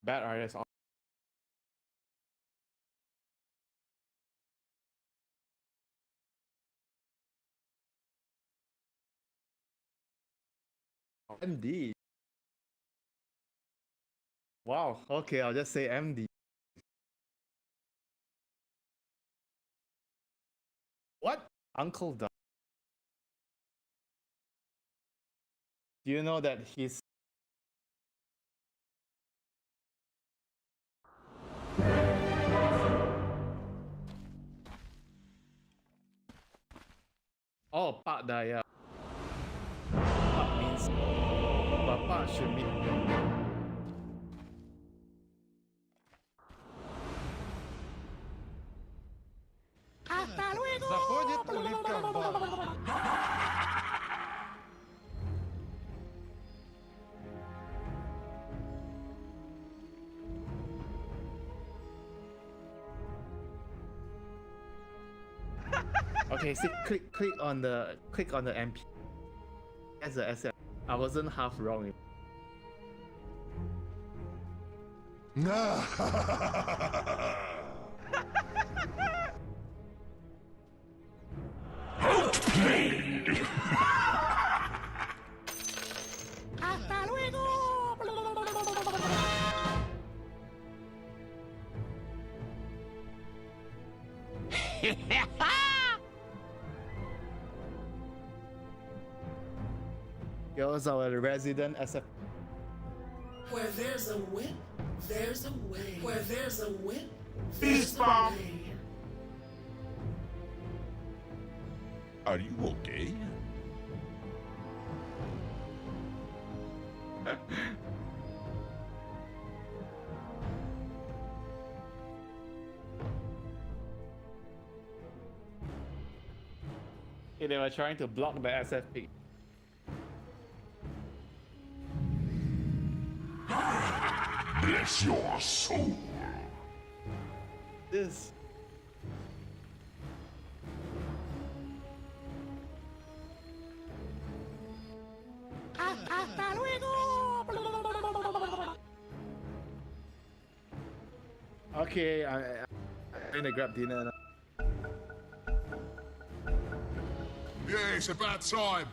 Bad artist. MD. Wow. Okay, I'll just say MD. What? Uncle Doug. Do you know that he's... Oh, Pak Daya. Pak means... Bapak should mean... Hasta luego. Заходит улитка в бар. Okay, see, click on the MP as a SF. I wasn't half wrong. Hasta luego. Yours our resident SF. Where there's a whip, there's a way. Where there's a whip, Fist there's a bump. way. Are you okay? Okay, they were trying to block the SFP. Bless your soul. This. Hasta luego. Okay, I'm gonna grab dinner now. Yeah, it's about time.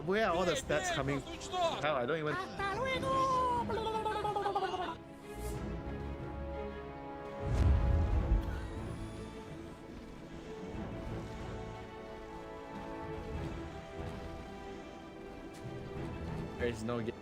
Where are all the stats coming? Hell, I don't even. Hasta luego. There is no game.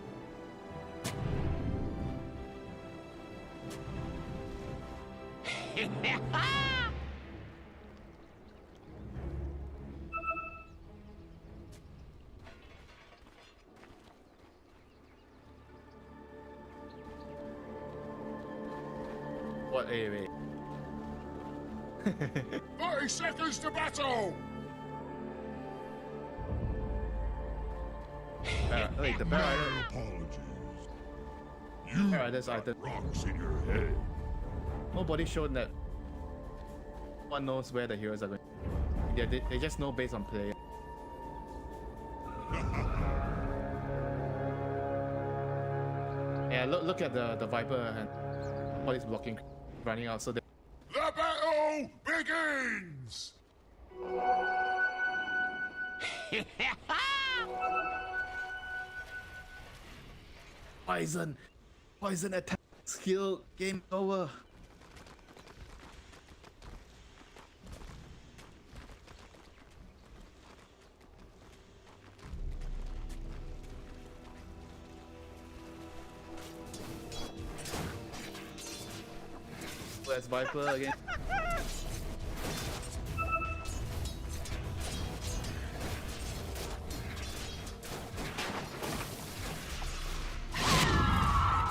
What? Wait. 30 seconds to battle! Wait, the Bear Island. Apologies. You Alright, that's got item. rocks in your head. Nobody showed that. One knows where the heroes are going. They just know based on play. Yeah, look at the Viper and all is blocking, running out. So they... The battle begins! Poison attack skill, game over. Where's Viper again?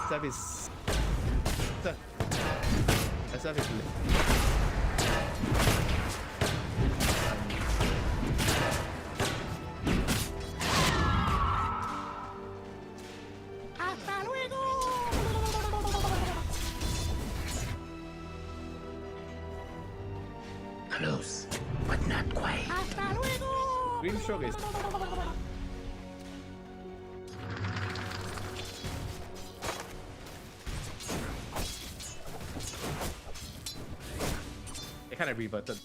SF is... SF is... Hasta luego. Close, but not quite. Hasta luego. Green Stroke is. It kind of reverted.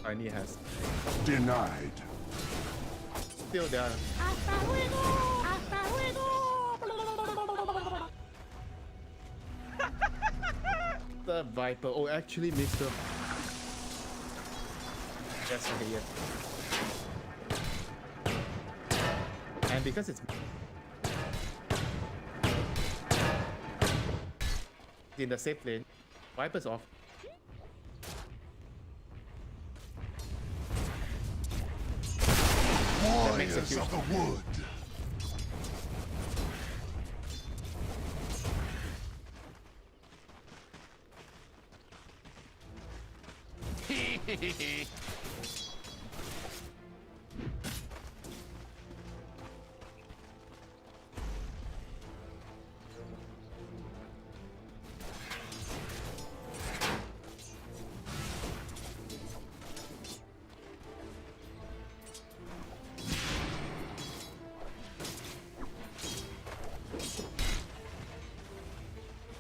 Tiny has Denied. still there. Hasta luego. Hasta luego. The Viper. Oh, actually, Mr. Yes, okay, yeah. And because it's in the safe lane, Viper's off. makes a Warriors huge of the wood.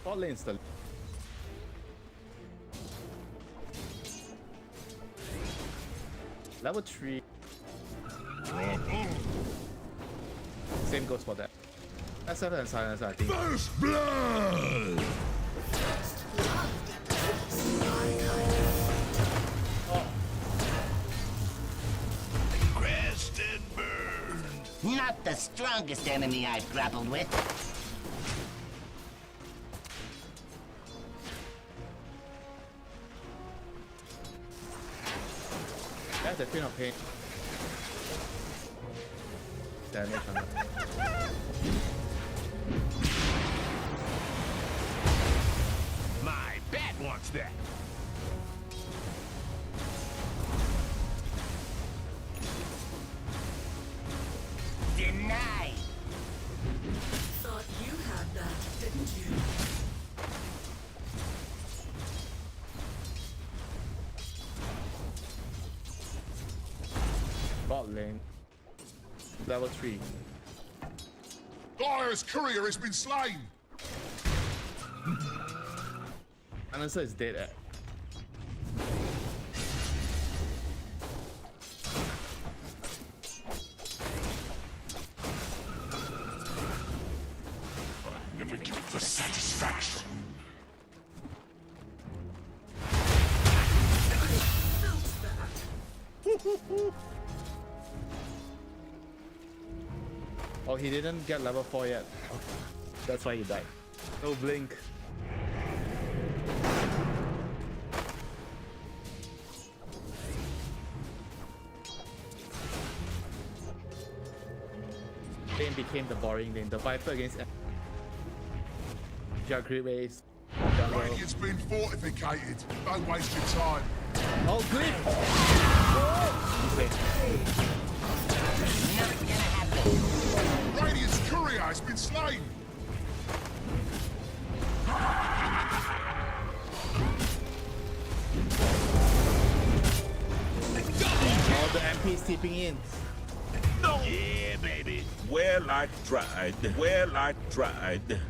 Bot lane still. Level 3. Same goes for that. That's better than Silence, I think. First blood! Crashed and burned. Not the strongest enemy I've grappled with. That's the Queen of Pain. Damage on that. My bat wants that. Denied. Thought you had that, didn't you? Bot lane. Level 3. Dire's courier has been slain. Anansa is dead at. Never give it the satisfaction. Oh, he didn't get level 4 yet. That's why he died. No blink. Lane became the boring lane. The Viper against Jagri waves. Jungle. Radiant's been fortificated. Don't waste your time. Oh, blink! He's late. Not gonna happen. Radiant's courier has been slain. All the MPs tipping in. Yeah, baby. Well, I tried. Well, I tried.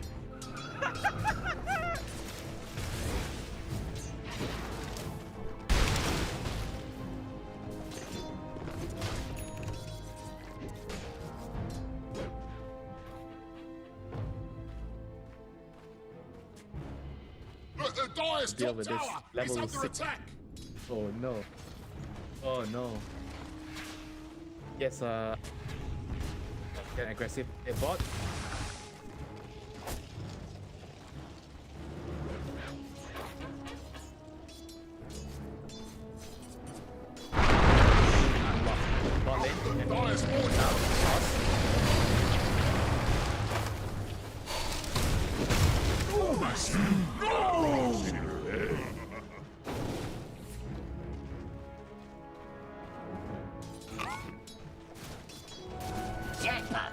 Look, the Dire's Deal top with this. tower is Level under 6. attack. Oh no. Oh no. Yes, get aggressive. A bot. Unlock. Bot lane. Dire's forward now. Jackpot.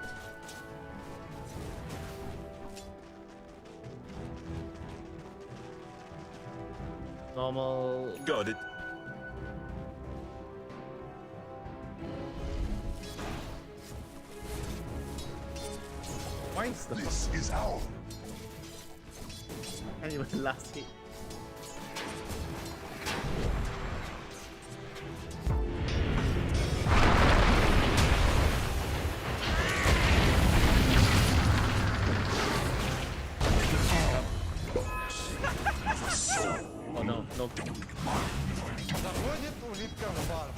Normal. Got it. Points the This is our and even last hit. Oh no, no. Заходит улитка в бар.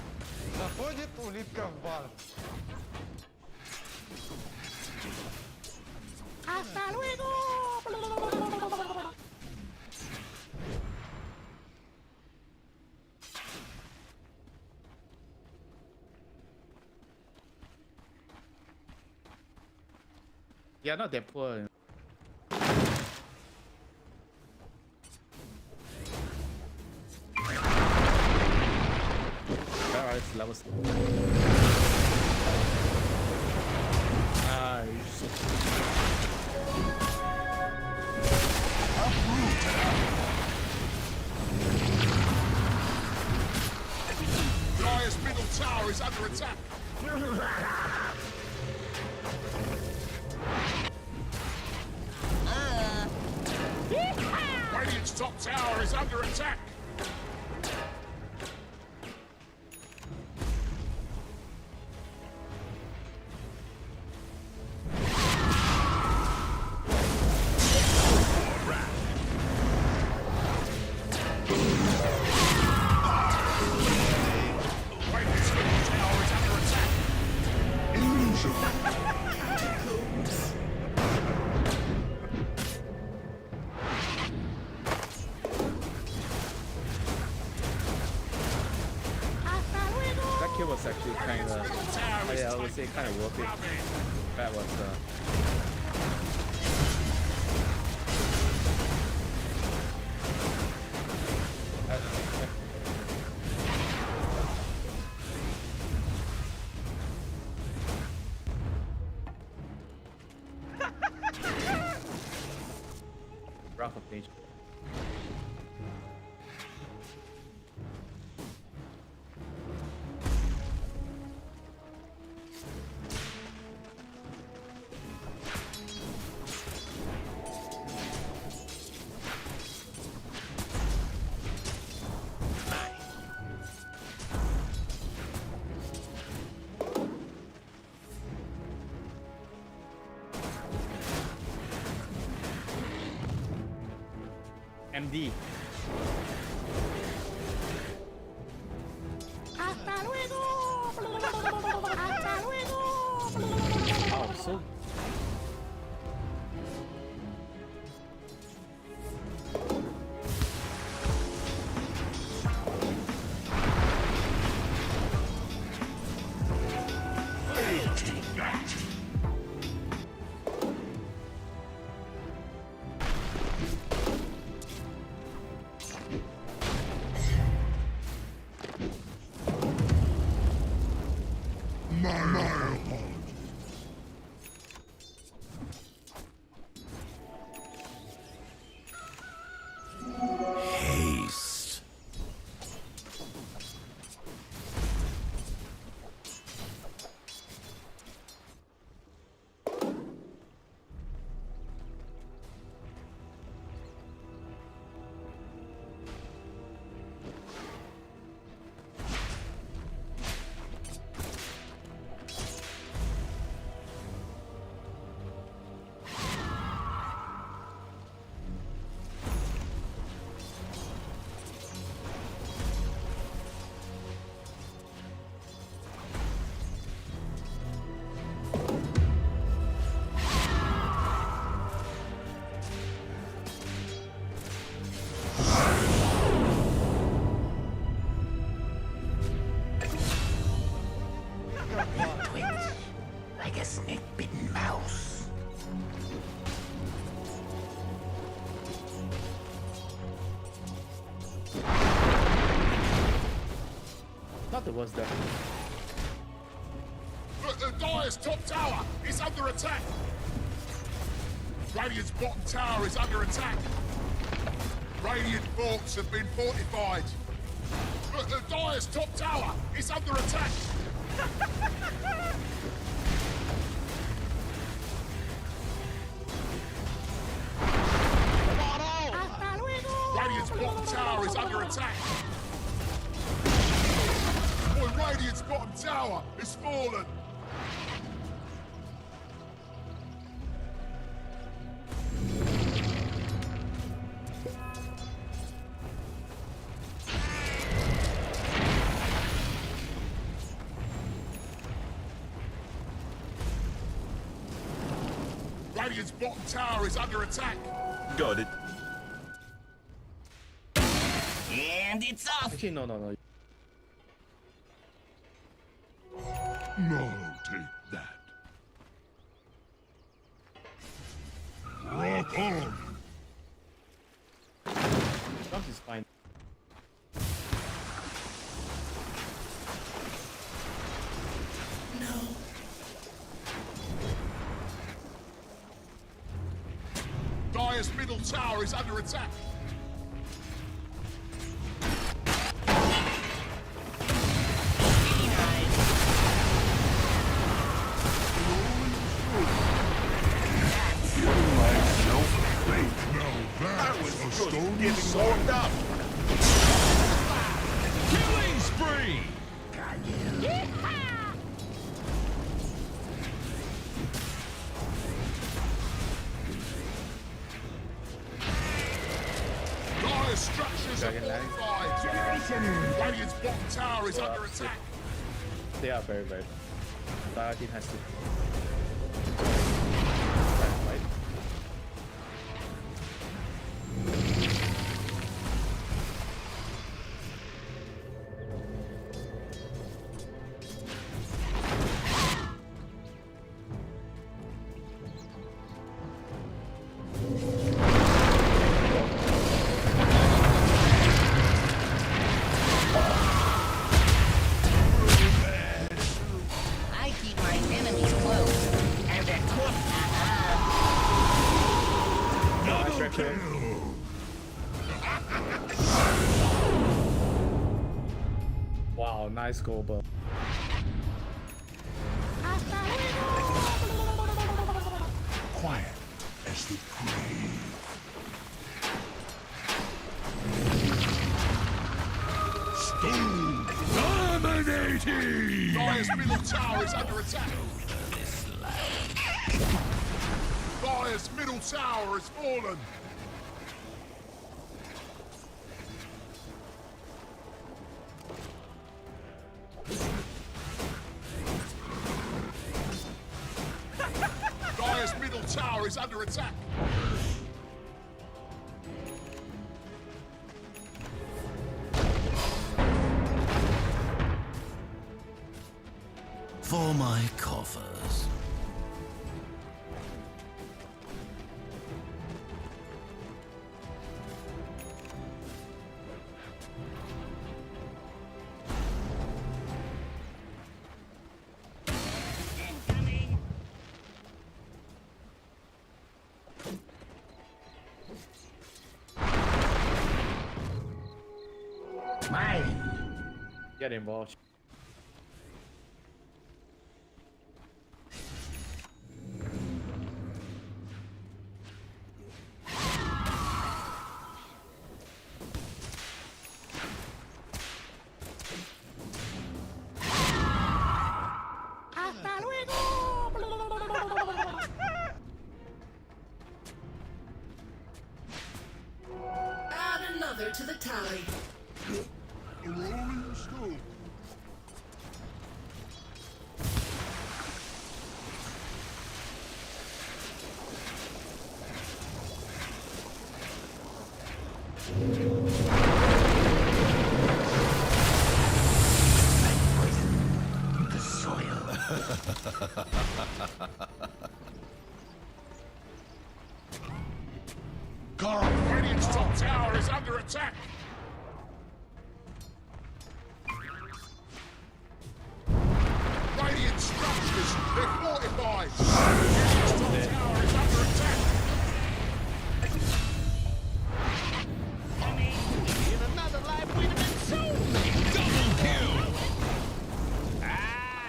Заходит улитка в бар. ¡Hasta luego! Yeah, not that poor. Alright, levels. Nice. Dire's middle tower is under attack. Radiant's top tower is under attack. Radiant's middle tower is under attack. ¡Hasta luego! That kill was actually kind of. Yeah, I would say kind of worth it. That was. Wrath of Nature. MD. ¡Hasta luego! ¡Hasta luego! Oh, so. Haste. Twitch. Like a snake-bitten mouse. thought it was that. The Dire's top tower is under attack. Radiant's bottom tower is under attack. Radiant forts have been fortified. The Dire's top tower is under attack. ¡Hasta luego! Radiant's bottom tower is under attack. Boy, Radiant's bottom tower is fallen. Radiant's bottom tower is under attack. Got it. And it's off. Actually, no. No, take that. Rock on. Trumps is fine. No. Dire's middle tower is under attack. Getting warmed up. Killing spree. Dire's structures are Dragon Lag. fortified. Radiant's bottom tower is under attack. They are very bad. Our team has to. Fight. I keep my enemies close. And they're Nice record. Wow, nice goal, bro. ¡Hasta luego! Quiet as the grave. Stone dominating. Dire's middle tower is under attack. Dire's middle tower has fallen. Dire's middle tower is under attack. For my coffers. Get involved. ¡Hasta luego! Add another to the tally. Rolling stone. the soil. Radiant's top tower is under attack. They're fortified. Radiant's top tower is under attack. In another life, we'd have been sold. Double kill. Ah,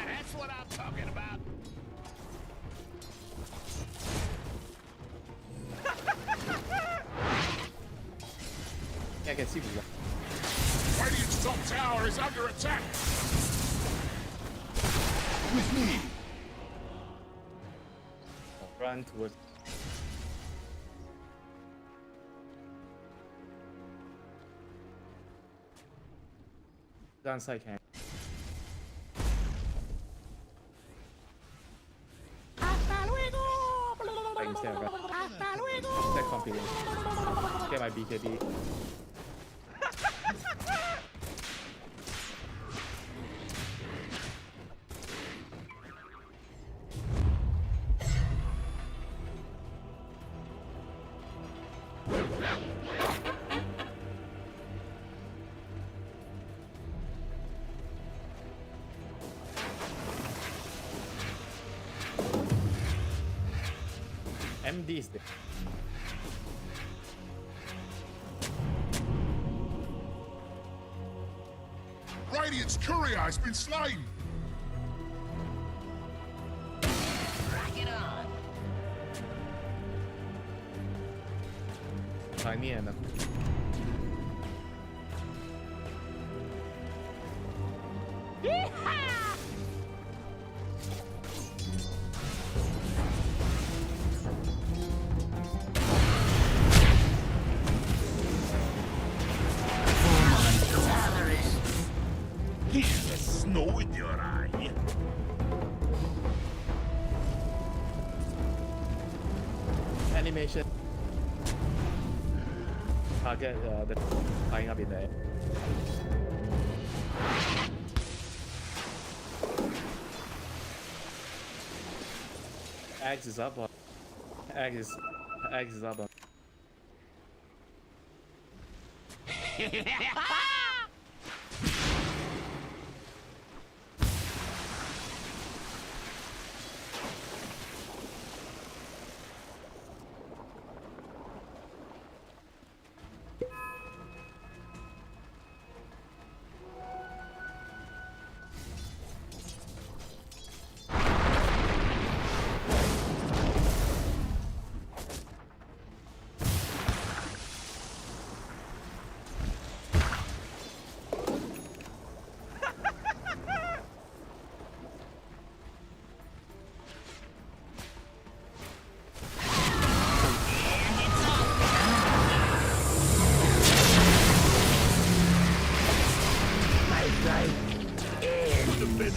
that's what I'm talking about. Yeah, I can see the Radiant's top tower is under attack. With me. run towards. Downside can. ¡Hasta luego! I can stand right. ¡Hasta luego! That confidence. Get my BKB. MD is there. Radiant's courier has been slain. Rock it on. Tiny and Here's the snow in your eye. animation. Target the flying up in the air. Axe is up. Axe is up.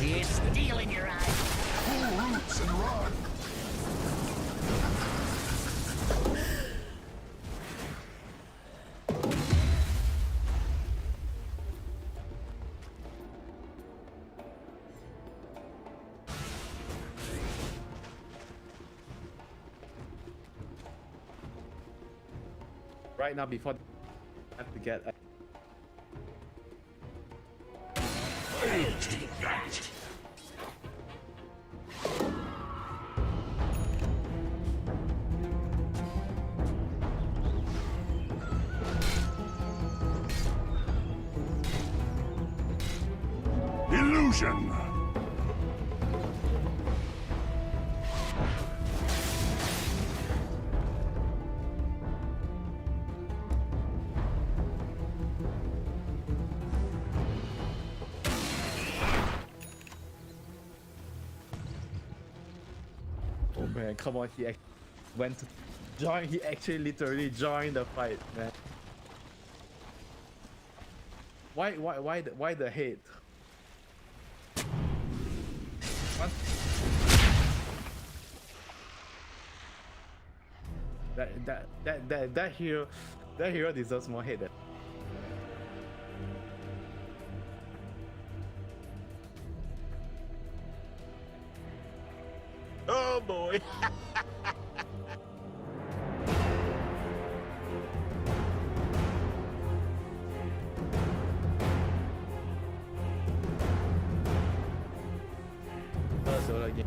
It's steel in your eye. Pull roots and run. Right now, before I have to get. Take that. Illusion. Oh man, come on! He went to join. He actually literally joined the fight, man. Why the hate? What? That hero deserves more hate. Oh boy. Zola game.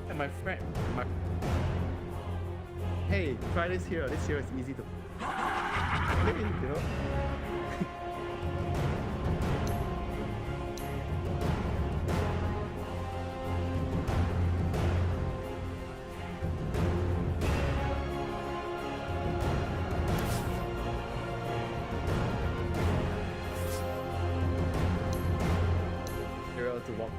And my friend, hey, try this hero. This hero is easy to. Maybe, you know. Hero to walk.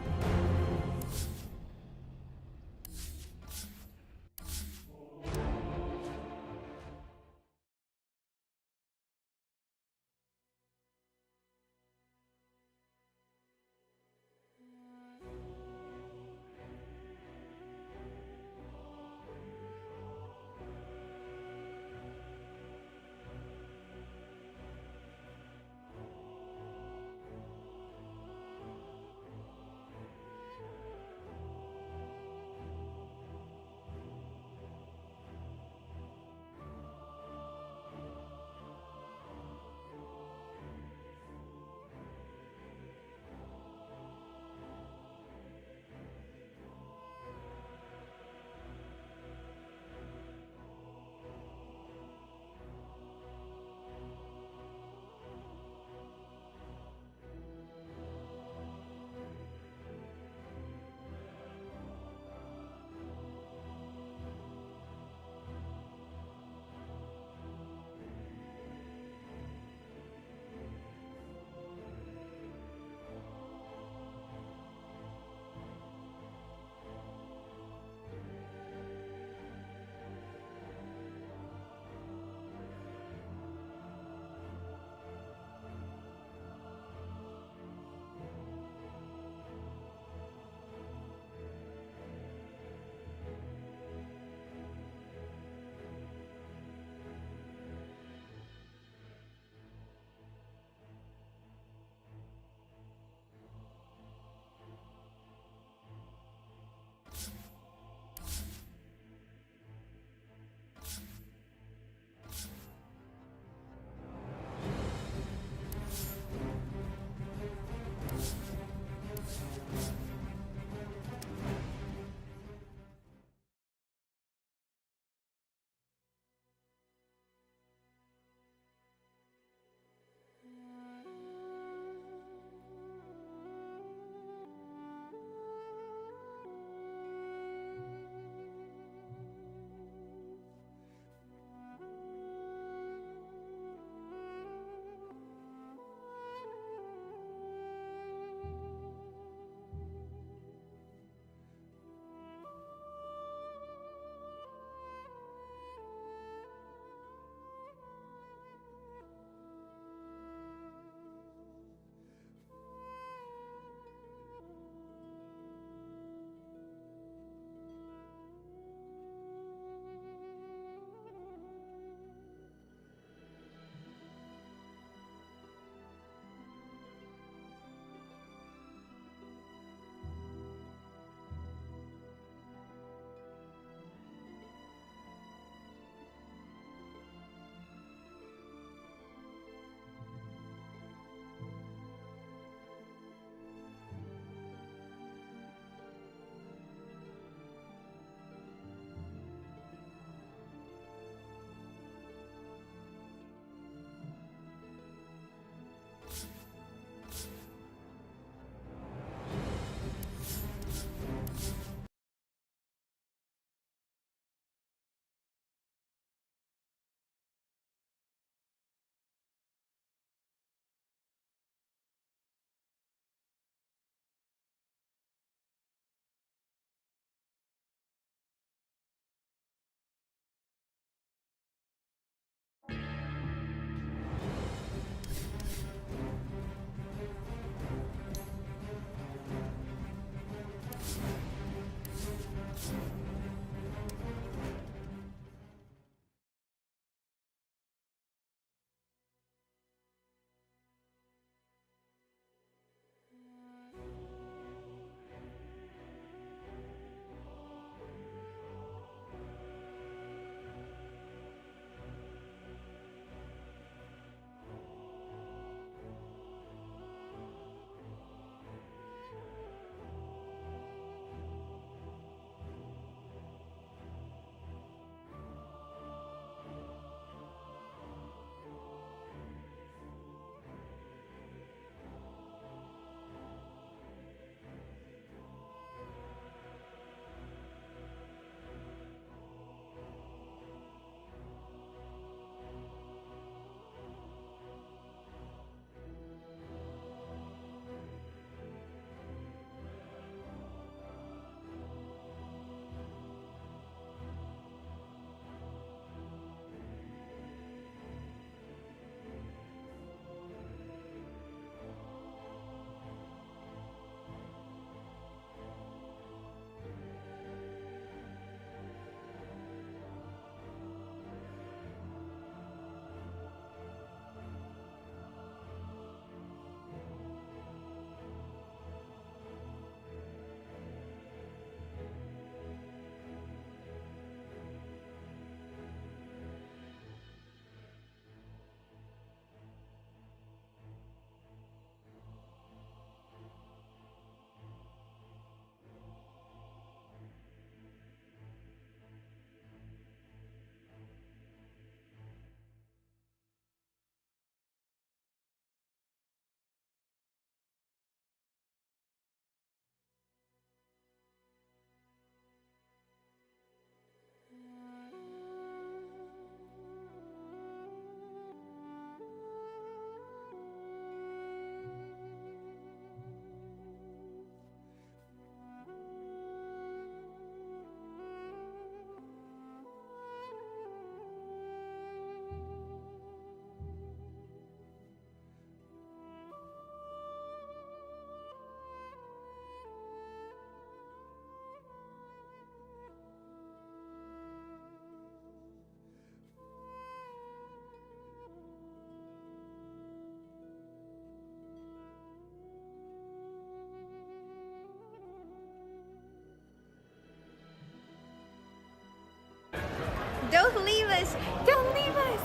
Don't leave us! Don't leave us!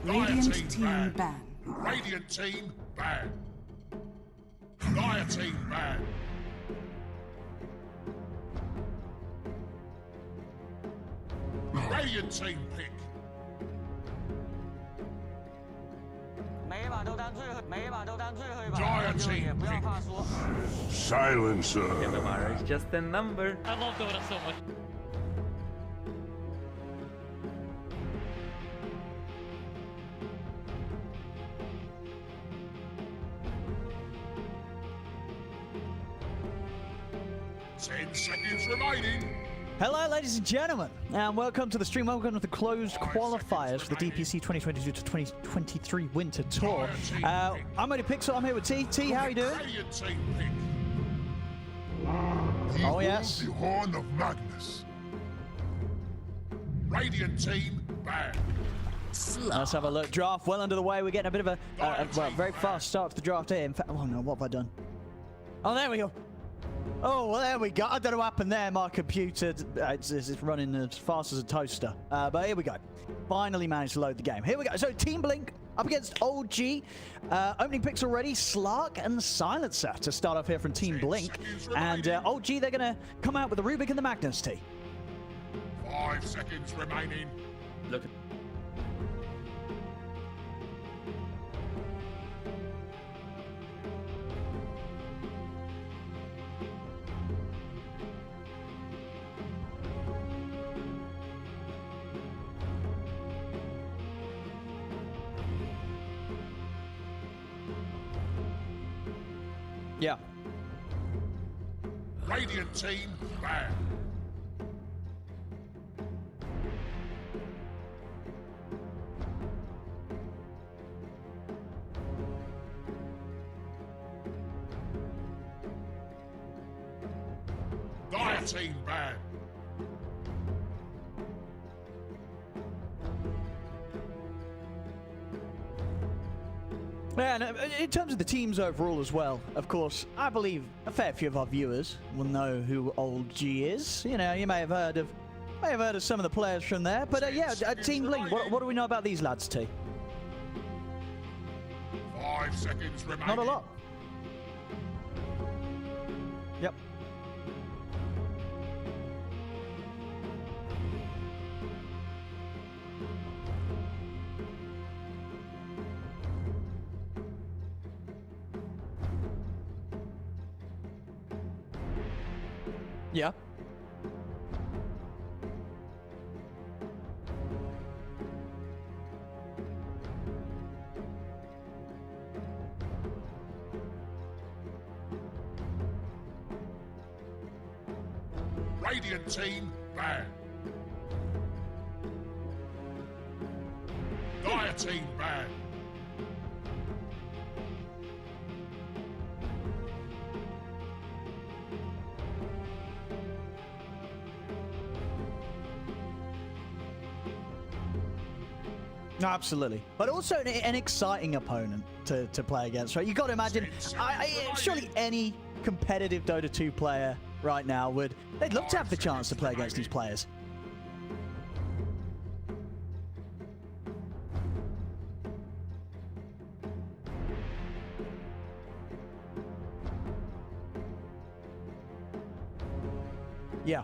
Radiant team ban. Radiant team ban. Dire team ban. Radiant team pick. 每一把都当最后，每一把都当最后一把， Dire 就 team 也不要 pick. 怕说。 Silencer. It's just a number. I love Dota so much. Ten seconds remaining. Hello, ladies and gentlemen, and welcome to the stream. Welcome to the closed qualifiers for the DPC 2022 to 2023 Winter Tour. I'm only Pixel. I'm here with T. T, how are you doing? Radiant team pick. Oh, yes. The Horn of Magnus. Radiant team ban. Let's have a look. Draft well under the way. We're getting a bit of a well, very fast start to the draft here. In fact, oh no, what have I done? Oh, there we go. Oh, well, there we go. I don't know what happened there. My computer, it's running as fast as a toaster. But here we go. Finally managed to load the game. Here we go. So, Team Blink up against OG. Opening picks already. Slark and Silencer to start off here from Team Blink. And OG, they're going to come out with the Rubik and the Magnus T. 5 seconds remaining. Look. Yeah. Radiant team ban. Dire team ban. Yeah, and in terms of the teams overall as well, of course, I believe a fair few of our viewers will know who Old G is. You know, you may have heard of some of the players from there. But yeah, Team Blink, what do we know about these lads, T? 5 seconds remaining. Not a lot. Yep. Yeah. Radiant team ban. Dire team ban. Absolutely, but also an exciting opponent to play against, right? You got to imagine, surely any competitive Dota 2 player right now they'd love to have the chance to play against these players. Yeah.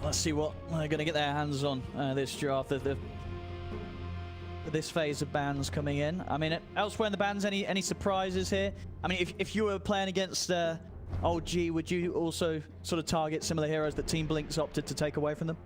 Let's see what they're going to get their hands on this draft. This phase of bans coming in. I mean, elsewhere in the bans, any surprises here? I mean, if you were playing against OG, would you also sort of target similar heroes that Team Blink's opted to take away from them?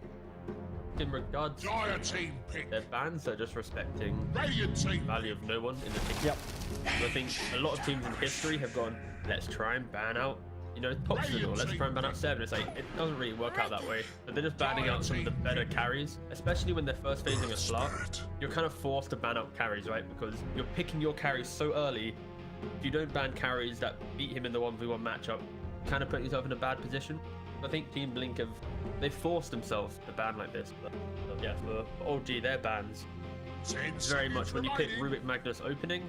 In regards Dire team pick. to their bans, they're just respecting Radiant the team. value of no one in the team. Yep. I think a lot of teams in history have gone, let's try and ban out, you know, Toxin, or let's try and ban out Seven. It's like, it doesn't really work out that way. But they're just banning out some of the better carries, especially when they're first phasing a slot. You're kind of forced to ban out carries, right? Because you're picking your carries so early. If you don't ban carries that beat him in the 1v1 matchup, you kind of put yourself in a bad position. I think Team Blink they've forced themselves to ban like this. But yeah, for OG, their bans, very much when you pick Rubik Magnus opening,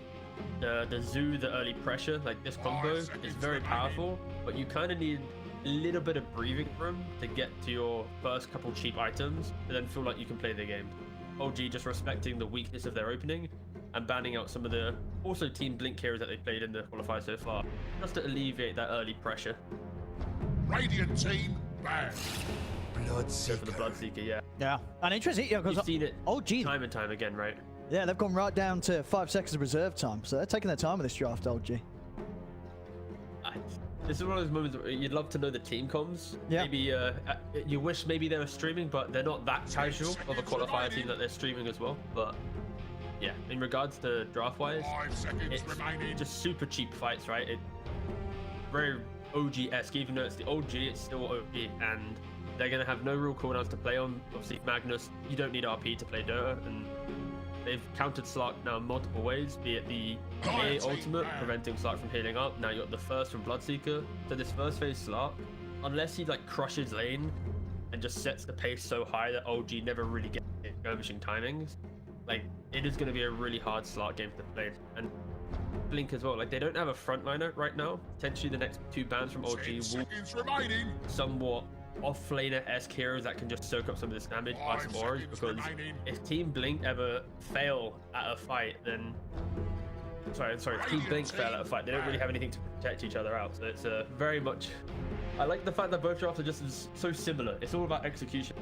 the Zoo, the early pressure, like this combo is very powerful, but you kind of need a little bit of breathing room to get to your first couple cheap items and then feel like you can play the game. OG just respecting the weakness of their opening and banning out some of the also Team Blink heroes that they played in the qualifier so far, just to alleviate that early pressure. Radiant team banned. Go for the Bloodseeker, yeah. Yeah. And interesting, yeah, because You've seen it OG, time and time again, right? yeah, they've gone right down to 5 seconds of reserve time, so they're taking their time with this draft, OG. This is one of those moments where you'd love to know the team comms. Yeah. Maybe you wish maybe they were streaming, but they're not that casual of a qualifier team that they're streaming as well. But yeah, in regards to draft wise, 5 seconds it's remaining. just super cheap fights, right? It very OG-esque, even though it's the OG, it's still OG, and they're gonna have no real cooldowns to play on. Obviously, Magnus, you don't need RP to play Dota, and they've countered Slark now in multiple ways, be it the AA ultimate, preventing Slark from healing up. Now you got the first from Bloodseeker. So this first phase Slark, unless he like crushes lane and just sets the pace so high that OG never really gets skirmishing timings, like it is going to be a really hard Slark game to play. And Blink as well, like they don't have a frontliner right now. Potentially the next 2 bans from OG 10 will seconds remaining. somewhat off-laner-esque heroes that can just soak up some of this damage by some auras, because if Team Blink ever fail at a fight, then sorry, if Team Blink fail at a fight, they don't really have anything to protect each other out. So it's very much, I like the fact that both drafts are just so similar. It's all about execution.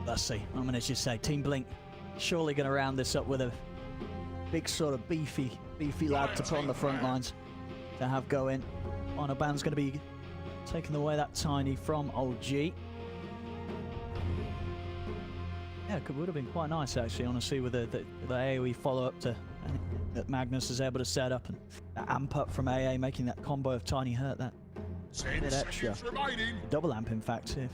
Let's see. I'm gonna just say Team Blink surely gonna round this up with a big sort of beefy lad to put on the front lines to have go in. Final ban's gonna be taking away that Tiny from OG. Yeah, it would have been quite nice actually, honestly, with the AoE follow-up to that Magnus is able to set up, and that amp up from AA making that combo of Tiny hurt that 10 bit extra. seconds remaining. Double amp, in fact, if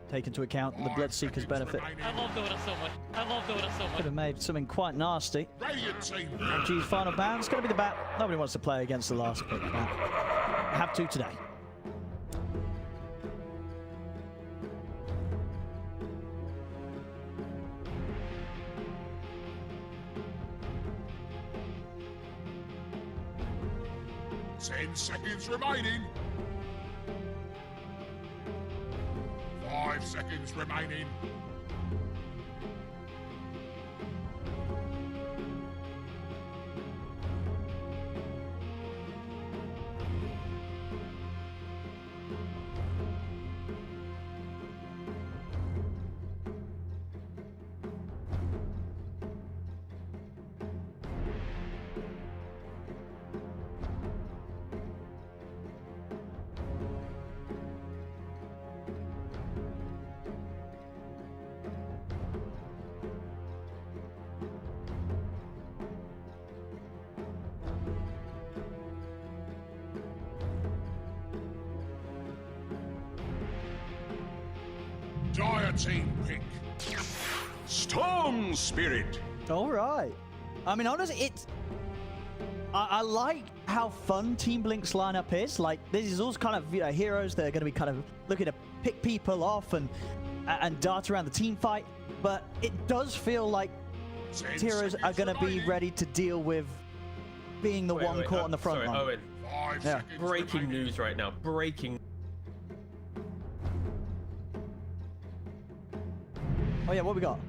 take into account the Bloodseeker's benefit. I love Dota so much. I love Dota so much. Could have made something quite nasty. Radiant team OG's final ban. It's going to be the bat. Nobody wants to play against the last pick. I have to today. Ten seconds remaining. 5 seconds remaining. Dire team pick. Storm Spirit. All right. I mean, honestly, it's... I like how fun Team Blink's lineup is. Like, this is all kind of, you know, heroes that are going to be kind of looking to pick people off and dart around the team fight. But it does feel like these heroes are going to be ready to deal with being the one caught on the front sorry, line. Owen. 5 Yeah. seconds Breaking remaining. news right now. Breaking. Oh, yeah, what we got?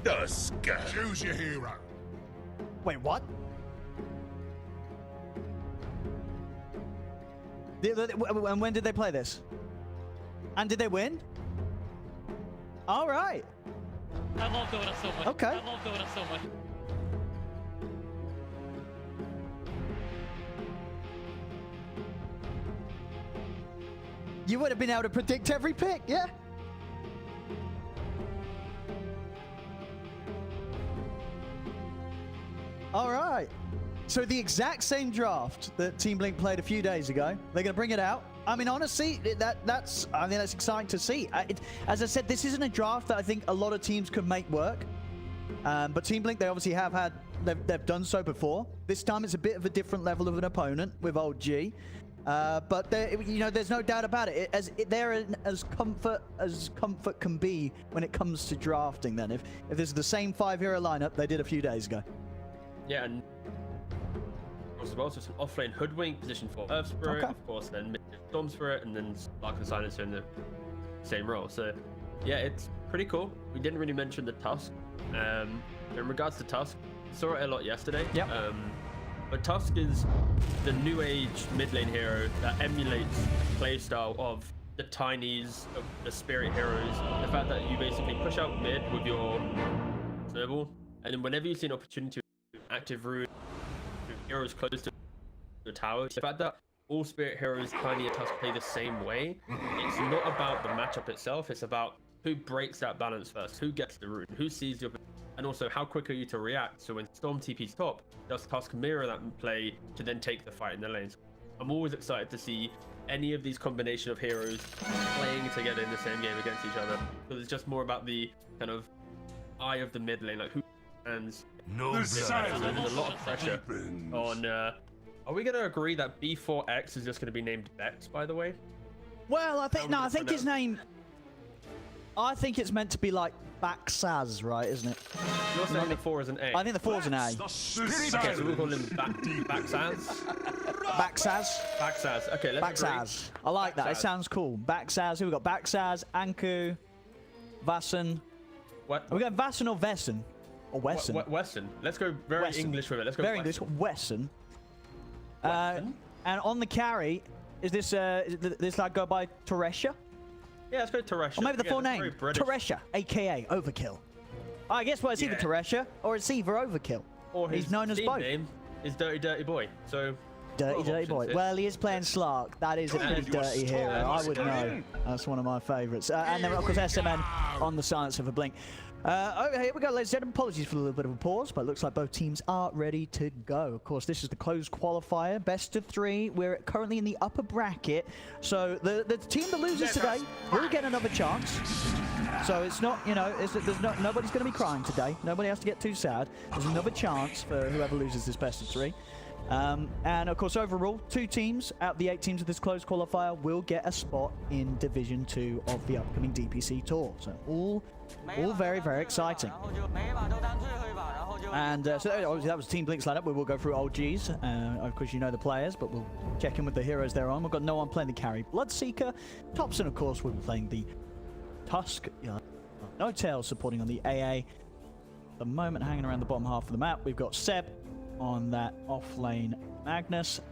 Dusk. Choose your hero. Wait, what? And when did they play this? And did they win? All right. I love Dota so much. Okay. I love Dota so much. You would have been able to predict every pick, yeah? All right. So the exact same draft that Team Blink played a few days ago, they're going to bring it out. I mean, honestly, that's exciting to see. As I said, this isn't a draft that I think a lot of teams could make work. But Team Blink, they obviously have had, they've done so before. This time it's a bit of a different level of an opponent with Old G. But there's no doubt about it. They're as comfort can be when it comes to drafting. Then, if this is the same 5-hero lineup they did a few days ago. Yeah, and as well, so it's an offlane Hoodwink position for Earth Spirit, of course, then Storm Spirit, and then Spark and Silencer in the same role. So, yeah, it's pretty cool. We didn't really mention the Tusk. In regards to Tusk, we saw it a lot yesterday. Yep. But Tusk is the new age mid lane hero that emulates the playstyle of the Tinies, of the Spirit heroes. The fact that you basically push out mid with your Snowball, and then whenever you see an opportunity to active route, heroes close to the tower, the fact that all Spirit heroes, Tiny and Tusk, play the same way, it's not about the matchup itself, it's about who breaks that balance first, who gets the route, who sees the opportunity, and also how quick are you to react. So when Storm TP's top, does Tusk mirror that play to then take the fight in the lanes? I'm always excited to see any of these combination of heroes playing together in the same game against each other, because it's just more about the kind of eye of the mid lane, like who hands. No, there's a lot of pressure on. Are we going to agree that B4X is just going to be named Bex, by the way? Well, I think his name. I think it's meant to be like Baxaz, right? Isn't it? You're saying the 4 is an A. I think the 4 is an A. Okay, so we'll call him Baxaz. Baxaz. Baxaz. Okay, let's Baxaz. I like that. It sounds cool. Baxaz. Who we got? Baxaz, Anku, Vassen. What? Are we going Vassen or Vessen? Or Wesson? Wesson. Let's go very Wesson. English with it. Let's go very Wesson. English. Wesson. And on the carry, is this like go by Teresha? Yeah, let's go Teresha. Or maybe the full name, Teresha, aka Overkill. I guess it's either Teresha or it's either Overkill. Or his he's known as team both. name is Dirty Boy. So Dirty Boy. here. Well, he is playing Slark. That is a pretty dirty hero. I would know. That's one of my favourites. And then, of course, SMN on the Silencer for Blink. Here we go, ladies and gentlemen. Apologies for a little bit of a pause, but it looks like both teams are ready to go. Of course, this is the closed qualifier, best of 3. We're currently in the upper bracket, so the team that loses today will get another chance. So it's not, nobody's going to be crying today. Nobody has to get too sad. There's another chance for whoever loses this best of 3. And of course, overall, 2 teams out of the 8 teams of this closed qualifier will get a spot in Division 2 of the upcoming DPC tour. So all very, very exciting. And so obviously that was Team Blink's lineup. We will go through old G's. Of course, you know the players, but we'll check in with the heroes they're on. We've got no one playing the carry. Bloodseeker, Thompson, of course, will be playing the Tusk. No Tails supporting on the AA. At the moment, hanging around the bottom half of the map, we've got Seb on that off-lane Magnus.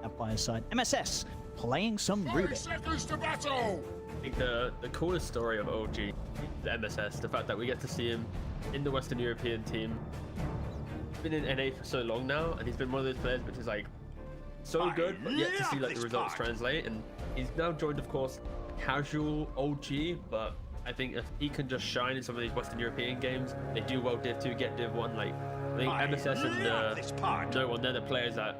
Up by his side, MSS playing some Ruben. 30 seconds to battle! I think the coolest story of OG is the MSS. The fact that we get to see him in the Western European team. He's been in NA for so long now, and he's been one of those players which is like so good, but yet to see like the results translate. And he's now joined, of course, casual OG, but I think if he can just shine in some of these Western European games, they do well Div 2, get Div 1. Like, I think MSS and No One, they're the players that,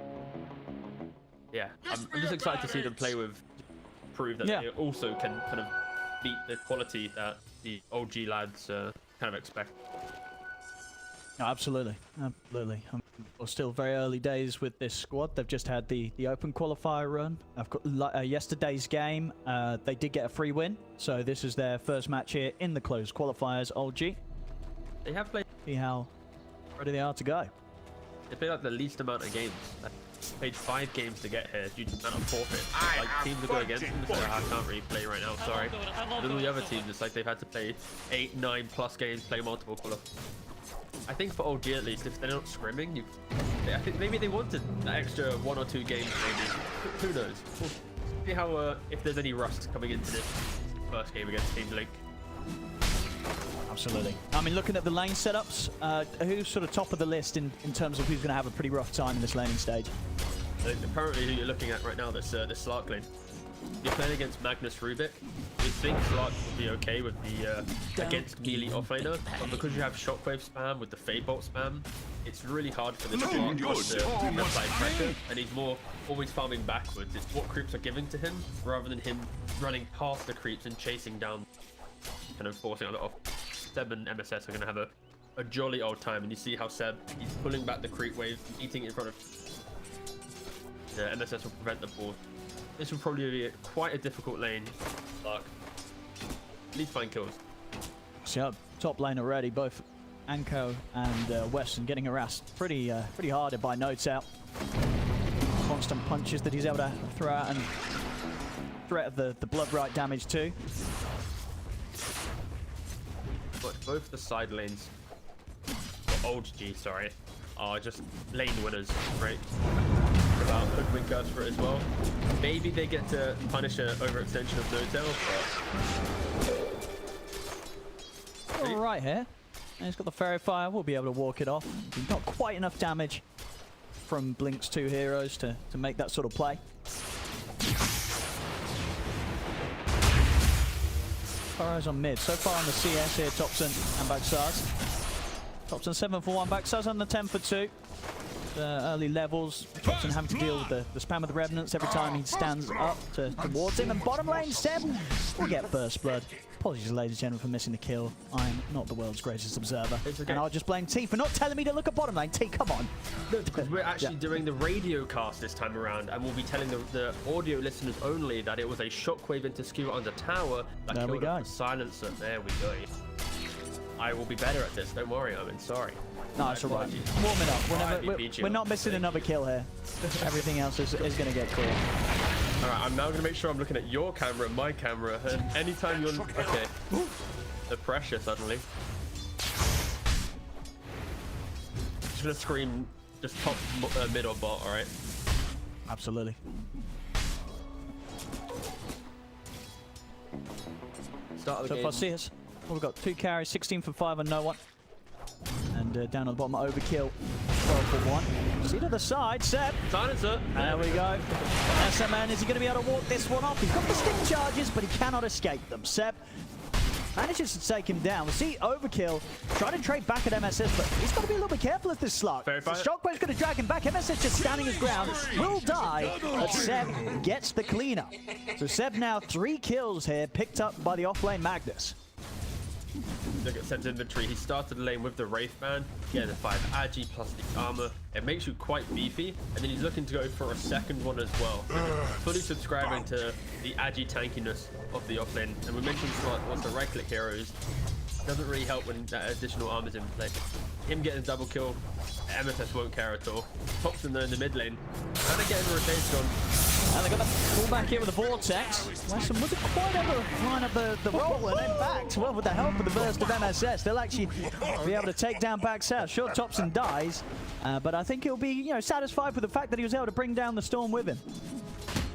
yeah, I'm just excited to see them play with, prove that they also can kind of beat the quality that the OG lads kind of expect. No, absolutely. We're still very early days with this squad. They've just had the open qualifier run. I've got yesterday's game. They did get a free win, so this is their first match here in the closed qualifiers. OG. They have played. See how ready they are to go. They played like the least amount of games. They played 5 games to get here due to the amount of forfeit. Like teams that go against them, so I can't really play right now. Sorry. And all the other teams, it's like they've had to play 8, 9+ games, play multiple qualifiers. I think for OG at least, if they're not scrimming, I think maybe they wanted an extra 1 or 2 games. Maybe who knows? We'll see how if there's any rust coming into this first game against Team Blink. Absolutely. I mean, looking at the lane setups, who's sort of top of the list in terms of who's going to have a pretty rough time in this laning stage? I think apparently who you're looking at right now, this Slark lane. you're playing against Magnus Rubik, you think Slark will be okay with the against melee offlaner, but because you have Shockwave spam with the Fade Bolt spam, it's really hard for this Slark to apply pressure, and he's more always farming backwards. It's what creeps are giving to him, rather than him running past the creeps and chasing down, kind of forcing on it off. Seb and MSS are going to have a jolly old time, and you see how Seb, he's pulling back the creep wave, eating it in front of... MSS will prevent the ball. This will probably be quite a difficult lane. Like, at least find kills. So top lane already, both Anko and Weston getting harassed pretty hard by Notes out. Constant punches that he's able to throw out, and threat of the blood right damage too. But both the side lanes, or old G, sorry, are just lane winners, right? About Hoodwink goes for it as well. Maybe they get to punish an overextension of Notel, but... All right here. And he's got the Fairy Fire. We'll be able to walk it off. Not quite enough damage from Blink's two heroes to make that sort of play. Furrows on mid. So far on the CS here, Topson and Baxaz. Topson 7 for 1, Baxaz on the 10 for 2. Early levels, Topson having to deal with the spam of the Revenants every time he stands up towards him. And bottom lane, Seb will get first blood. Apologies, ladies and gentlemen, for missing the kill. I'm not the world's greatest observer. Okay. And I'll just blame T for not telling me to look at bottom lane. T, come on. Because we're actually doing the radio cast this time around, and we'll be telling the audio listeners only that it was a Shockwave into skewer under tower that there we killed go. the silencer. There we go. I will be better at this. Don't worry, I'm sorry. No, it's alright. Warming up. We're not missing another kill here. Everything else is going to get clear. Alright, I'm now going to make sure I'm looking at your camera, my camera, and anytime you're... Okay. The pressure suddenly. Just going to scream just top, mid or bot, alright? Absolutely. Start of the So game. far, CS. We've got 2 carries, 16 for 5 and no one. And down on the bottom, Overkill, 12 for 1. See to the side, Seb. Silencer. There we go. SMN, is he going to be able to walk this one off? He's got the stick charges, but he cannot escape them. Seb manages to take him down. We see Overkill trying to trade back at MSS, but he's got to be a little bit careful of this Slark. The Shockwave's going to drag him back. MSS just standing his ground, will die, but Seb gets the cleanup. So Seb now 3 kills here, picked up by the offlane Magnus. Look at Seb's inventory. He started the lane with the Wraith Band, getting the 5 Agi plus the armor. It makes you quite beefy, and then he's looking to go for a second one as well. Fully subscribing to the Agi tankiness of the offlane. And we mentioned also right-click heroes. Doesn't really help when that additional armor's in play. Him getting a double kill, MSS won't care at all. Topson there in the mid lane. And they're getting rotation on. And they got the pullback here with the Vortex. Weston wasn't quite able to line up the roll, and in fact, well, with the help of the burst of MSS, they'll actually be able to take down back south. Sure, Topson dies, but I think he'll be, satisfied with the fact that he was able to bring down the storm with him.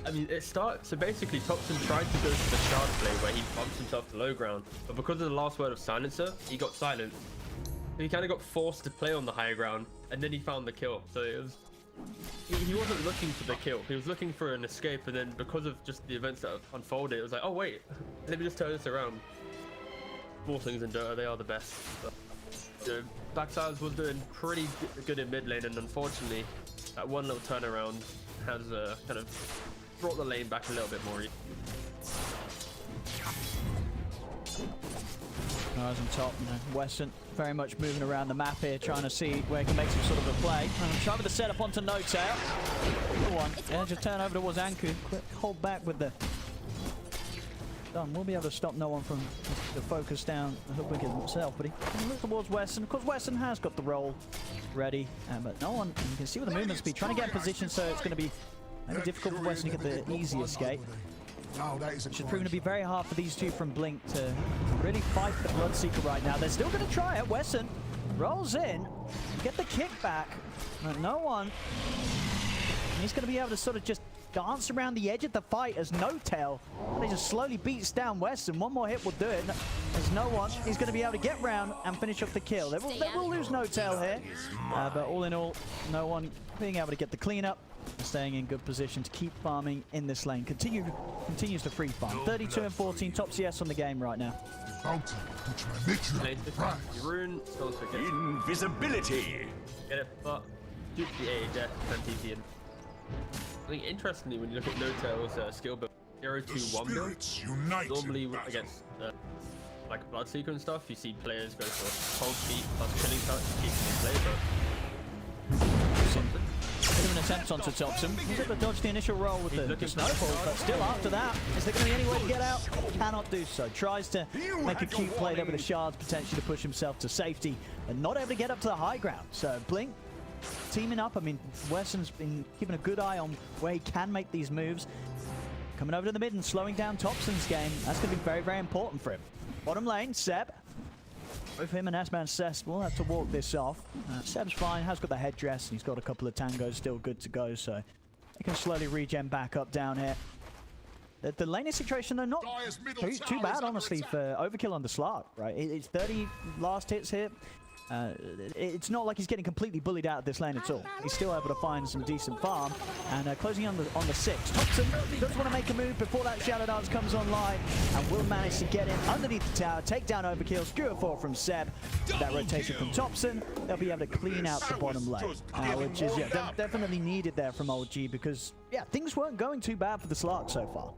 I mean, so basically Topson tried to go to the shard play where he bumps himself to low ground, but because of the last word of silencer, he got silenced. He kind of got forced to play on the higher ground, and then he found the kill. So it was... He wasn't looking for the kill. He was looking for an escape, and then because of just the events that have unfolded, it was like, oh wait, let me just turn this around. Small things in Dota, they are the best. But, Baxaz was doing pretty good in mid lane, and unfortunately, that one little turnaround has kind of brought the lane back a little bit more. Guys on top, Weston very much moving around the map here, trying to see where he can make some sort of a play. Trying with the setup onto Notail. Good one. Yeah, just turn over towards Anku. Quick hold back with the... Done. We'll be able to stop no one from the focus down the Hoodwink himself, but he moves towards Weston. Of course, Weston has got the roll ready, but no one... You can see with the movement speed, trying to get in position, so it's going to be maybe difficult for Weston to get the easy escape. Which is proving to be very hard for these two from Blink to really fight the Bloodseeker right now. They're still going to try it. Weston rolls in, get the kickback, but no one. And he's going to be able to sort of just dance around the edge of the fight as Notail. They just slowly beats down Weston. One more hit will do it. There's no one. He's going to be able to get round and finish off the kill. They will lose Notail here, but all in all, no one being able to get the cleanup. staying in good position to keep farming in this lane. Continues to free farm. 32 and 14, top CS on the game right now. Bounty, which may make you Lane 50. prize. Rune also gets Invisibility. get it, but due to the A death and TP in. I think interestingly, when you look at No-Tail's skill build, 0-2-1 build, Spirits unite normally in battle. against like Bloodseeker and stuff, you see players go for cold feet plus killing touch, keeping in play, but Bit of an attempt onto Thompson. Was able to dodge the initial roll with the snowball, but still after that, is there going to be any way to get out? Cannot do so. Tries to make a cute play there with the shards, potentially to push himself to safety, and not able to get up to the high ground. So Blink teaming up. I mean, Wesson's been keeping a good eye on where he can make these moves. Coming over to the mid and slowing down Thompson's game. That's going to be very, very important for him. Bottom lane, Seb. Both him and S-Man Cess will have to walk this off. Seb's fine, has got the headdress, and he's got a couple of tangos still good to go, so they can slowly regen back up down here. The laning situation, though, not too bad, honestly, for Overkill on the Slark, right? It's 30 last hits here. It's not like he's getting completely bullied out of this lane at all. He's still able to find some decent farm, and closing on the 6. Thompson does want to make a move before that Shadow Dance comes online, and will manage to get in underneath the tower, take down Overkill, skewer 4 from Seb. That rotation from Thompson, they'll be able to clean out the bottom lane, which is definitely needed there from OG, because things weren't going too bad for the Slark so far.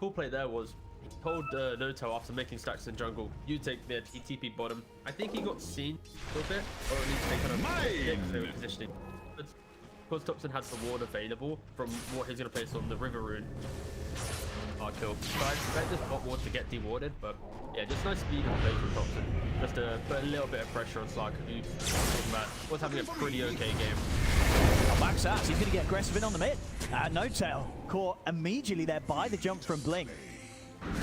cool play there was he told No-Tail after making stacks in jungle, you take mid, he TP bottom. I think he got seen a little bit, or at least they kind of they were positioning. But because Thompson had the ward available from what he's going to place on the River Rune, hard kill. So I expect this bot ward to get dewarded, but yeah, just nice speed and play from Thompson. Just to put a little bit of pressure on Slark, who was having a pretty okay game. Max Ass, he's going to get aggressive in on the mid. No-Tail caught immediately there by the jump from Blink.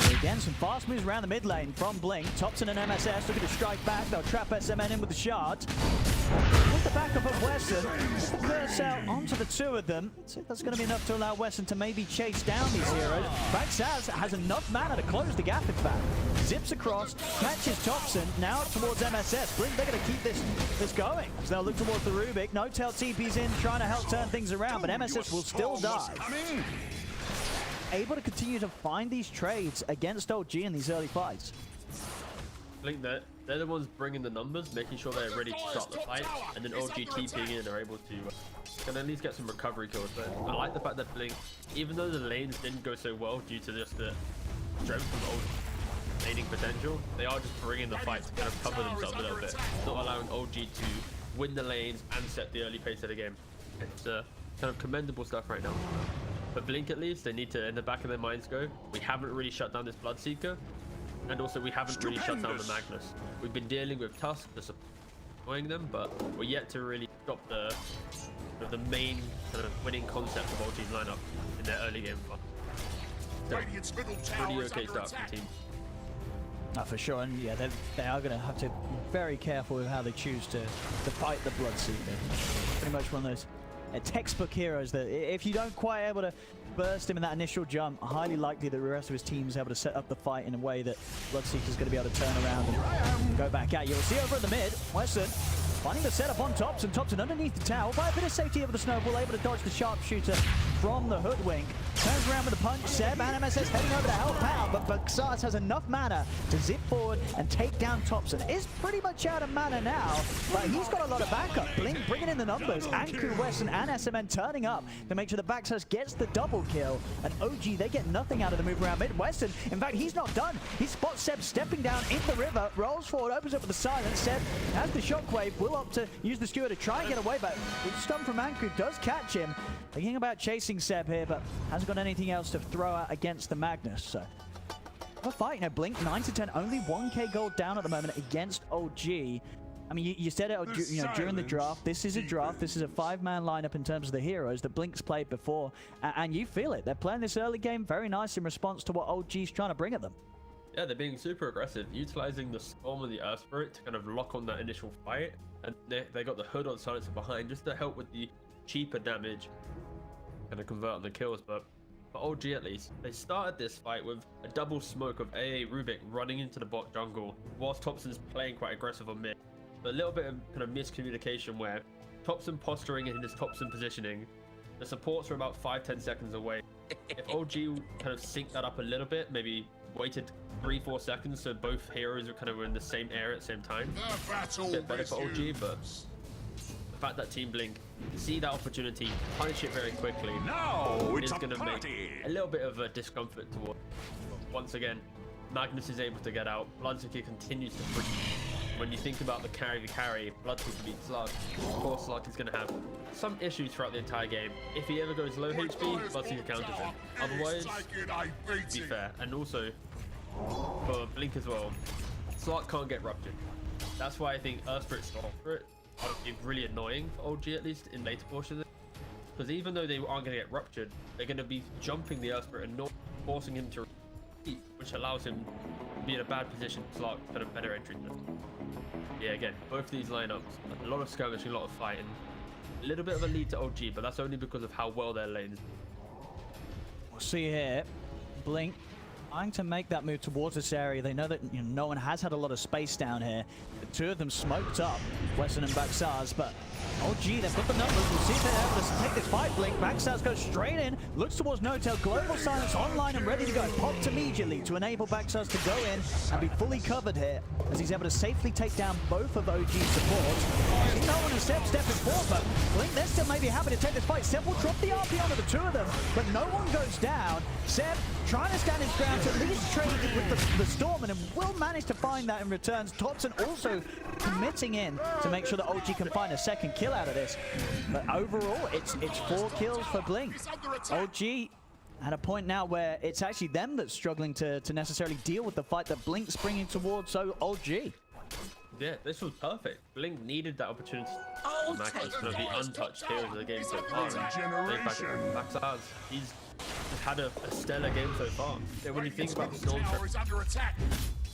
So again, some fast moves around the mid lane from Blink. Thompson and MSS looking to strike back. They'll trap SMN in with the shards. With the backup of Wesson, with the burst out onto the 2 of them. So that's going to be enough to allow Wesson to maybe chase down these heroes. Max Ass has enough mana to close the gap, in fact. Zips across, catches Thompson, now up towards MSS. Blink, they're going to keep this going. So they'll look towards the Rubik. No-Tail TP's in, trying to help turn things around, but MSS will still die. Able to continue to find these trades against OG in these early fights. Blink, they're the ones bringing the numbers, making sure they're ready to start the fight, and then OG TPing in are able to can at least get some recovery kills. But I like the fact that Blink, even though the lanes didn't go so well due to just the strength of OG laning potential, they are just bringing the fight to kind of cover themselves a little bit, not allowing OG to win the lanes and set the early pace of the game. It's kind of commendable stuff right now. But Blink, at least, they need to, in the back of their minds, go, we haven't really shut down this Bloodseeker, and also we haven't really shut down the Magnus. We've been dealing with Tusk, just annoying them, but we're yet to really stop the main kind of winning concept of OG's lineup in their early game. So, pretty okay start for the team. For sure, and yeah, they are going to have to be very careful with how they choose to fight the Bloodseeker. Pretty much one of those textbook heroes that if you don't quite able to burst him in that initial jump, highly likely that the rest of his team is able to set up the fight in a way that Bloodseeker's going to be able to turn around and go back at you. We'll see over at the mid, Wesson finding the setup on Thompson. Thompson underneath the tower, by a bit of safety over the snowball, able to dodge the sharpshooter from the hoodwink. Turns around with a punch. Seb and MSS heading over to help out, but Baxas has enough mana to zip forward and take down Thompson. Is pretty much out of mana now, but he's got a lot of backup. Blink bringing in the numbers. Anku, Wesson, and SMN turning up to make sure that Baxas gets the double kill. And OG, they get nothing out of the move around mid. Wesson, in fact, he's not done. He spots Seb stepping down in the river, rolls forward, opens up with the silence. Seb has the shockwave, will opt to use the skewer to try and get away, but the stun from Anku does catch him. Thinking about chasing Seb here, but hasn't got anything else to throw out against the Magnus. So, a fight. Now, Blink 9-10, only 1k gold down at the moment against OG. I mean, you said it during the draft. This is a draft. This is a 5-man lineup in terms of the heroes that Blink's played before, and you feel it. They're playing this early game very nice in response to what OG's trying to bring at them. Yeah, they're being super aggressive, utilizing the Storm and the Earth Spirit to kind of lock on that initial fight, and they got the Hood on Silencer behind just to help with the cheaper damage, kind of convert on the kills. But for OG at least, they started this fight with a double smoke of AA Rubik running into the bot jungle, whilst Thompson's playing quite aggressive on mid. A little bit of kind of miscommunication where Thompson posturing in his Thompson positioning, The supports are about 5-10 seconds away. If OG kind of synced that up a little bit, maybe waited 3-4 seconds so both heroes are kind of in the same area at the same time, a bit better for OG, but the fact that Team Blink see that opportunity, punish it very quickly, is going to make a little bit of a discomfort toward. Once again, Magnus is able to get out, Bloodseeker continues to push. When you think about the carry, Bloodseeker beats Slug. Of course, Slug is going to have some issues throughout the entire game. If he ever goes low HP, Bloodseeker counters him. Otherwise, be fair. And also, for Blink as well, Slug can't get ruptured. That's why I think Earth Spirit Stop for it would be really annoying for OG, at least in later portions. Because even though they aren't going to get ruptured, they're going to be jumping the Earth Spirit and not forcing him to repeat, which allows him to be in a bad position to Slug for a better entry. Yeah, again, both of these lineups, a lot of skirmishing, a lot of fighting. A little bit of a lead to OG, but that's only because of how well their lanes. We'll see here. Blink trying to make that move towards this area. They know that no one has had a lot of space down here. The two of them smoked up, Wesson and Baxaz, but OG, they've got the numbers. We'll see if they're able to take this fight. Blink, Baxaz goes straight in, looks towards No-Tail. Global Silence online and ready to go. Popped immediately to enable Baxaz to go in and be fully covered here as he's able to safely take down both of OG's supports. No one has stepping forward, but Blink, they're still maybe happy to take this fight. Seb will drop the RP onto the two of them, but no one goes down. Seb trying to stand his ground to at least trade with the Storm, and will manage to find that in returns. Topson also committing in to make sure that OG can find a second kill out of this. But overall, it's 4 kills for Blink. OG at a point now where it's actually them that's struggling to necessarily deal with the fight that Blink's bringing towards OG. Yeah, this was perfect. Blink needed that opportunity. Magnus, one of the untouched heroes of the game so far. Baxaz, he's had a stellar game so far. When you think about Storm,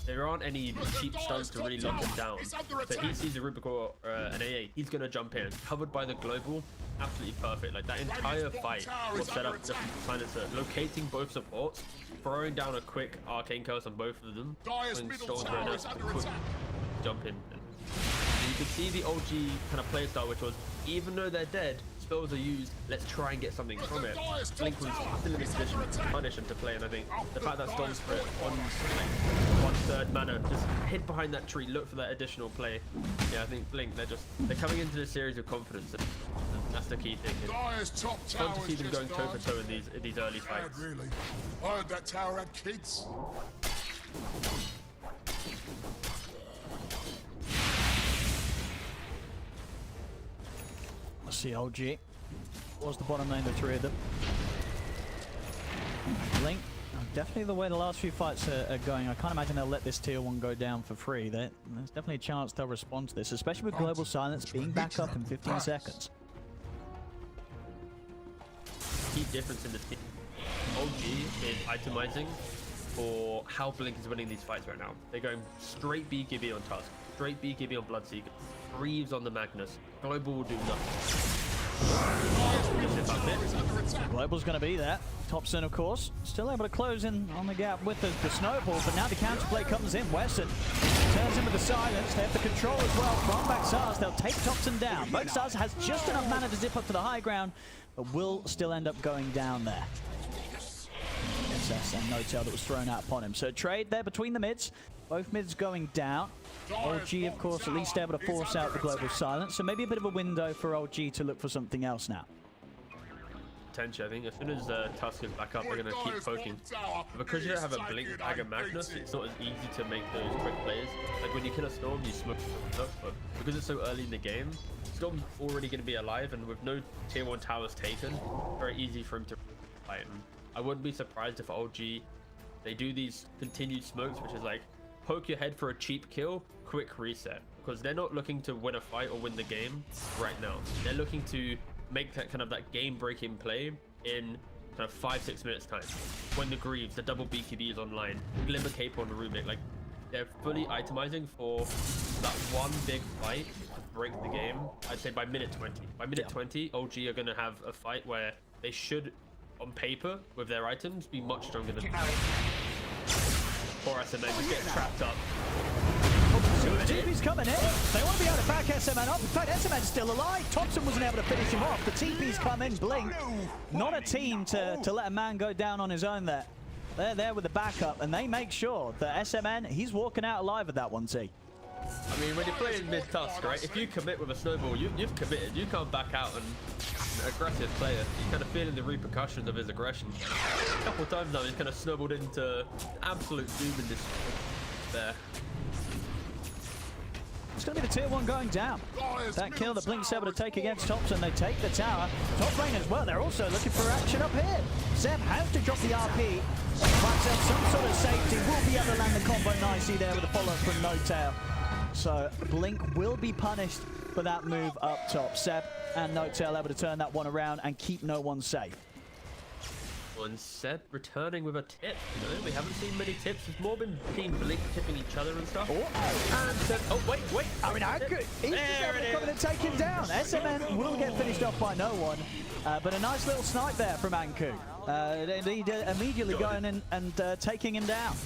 there aren't any cheap stuns to really lock him down. So he sees a Rubik or an AA, he's going to jump in. Covered by the global, absolutely perfect. Like that entire fight was set up just to Silencer, locating both supports, throwing down a quick arcane curse on both of them, when Storm's very nice to quick jump in. And you can see the OG kind of play style, which was, even though they're dead, spells are used, let's try and get something from it. Blink was still in a position to punish and to play, and I think the fact that Storm Spirit on like 1/3 mana just hid behind that tree, look for that additional play. Yeah, I think Blink, they're coming into this series with confidence, and that's the key thing. It's fun to see them going toe for toe in these early fights. Really? I heard that tower had kids. Let's see, OG was the bottom lane, the three of them. Blink, definitely the way the last few fights are going. I can't imagine they'll let this tier 1 go down for free. There's definitely a chance they'll respond to this, especially with Global Silence being back up in 15 seconds. Key difference in the team. OG is itemizing for how Blink is winning these fights right now. They're going straight BKB on Tusk, straight BKB on Bloodseeker, Reeves on the Magnus. Global will do nothing. Global's going to be there. Topson, of course, still able to close in on the gap with the snowball, but now the counterplay comes in. Wesson turns in with the silence. They have the control as well from Baxaz. They'll take Topson down. Baxaz has just enough mana to zip up to the high ground, but will still end up going down there. And No-Tail that was thrown out upon him. So trade there between the mids. Both mids going down. OG, of course, at least able to force out the Global Silence. So maybe a bit of a window for OG to look for something else now. Potentially, I think as soon as Tusk is back up, they're going to keep poking. But because you don't have a Blink Dagger Magnus, it's not as easy to make those quick plays. Like when you kill a Storm, you smoke stuff, but because it's so early in the game, Storm's already going to be alive, and with no tier 1 towers taken, very easy for him to fight him. I wouldn't be surprised if OG, they do these continued smokes, which is like, poke your head for a cheap kill, quick reset. Because they're not looking to win a fight or win the game right now. They're looking to make that kind of that game-breaking play in kind of 5-6 minutes time. When the Greaves, the double BKB is online, Glimmer Cape on the Rubik, like, they're fully itemizing for that one big fight to break the game. I'd say by minute 20. By minute 20, OG are going to have a fight where they should, on paper, with their items, be much stronger than Poor SMA just getting trapped up. TP's coming in. They want to be able to back SMN up. In fact, SMN's still alive. Thompson wasn't able to finish him off. The TP's come in, Blink. Not a team to let a man go down on his own there. They're there with the backup, and they make sure that SMN, he's walking out alive with that one, T. I mean, when you're playing mid-tusk, right, if you commit with a snowball, you've committed. You can't back out, and an aggressive player, you're kind of feeling the repercussions of his aggression. A couple of times now, he's kind of snowballed into absolute doom in this there. It's going to be the tier 1 going down. That kill that Blink's able to take against Thompson. They take the tower. Top lane as well. They're also looking for action up here. Zeb has to drop the RP. Finds out some sort of safety. Will be able to land the combo nicely there with a follow-up from No Tail. So Blink will be punished for that move up top. Zeb and No Tail able to turn that one around and keep no one safe. And Seb returning with a tip. You know, we haven't seen many tips. It's more been Team Blink tipping each other and stuff. And Seb, oh wait. I mean, how good. He's just able to come in and take him down. SMN will get finished off by no one. But a nice little snipe there from Anku. Immediately going in and taking him down.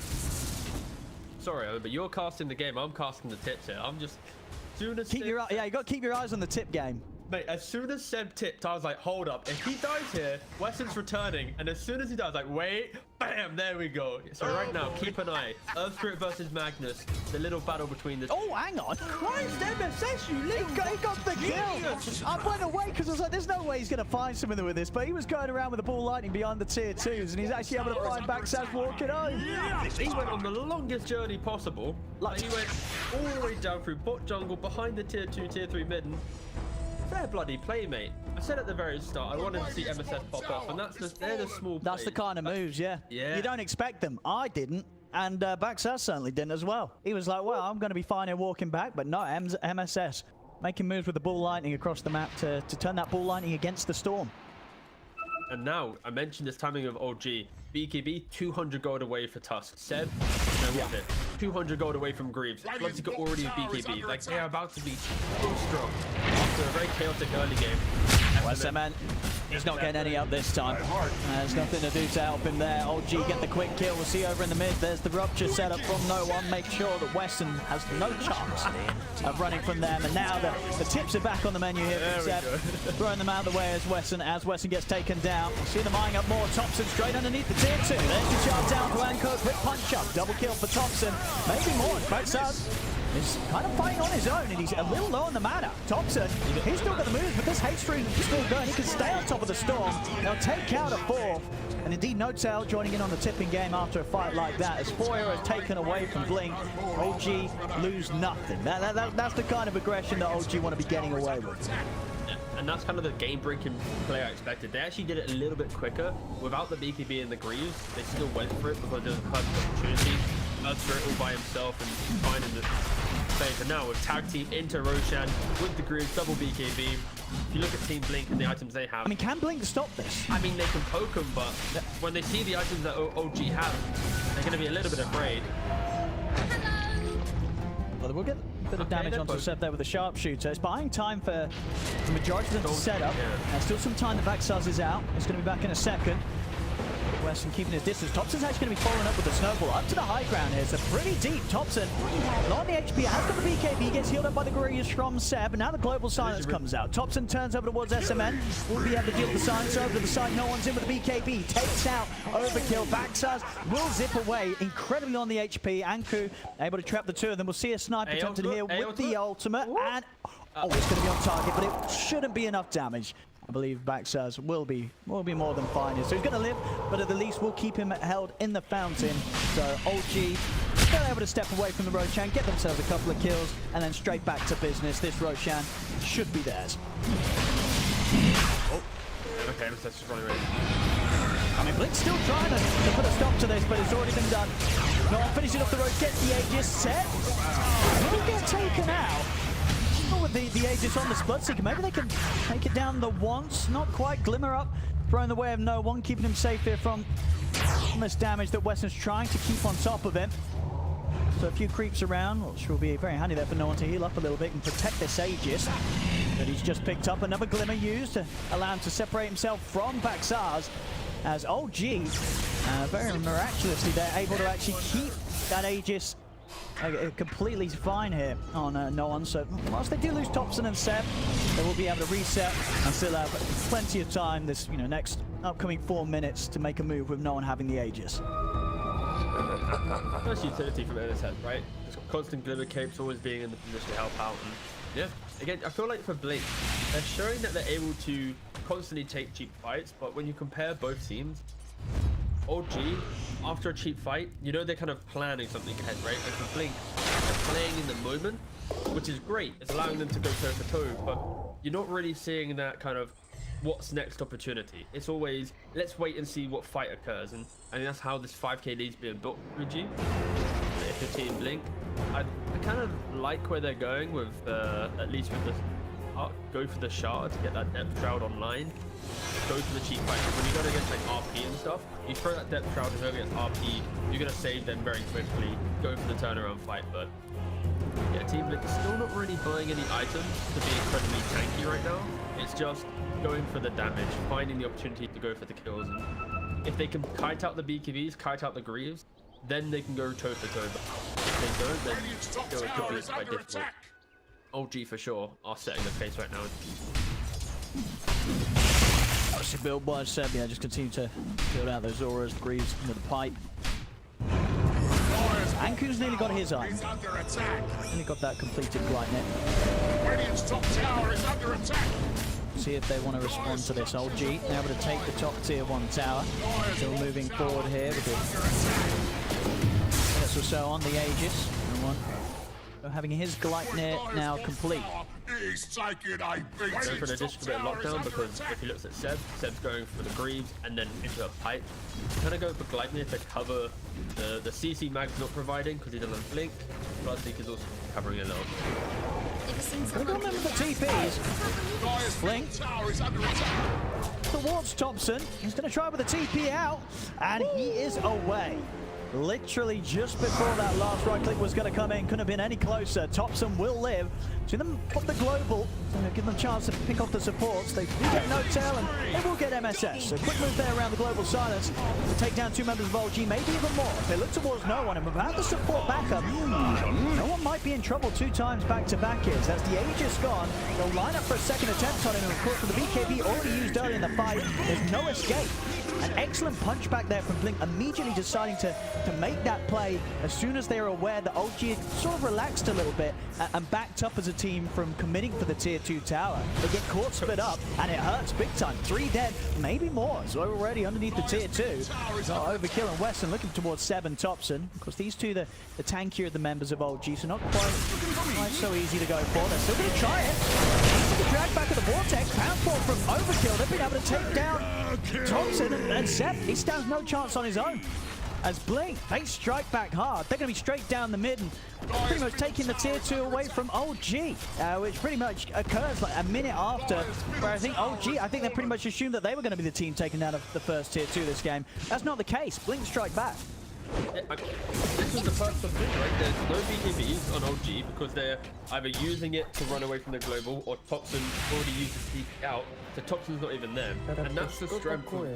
Sorry, but you're casting the game. I'm casting the tips here. I'm just... Soon as you got to keep your eyes on the tip game. Mate, as soon as Seb tipped, I was like, hold up. If he dies here, Weston's returning. And as soon as he dies, like, wait, bam, there we go. So right now, keep an eye. Earth Spirit versus Magnus. The little battle between the... Oh, hang on. Christ, MSS, you little... He got the kill. I went away because I was like, there's no way he's going to find something with this. But he was going around with the ball lightning behind the tier 2s. And he's actually able to find Backsaz walking home. He went on the longest journey possible. Like, he went all the way down through bot jungle, behind the tier 2, tier 3 mid. Fair bloody play, mate. I said at the very start, I wanted to see MSS pop off, and they're the small plays. That's the kind of moves, yeah. You don't expect them. I didn't, and Backsaz certainly didn't as well. He was like, well, I'm going to be fine here walking back, but no, MSS making moves with the ball lightning across the map to turn that ball lightning against the storm. And now, I mentioned this timing of OG. BKB, 200 gold away for Tusk. Seb, 200 gold away from Greaves. Bloodseeker already in BKB. Like, they are about to be so strong after a very chaotic early game. SMN, he's not getting any up this time. There's nothing to do to help him there. OG get the quick kill. We'll see over in the mid. There's the rupture set up from no one. Make sure that Weston has no chance of running from them. And now the tips are back on the menu here for Seb. Throwing them out of the way as Weston gets taken down. See them eyeing up more. Thompson straight underneath the tier 2. There's the charge down for Anko. Quick punch up. Double kill for Thompson. Maybe more. Backsaz is kind of fighting on his own, and he's a little low on the mana. Thompson, he's still got the moves, but this hate stream is still going. He can stay on top of the storm. They'll take out a 4. And indeed, No Tail joining in on the tipping game after a fight like that. As 4 arrows taken away from Blink, OG lose nothing. That's the kind of aggression that OG want to be getting away with. And that's kind of the game-breaking play I expected. They actually did it a little bit quicker. Without the BKB and the Greaves, they still went for it because there was a perfect opportunity. Earthspirit all by himself and finding the space. And now with tag team into Roshan with the Greaves, double BKB. If you look at Team Blink and the items they have... I mean, can Blink stop this? I mean, they can poke them, but when they see the items that OG have, they're going to be a little bit afraid. Well, we'll get a bit of damage onto Seb there with the sharpshooter. It's buying time for the majority of them to set up. There's still some time that Backsaz is out. He's going to be back in a second. Weston keeping his distance. Thompson's actually going to be following up with the snowball up to the high ground here. So pretty deep. Thompson, not on the HP, has got the BKB. He gets healed up by the Greaves from Seb. And now the global silence comes out. Thompson turns over towards SMN. Will be able to deal with the silence over to the side. No one's in with the BKB. Takes out overkill. Backsaz will zip away. Incredibly on the HP. Anku able to trap the 2 of them. We'll see a snipe attempted here with the ultimate. And oh, it's going to be on target, but it shouldn't be enough damage. I believe Backsaz will be more than fine here. So he's going to live, but at the least we'll keep him held in the fountain. So OG, they're able to step away from the Roshan, get themselves a couple of kills, and then straight back to business. This Roshan should be theirs. Oh, okay, that's just running away. I mean, Blink's still trying to put a stop to this, but it's already been done. No one finishing off the road, gets the Aegis set. Will get taken out. With the Aegis on the Bloodseeker, maybe they can take it down the once. Not quite. Glimmer up, throwing the way of no one, keeping him safe here from this damage that Weston's trying to keep on top of him. So a few creeps around, which will be very handy there for no one to heal up a little bit and protect this Aegis that he's just picked up. Another Glimmer used to allow him to separate himself from Backsaz, as OG, very miraculously, they're able to actually keep that Aegis completely fine here on no one. So whilst they do lose Thompson and Seb, they will be able to reset and still have plenty of time this next upcoming 4 minutes to make a move with no one having the Aegis. Nice utility from NSS, right? Just constant glimmer capes, always being in the position to help out. And yeah, again, I feel like for Blink, they're showing that they're able to constantly take cheap fights, but when you compare both teams, OG, after a cheap fight, they're kind of planning something ahead, right? And for Blink, they're playing in the moment, which is great. It's allowing them to go toe for toe, but you're not really seeing that kind of what's next opportunity. It's always, let's wait and see what fight occurs. And that's how this 5k lead's being built for G. If you're Team Blink, I kind of like where they're going with, at least with the go for the shard to get that depth shroud online. Go for the cheap fight. When you go against like RP and stuff, you throw that depth shroud and go against RP, you're gonna save them very quickly. Go for the turnaround fight, but yeah, Team Blink is still not really buying any items to be incredibly tanky right now. It's just going for the damage, finding the opportunity to go for the kills. And if they can kite out the BKBs, kite out the Greaves, then they can go toe for toe. But if they don't, then it could be quite difficult. OG for sure are setting the pace right now. Obviously built by Seb, yeah, just continue to build out those auras, Greaves into the pipe. Anku's nearly got his eye. Nearly got that completed Blight Net. Radiant's top tower is under attack. See if they want to respond to this. OG now able to take the top tier 1 tower. Still moving forward here with minutes or so on the Aegis. Having his Gleipnir now complete. He's taking a beating. Going for an additional bit of lockdown because if he looks at Seb's going for the Greaves and then into a pipe. Kind of go for Gleipnir to cover the CC mag's not providing because he doesn't blink. Plus he is also covering a little. We don't remember the TPs. Blink towards Thompson. He's going to try with the TP out, and he is away. Literally just before that last right click was going to come in, couldn't have been any closer. Thompson will live. See them put the global, give them a chance to pick off the supports. They do get no tail and they will get MSS. So quick move there around the global silence to take down 2 members of OG, maybe even more. If they look towards no one and without the support backup, no one might be in trouble 2 times back to back here. As the Aegis gone, they'll line up for a second attempt on him, and of course with the BKB already used early in the fight, there's no escape. An excellent punch back there from Blink, immediately deciding to make that play as soon as they are aware that OG had sort of relaxed a little bit and backed up as a team from committing for the tier 2 tower. They get caught split up and it hurts big time. 3 dead, maybe more. So we're already underneath the tier 2. Overkill and Weston looking towards Seb and Thompson. Of course, these two, the tankier of the members of OG, so not quite so easy to go for. They're still going to try it. The drag back of the Vortex, pound fall from Overkill. They've been able to take down Thompson and Seb. He stands no chance on his own. As Blink, they strike back hard. They're going to be straight down the mid and pretty much taking the tier 2 away from OG, which pretty much occurs like a minute after, where I think they pretty much assumed that they were going to be the team taking out of the first tier 2 this game. That's not the case. Blink strike back. Yeah, this was the first thing, right? There's no BKBs on OG because they're either using it to run away from the global or Thompson already used to sneak out, so Thompson's not even there. And that's the strength of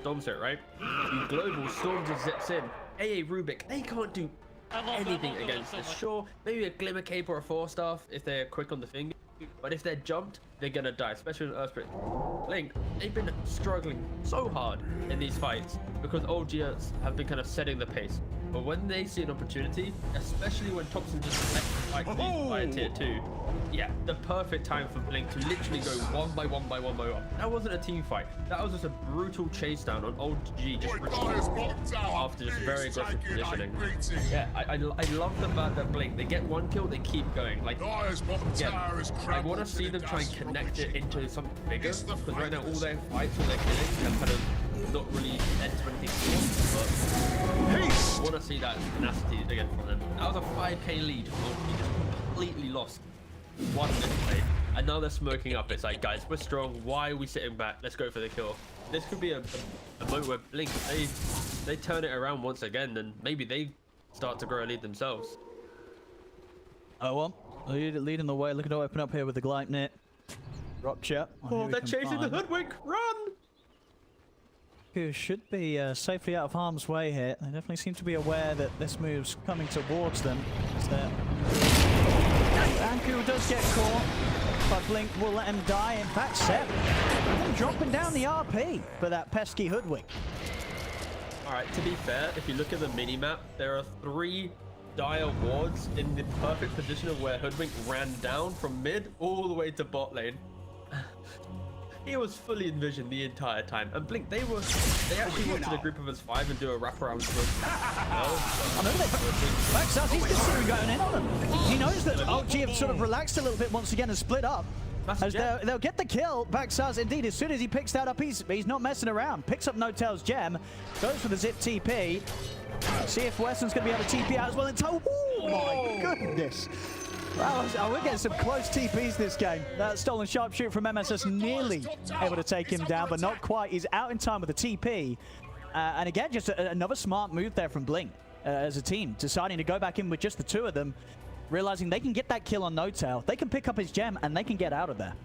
Domset, right? The global Storm just zips in. AA Rubik, they can't do anything against this. Sure, maybe a Glimmer Cape or a 4-staff if they're quick on the finger. But if they're jumped, they're gonna die, especially with Earthsplit. Blink, they've been struggling so hard in these fights because OGs have been kind of setting the pace. But when they see an opportunity, especially when Thompson just left by a tier 2, yeah, the perfect time for Blink to literally go one by one. That wasn't a team fight. That was just a brutal chase down on OG just after just very aggressive positioning. Yeah, I love the fact that Blink, they get 1 kill, they keep going. Like, yeah, I want to see them try and connect it into something bigger, because right now all their fights, all their killing have kind of not really led to anything cool, but I want to see that tenacity again from them. That was a 5k lead, he just completely lost. One minute play, and now they're smoking up. It's like, guys, we're strong, why are we sitting back? Let's go for the kill. This could be a moment where Blink, they turn it around once again, and maybe they start to grow a lead themselves. Oh well, leading the way, looking to open up here with the Gleipnir. Rupture. Oh, they're chasing the Hoodwink, run! Who should be safely out of harm's way here. They definitely seem to be aware that this move's coming towards them. Anku does get caught, but Blink will let him die. In fact, Sep dropping down the RP for that pesky Hoodwink. Alright, to be fair, if you look at the mini-map, there are 3 dire wards in the perfect position of where Hoodwink ran down from mid all the way to bot lane. He was fully envisioned the entire time. And Blink, they actually wanted a group of us 5 and do a wraparound swim. Baxas, he's considering going in on them. He knows that OG have sort of relaxed a little bit once again and split up. As they'll get the kill. Baxas, indeed, as soon as he picks that up, he's not messing around. Picks up No-Tail's gem, goes for the zip TP. See if Weston's going to be able to TP out as well. Oh my goodness. We're getting some close TPs this game. That stolen sharpshooter from MSS nearly able to take him down, but not quite. He's out in time with a TP. And again, just another smart move there from Blink as a team, deciding to go back in with just the 2 of them, realizing they can get that kill on No-Tail. They can pick up his gem, and they can get out of there.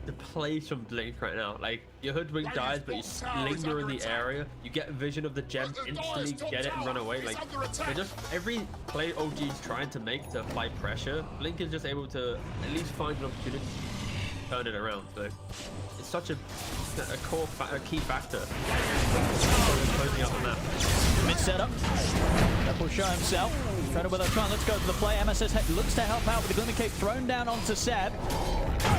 The plays from Blink right now, like your Hoodwink dies, but you linger in the area, you get vision of the gem, instantly get it and run away. Like they're just every play OG's trying to make to apply pressure, Blink is just able to at least find an opportunity to turn it around. So it's such a key factor. Closing up on that. Mid setup. That will show himself. Trying with a try. Let's go for the play. MSS looks to help out with the Glimmer Cape thrown down onto Seb.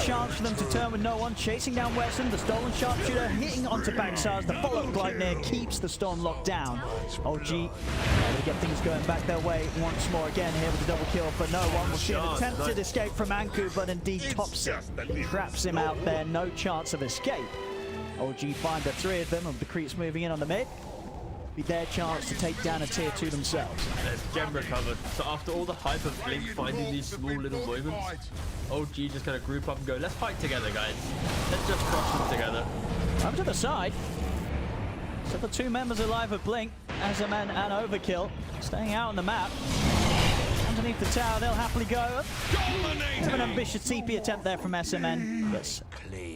Chance for them to turn with no one. Chasing down Wesson. The stolen sharpshooter hitting onto Baxars. The follow-up Gleipnir keeps the storm locked down. OG able to get things going back their way once more again here with the double kill for no one. We'll see an attempted escape from Anku, but indeed Topson traps him out there. No chance of escape. OG find the 3 of them, of the creeps moving in on the mid. Be their chance to take down a tier 2 themselves. There's gem recovered. So after all the hype of Blink finding these small little moments, OG just kind of group up and go, let's fight together, guys. Let's just crush them together. Up to the side. So the 2 members alive of Blink, Azaman and Overkill, staying out on the map. Underneath the tower, they'll happily go. An ambitious TP attempt there from SMN. Gets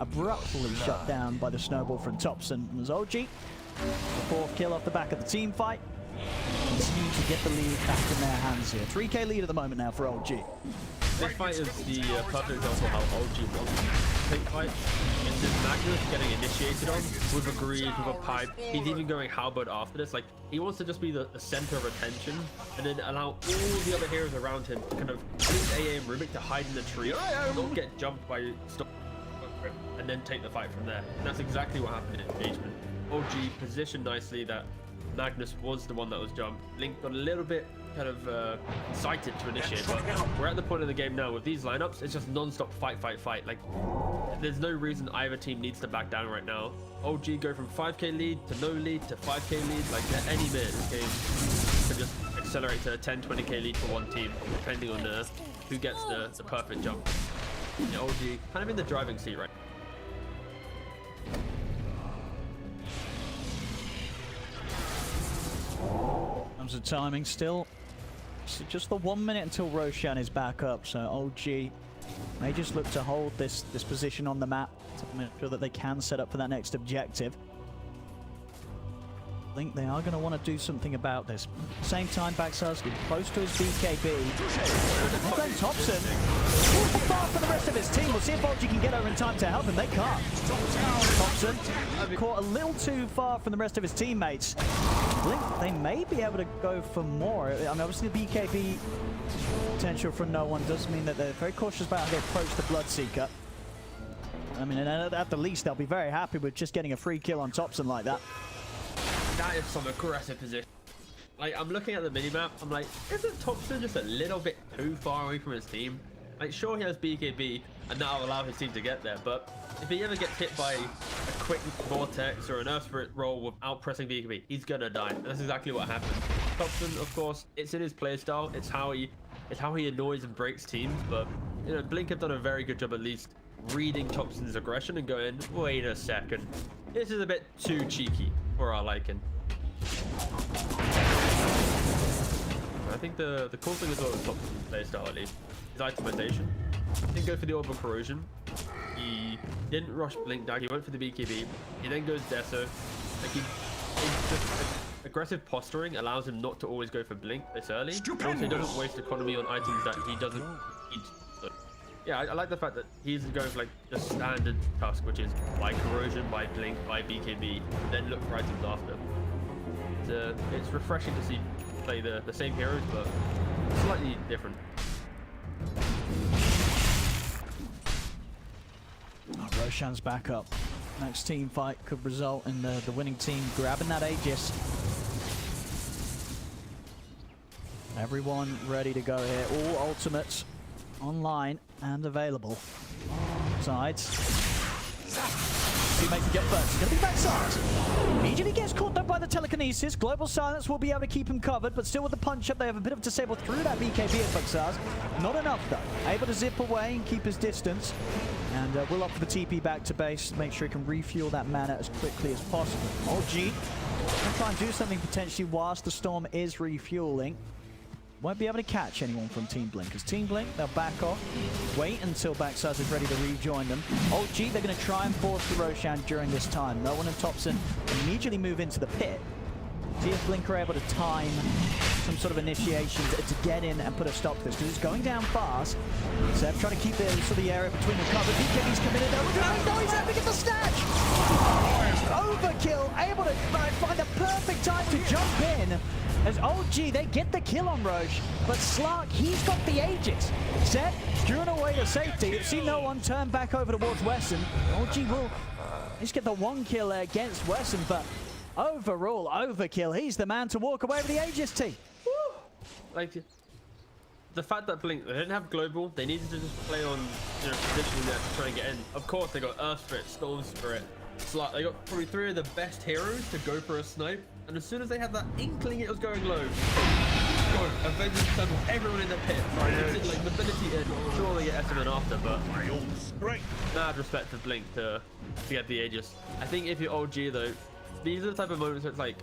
abruptly shut down by the snowball from Topson. As OG, the 4th kill off the back of the team fight. Continue to get the lead back in their hands here. 3k lead at the moment now for OG. This fight is the perfect example of how OG wants to take fight. And this Magnus getting initiated on with a greed, with a pipe. He's even going halberd after this. Like, he wants to just be the center of attention and then allow all the other heroes around him to kind of use AA and Rubik to hide in the tree, not get jumped by Storm, and then take the fight from there. And that's exactly what happened in engagement. OG positioned nicely that Magnus was the one that was jumped. Link got a little bit kind of excited to initiate, but we're at the point of the game now with these lineups. It's just non-stop fight. Like, there's no reason either team needs to back down right now. OG go from 5k lead to no lead to 5k lead. Like, at any minute this game can just accelerate to a 10-20k lead for one team, depending on who gets the perfect jump. Yeah, OG kind of in the driving seat right now. Comes the timing still. Just the 1 minute until Roshan is back up, so OG may just look to hold this position on the map to make sure that they can set up for that next objective. I think they are going to want to do something about this. At the same time, Baxar's getting close to his BKB. And then Topson, far for the rest of his team. We'll see if OG can get over in time to help him. They can't. Topson caught a little too far from the rest of his teammates. Blink, they may be able to go for more. I mean, obviously the BKB potential from no one does mean that they're very cautious about how they approach the Bloodseeker. I mean, at the least, they'll be very happy with just getting a free kill on Topson like that. That is some aggressive position. Like, I'm looking at the minimap, I'm like, isn't Topson just a little bit too far away from his team? Like, sure, he has BKB, and that'll allow his team to get there, but if he ever gets hit by a quick Vortex or an Earth Spirit roll without pressing BKB, he's gonna die. And that's exactly what happened. Topson, of course, it's in his playstyle. It's how he annoys and breaks teams, but, you know, Blink have done a very good job at least reading Topson's aggression and going, wait a second, this is a bit too cheeky for our liking. I think the cool thing as well with Topson's playstyle at least is itemization. He didn't go for the Orb of Corrosion. He didn't rush Blink down. He went for the BKB. He then goes Deso. Like he's just aggressive posturing allows him not to always go for blink this early. And also he doesn't waste economy on items that he doesn't need. So, yeah, I like the fact that he's going for like the standard task, which is buy corrosion, buy blink, buy BKB, then look for items after. It's refreshing to see play the same heroes, but slightly different. Oh, Roshan's back up. Next team fight could result in the winning team grabbing that Aegis. Everyone ready to go here. All ultimates online and available. Sides. Teammate can get first. It's going to be backside. Immediately gets caught though by the telekinesis. Global silence will be able to keep him covered, but still with the punch up, they have a bit of disable through that BKB at Buxaz. Not enough though. Able to zip away and keep his distance. And we'll opt for the TP back to base. Make sure he can refuel that mana as quickly as possible. OG gonna try and do something potentially whilst the storm is refueling. Won't be able to catch anyone from Team Blink, because Team Blink, they'll back off, wait until Backsaz is ready to rejoin them. OG, they're going to try and force the Roshan during this time. No one in Topson immediately move into the pit. See if Blink are able to time some sort of initiation to get in and put a stop to this, because it's going down fast. Seb trying to keep the sort of the area between the cover. BKB's committed. No, he's able to get the snatch! Overkill, able to find the perfect time to jump in. As OG, they get the kill on Roche, but Slark, he's got the Aegis. Seb, drew away to safety. See no one turn back over towards Wesson. OG will just get the one kill against Wesson, but overall, overkill. He's the man to walk away with the Aegis team. Woo! Like, the fact that Blink, they didn't have global, they needed to just play on, you know, positioning there to try and get in. Of course, they got Earth Spirit, Storm Spirit, Slark. They got probably 3 of the best heroes to go for a snipe. And as soon as they had that inkling it was going low, go, Avengers circle everyone in the pit. Like, mobility in, sure they get SMN after, but mad respect for Blink to get the Aegis. I think if you're OG though, these are the type of moments where it's like,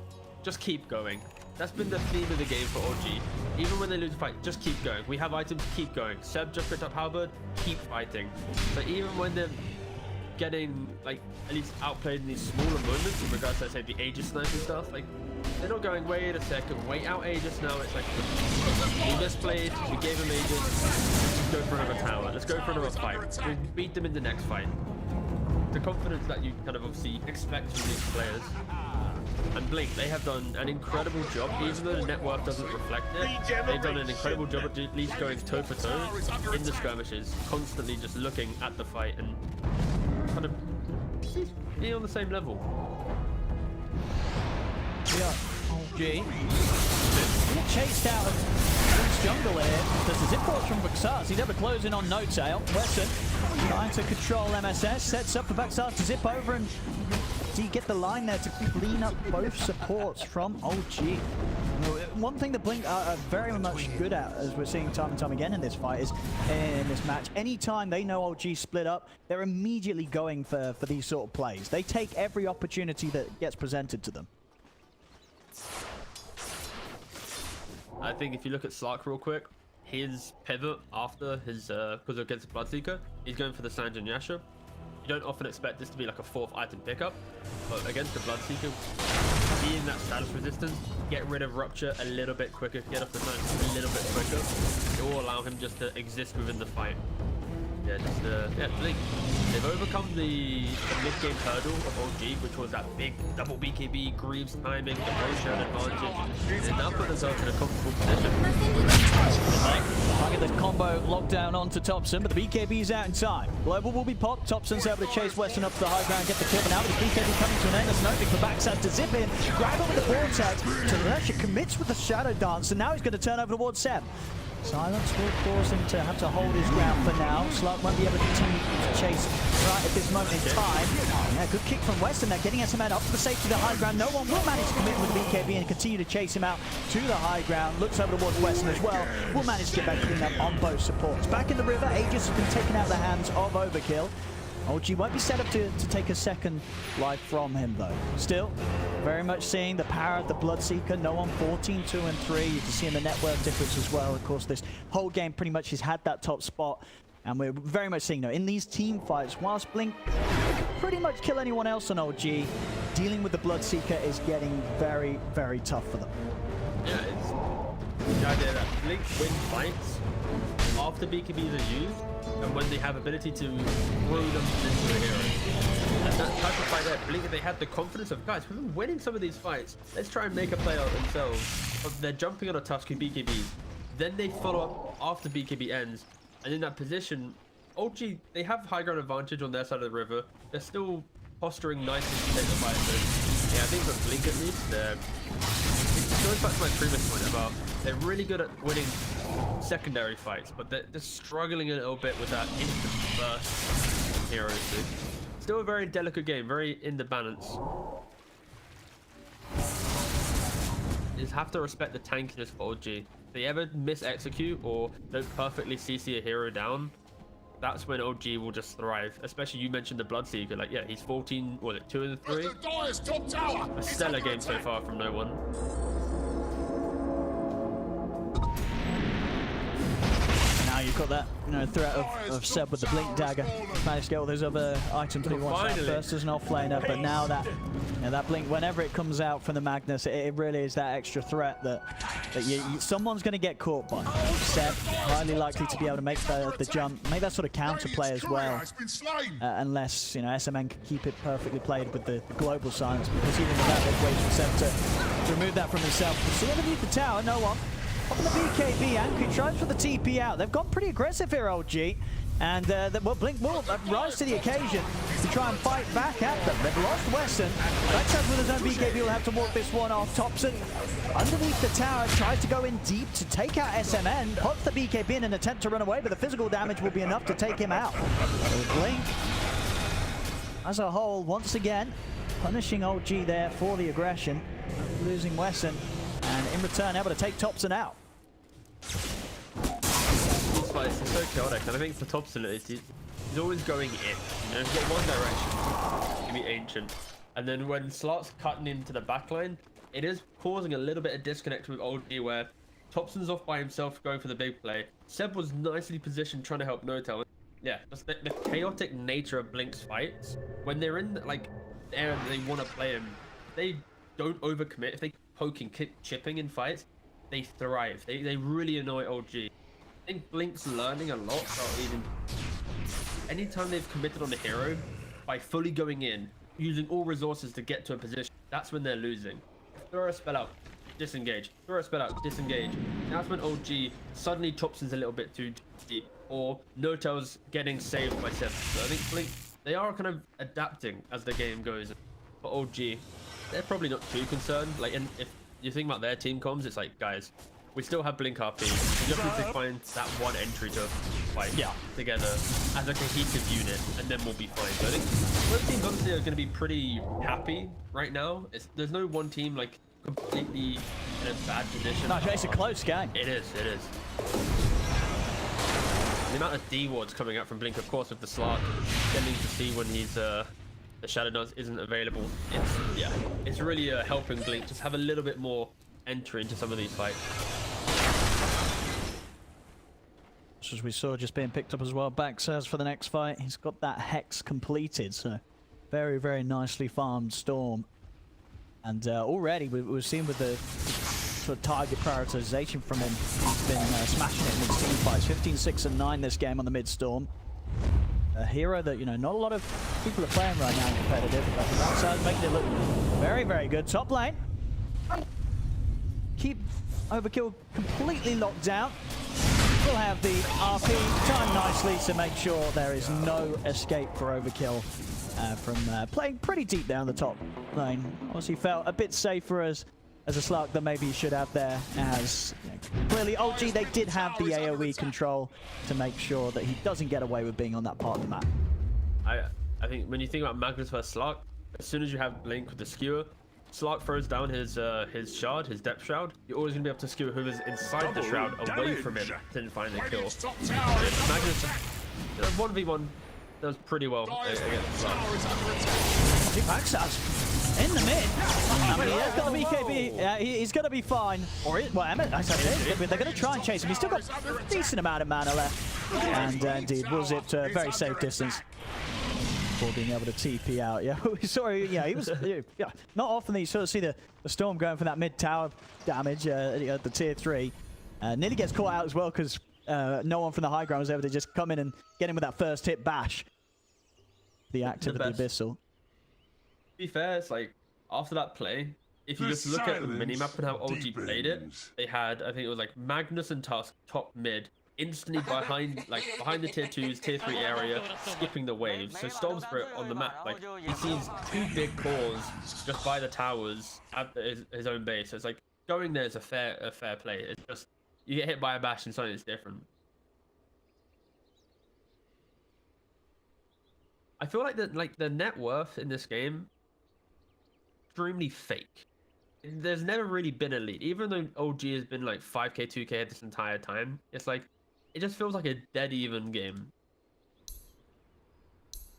just keep going. That's been the theme of the game for OG. Even when they lose a fight, just keep going. We have items, keep going. Seb just picked up Halberd, keep fighting. So even when they're getting like at least outplayed in these smaller moments in regards to, say, the Aegis snipe and stuff, like they're not going, wait a second, wait out Aegis now. It's like, we misplayed, we gave him Aegis, let's go for another tower, let's go for another fight, we beat them in the next fight. The confidence that you kind of obviously expect from these players. And Blink, they have done an incredible job, even though the net worth doesn't reflect it. They've done an incredible job at least going toe for toe in the skirmishes, constantly just looking at the fight and kind of being on the same level. Yeah, OG. Chased out of Blink's jungle here. There's a zip force from Buxaz. He's ever closing on No Tail. Wesson trying to control MSS. Sets up for Buxaz to zip over, and do you get the line there to clean up both supports from OG? One thing that Blink are very much good at, as we're seeing time and time again in this fight, is in this match, anytime they know OG split up, they're immediately going for these sort of plays. They take every opportunity that gets presented to them. I think if you look at Slark real quick, his pivot after his, because against the Bloodseeker, he's going for the Sanjin Yasha. You don't often expect this to be like a 4th item pickup, but against the Bloodseeker, being that status resistance, get rid of Rupture a little bit quicker, get off the zone a little bit quicker. It will allow him just to exist within the fight. Yeah, just Blink. They've overcome the mid-game hurdle of OG, which was that big double BKB, Greaves timing, the Roshan advantage, and now put themselves in a comfortable position. I'll get the combo locked down onto Topson, but the BKB's out in time. Global will be popped. Topson's able to chase Weston up to the high ground, get the kill, but now with the BKB coming to an end, there's nothing for Backsaz to zip in, grab over the vortex, Talasha commits with the Shadow Dance, and now he's going to turn over towards Seb. Silence will cause him to have to hold his ground for now. Slark won't be able to continue to chase right at this moment in time. Yeah, good kick from Weston there, getting SMN up to the safety of the high ground. No one will manage to commit with the BKB and continue to chase him out to the high ground. Looks over towards Weston as well. Will manage to get back clean up on both supports. Back in the river, Aegis has been taken out of the hands of Overkill. OG won't be set up to take a second life from him though. Still, very much seeing the power of the Bloodseeker. No one 14, 2, and 3. You can see in the net worth difference as well. Of course, this whole game pretty much has had that top spot And we're very much seeing, in these team fights, whilst Blink can pretty much kill anyone else on OG, dealing with the Bloodseeker is getting very, very tough for them. Yeah, it's the idea that Blink win fights after BKBs are used, and when they have ability to throw them into a hero. And that type of fight there, Blink, they had the confidence of, guys, we've been winning some of these fights. Let's try and make a play out of themselves. But they're jumping on a Tusky BKB. Then they follow up after BKB ends. And in that position, OG, they have high ground advantage on their side of the river. They're still posturing nicely to take the fight. So, yeah, I think for Blink at least, it goes back to my previous point about they're really good at winning secondary fights, but they're struggling a little bit with that instant burst heroes. Still a very delicate game, very in the balance. You just have to respect the tankiness for OG. If they ever miss-execute or don't perfectly CC a hero down, that's when OG will just thrive. Especially you mentioned the Bloodseeker. Like, yeah, he's 14, was it 2 and 3? A stellar game so far from no one. Now you've got that, threat of Seb with the Blink Dagger. Managed to get all those other items that he wants out first as an offlaner, but now that that Blink, whenever it comes out from the Magnus, it really is that extra threat that someone's going to get caught by. Seb highly likely to be able to make the jump, make that sort of counter play as well, unless SMN can keep it perfectly played with the global silence, because even with that, they've waited for Seb to remove that from himself. You see underneath the tower, no one. On the BKB, Anki tries for the TP out. They've gone pretty aggressive here, OG. And Blink will rise to the occasion to try and fight back at them. They've lost Wesson. Backside with his own BKB will have to walk this one off. Thompson, underneath the tower, tries to go in deep to take out SMN. Puts the BKB in an attempt to run away, but the physical damage will be enough to take him out. So Blink, as a whole, once again, punishing OG there for the aggression. Losing Wesson. And in return, able to take Thompson out. It's so chaotic, and I think for Thompson, he's always going in. He's got one direction, give me Ancient. And then when Slark's cutting into the backline, it is causing a little bit of disconnect with OG, where Thompson's off by himself going for the big play. Seb was nicely positioned trying to help Notel. Yeah, just the chaotic nature of Blink's fights. When they're in, the area that they want to play him, they don't overcommit. If they poking, chipping in fights, they thrive. They really annoy OG. I think Blink's learning a lot about even anytime they've committed on a hero by fully going in, using all resources to get to a position, that's when they're losing. Throw a spell out, disengage. Throw a spell out, disengage. That's when OG suddenly Thompson's a little bit too deep, or Notel's getting saved by Seb. So I think Blink, they are kind of adapting as the game goes. For OG, they're probably not too concerned. And if you think about their team comms, it's like, guys, we still have Blink RP. We just need to find that one entry to fight together as a cohesive unit, and then we'll be fine. So I think both teams honestly are going to be pretty happy right now. There's no one team completely in a bad position. No, it's a close game. It is. The amount of D wards coming out from Blink, of course, with the Slark, getting to see when he's the Shadow Dance isn't available. It's really helping Blink just have a little bit more entry into some of these fights. As we saw, just being picked up as well. Baxaz for the next fight. He's got that Hex completed, so very, very nicely farmed Storm. And already we've seen with the sort of target prioritization from him, he's been smashing it in his team fights. 15, 6, and 9 this game on the mid Storm. A hero that, not a lot of people are playing right now in competitive. But Baxaz making it look very, very good. Top lane. Keep Overkill completely locked down. We'll have the RP timed nicely to make sure there is no escape for Overkill from playing pretty deep down the top lane. Obviously felt a bit safer as a Slark than maybe he should have there, as clearly OG, they did have the AoE control to make sure that he doesn't get away with being on that part of the map. I think when you think about Magnus versus Slark, as soon as you have Blink with the skewer, Slark throws down his shard, his depth shroud. You're always going to be able to skewer whoever's inside the shroud away from him to find the kill. Magnus, 1v1 does pretty well against Slark. Baxaz in the mid. I mean, he's got the BKB. He's going to be fine. Or, well, as I said, they're going to try and chase him. He's still got a decent amount of mana left. And indeed, will zip to a very safe distance before being able to TP out. Yeah, we saw, yeah, he was, yeah, not often that you sort of see the Storm going for that mid tower damage at the tier 3. Nearly gets caught out as well because no one from the high ground was able to just come in and get him with that first hit bash. The active of the Abyssal. To be fair, it's like, after that play, if you just look at the minimap and how OG played it, they had, I think it was like Magnus and Tusk top mid, instantly behind the tier 2s, tier 3 area, skipping the waves. So Storm Spirit on the map, like, he sees 2 big cores just by the towers at his own base. So it's like, going there is a fair play. It's just, you get hit by a bash and something that's different. I feel like the net worth in this game, extremely fake. There's never really been a lead, even though OG has been like 5k, 2k this entire time. It's like, it just feels like a dead even game.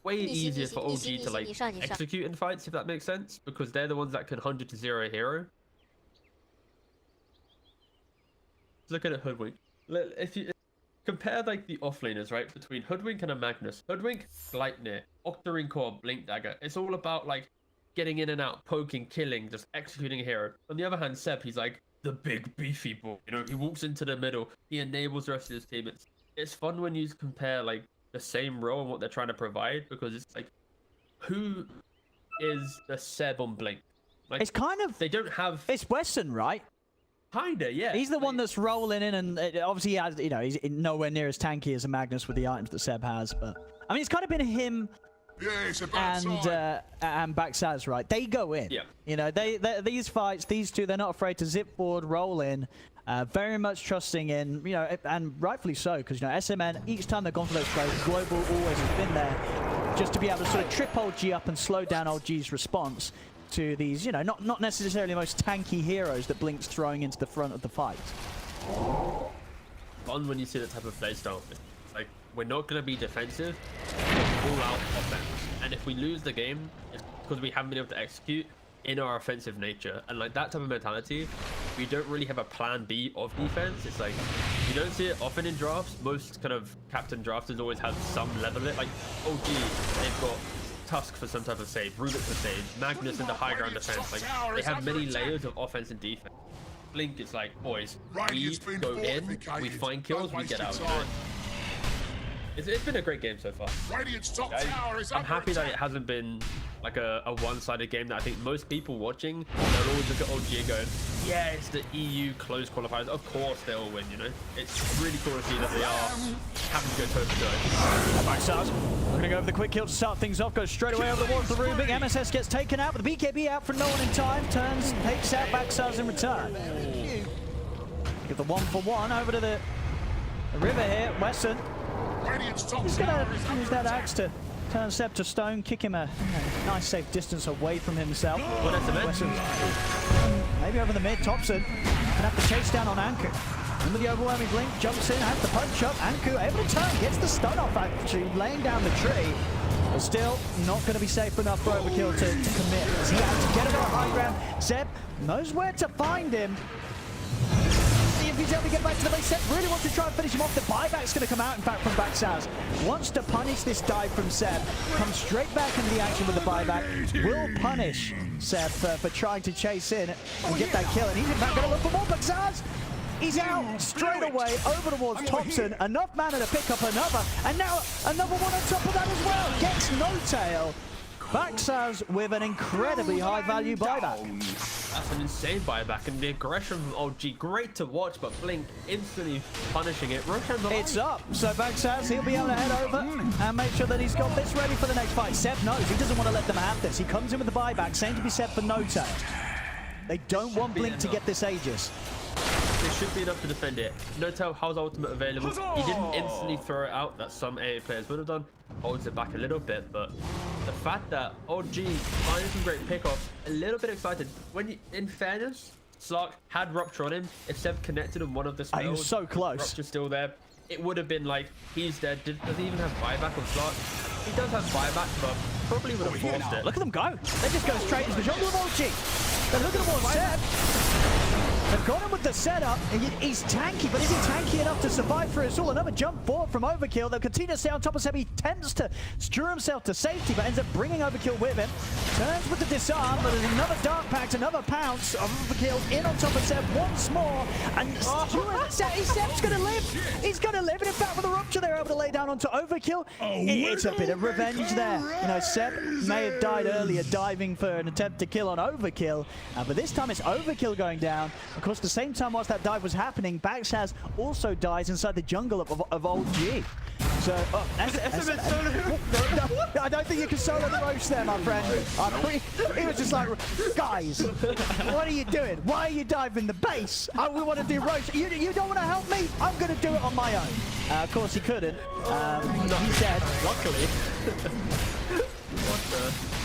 Way easier for OG to like execute in fights, if that makes sense, because they're the ones that can 100 to 0 a hero. Look at it, Hoodwink. If you compare like the offlaners, right, between Hoodwink and a Magnus. Hoodwink, Gleipnir, Octarine Core, Blink Dagger. It's all about like getting in and out, poking, killing, just executing a hero. On the other hand, Seb, he's like the big beefy boy. You know, he walks into the middle, he enables the rest of his team. It's fun when you compare like the same role and what they're trying to provide, because it's like, who is the Seb on Blink? Like, it's kind of, they don't have. It's Wesson, right? Kinda, yeah. He's the one that's rolling in, and obviously he has, you know, he's nowhere near as tanky as a Magnus with the items that Seb has, but I mean, it's kind of been him and Baxaz, right? They go in. Yeah. You know, these fights, these two, they're not afraid to zip forward, roll in, very much trusting in, you know, and rightfully so, because, you know, SMN, each time they've gone for those plays, Global always has been there just to be able to sort of trip OG up and slow down OG's response to these, you know, not necessarily the most tanky heroes that Blink's throwing into the front of the fight. Fun when you see that type of playstyle. Like, we're not going to be defensive, we're all out offense. And if we lose the game, it's because we haven't been able to execute in our offensive nature. And like that type of mentality, we don't really have a plan B of defense. It's like, you don't see it often in drafts. Most kind of captain drafters always have some level of it. Like, OG, they've got Tusk for some type of save, Rubik for save, Magnus in the high ground defense. Like, they have many layers of offense and defense. Blink is like, boys, we go in, we find kills, we get out. It's been a great game so far. I'm happy that it hasn't been like a one-sided game that I think most people watching, they'll always look at OG and go, yeah, it's the EU closed qualifiers. Of course they'll win, you know? It's really cool to see that they are having to go toe-to-toe. Baxaz, we're going to go over the quick kill to start things off. Goes straight away over the wall to Rubik. MSS gets taken out, but the BKB out for no one in time. Turns, takes out Baxaz in return. Get the 1-for-1 over to the river here. Wesson. He's going to use that axe to turn Seb to stone, kick him a nice safe distance away from himself. Maybe over the mid, Thompson gonna have to chase down on Anku. And with the overwhelming Blink, jumps in, has the punch up. Anku able to turn, gets the stun off actually, laying down the tree. But still not going to be safe enough for Overkill to commit. As he has to get him on high ground. Seb knows where to find him. If he's able to get back to the base, Seb really wants to try and finish him off. The buyback's going to come out, in fact, from Baxaz. Wants to punish this dive from Seb. Comes straight back into the action with the buyback. Will punish Seb for trying to chase in and get that kill. And he's in fact going to look for more. Baxaz, he's out straight away over towards Thompson. Enough mana to pick up another. And now another one on top of that as well. Gets no tail. Baxaz with an incredibly high value buyback. That's an insane buyback, and the aggression from OG, great to watch, but Blink instantly punishing it. It's up, so Baxaz, he'll be able to head over and make sure that he's got this ready for the next fight. Seb knows, he doesn't want to let them have this. He comes in with the buyback, same to be said for No Tail. They don't want Blink to get this Aegis. It should be enough to defend it. No Tail has ultimate available. He didn't instantly throw it out that some AA players would have done. Holds it back a little bit, but the fact that OG finding some great pickoffs, a little bit excited. When you, in fairness, Slark had Rupture on him. If Seb connected on one of the spells, he was so close. Rupture's still there. It would have been like, he's dead. Does he even have buyback on Slark? he does have buyback, but probably would have forced it. Look at them go. They just go straight into the jungle of OG. Then look at them all set. They've got him with the setup. He's tanky, but is he tanky enough to survive through it all? Another jump forward from Overkill. They'll continue to stay on top of Seb. He tends to steer himself to safety, but ends up bringing Overkill with him. Turns with the disarm, but there's another Dark Pact, another pounce. Overkill in on top of Seb once more. And Seb's going to live. He's going to live. And in fact, with a rupture, they're able to lay down onto Overkill. It's a bit of revenge there. You know, Seb may have died earlier diving for an attempt to kill on Overkill, but this time it's Overkill going down. Of course, at the same time whilst that dive was happening, Baxaz also dies inside the jungle of old G. So, I don't think you can solo the Roche there, my friend. He was just like, guys, what are you doing? Why are you diving the base? We want to do Roche. You don't want to help me? I'm going to do it on my own. Of course, he couldn't. He said, luckily.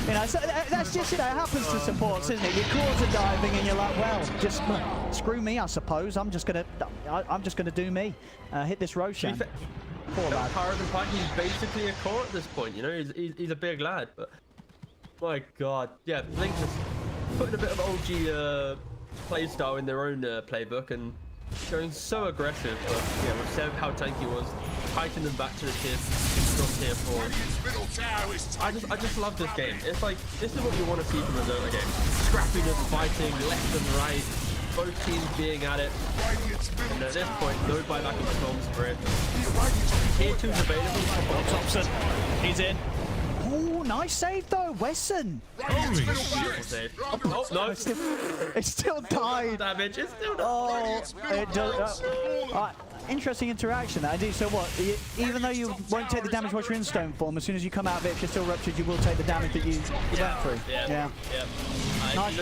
You know, so that's just, you know, it happens to supports, isn't it? Your cores are diving and you're like, well, just screw me, I suppose. I'm just gonna do me. Hit this Roshan. Poor lad. He's basically a core at this point, you know. He's a big lad, but my God, yeah. Blink just putting a bit of OG play style in their own playbook and going so aggressive. But yeah, with Seb, how tanky was, fighting them back to the tier 4. I just love this game. It's like, this is what you want to see from a Zona game. Scrappiness, fighting, left and right, both teams being at it. And at this point, no buyback of Storm Spirit. Tier 2's available. Thompson, he's in. Oh, nice save though, Wesson. Oh, no. It still died. Damage, it's still died. It does. Interesting interaction that I do. So what? Even though you won't take the damage once you're in stone form, as soon as you come out of it, if you're still ruptured, you will take the damage that you went through. Yeah.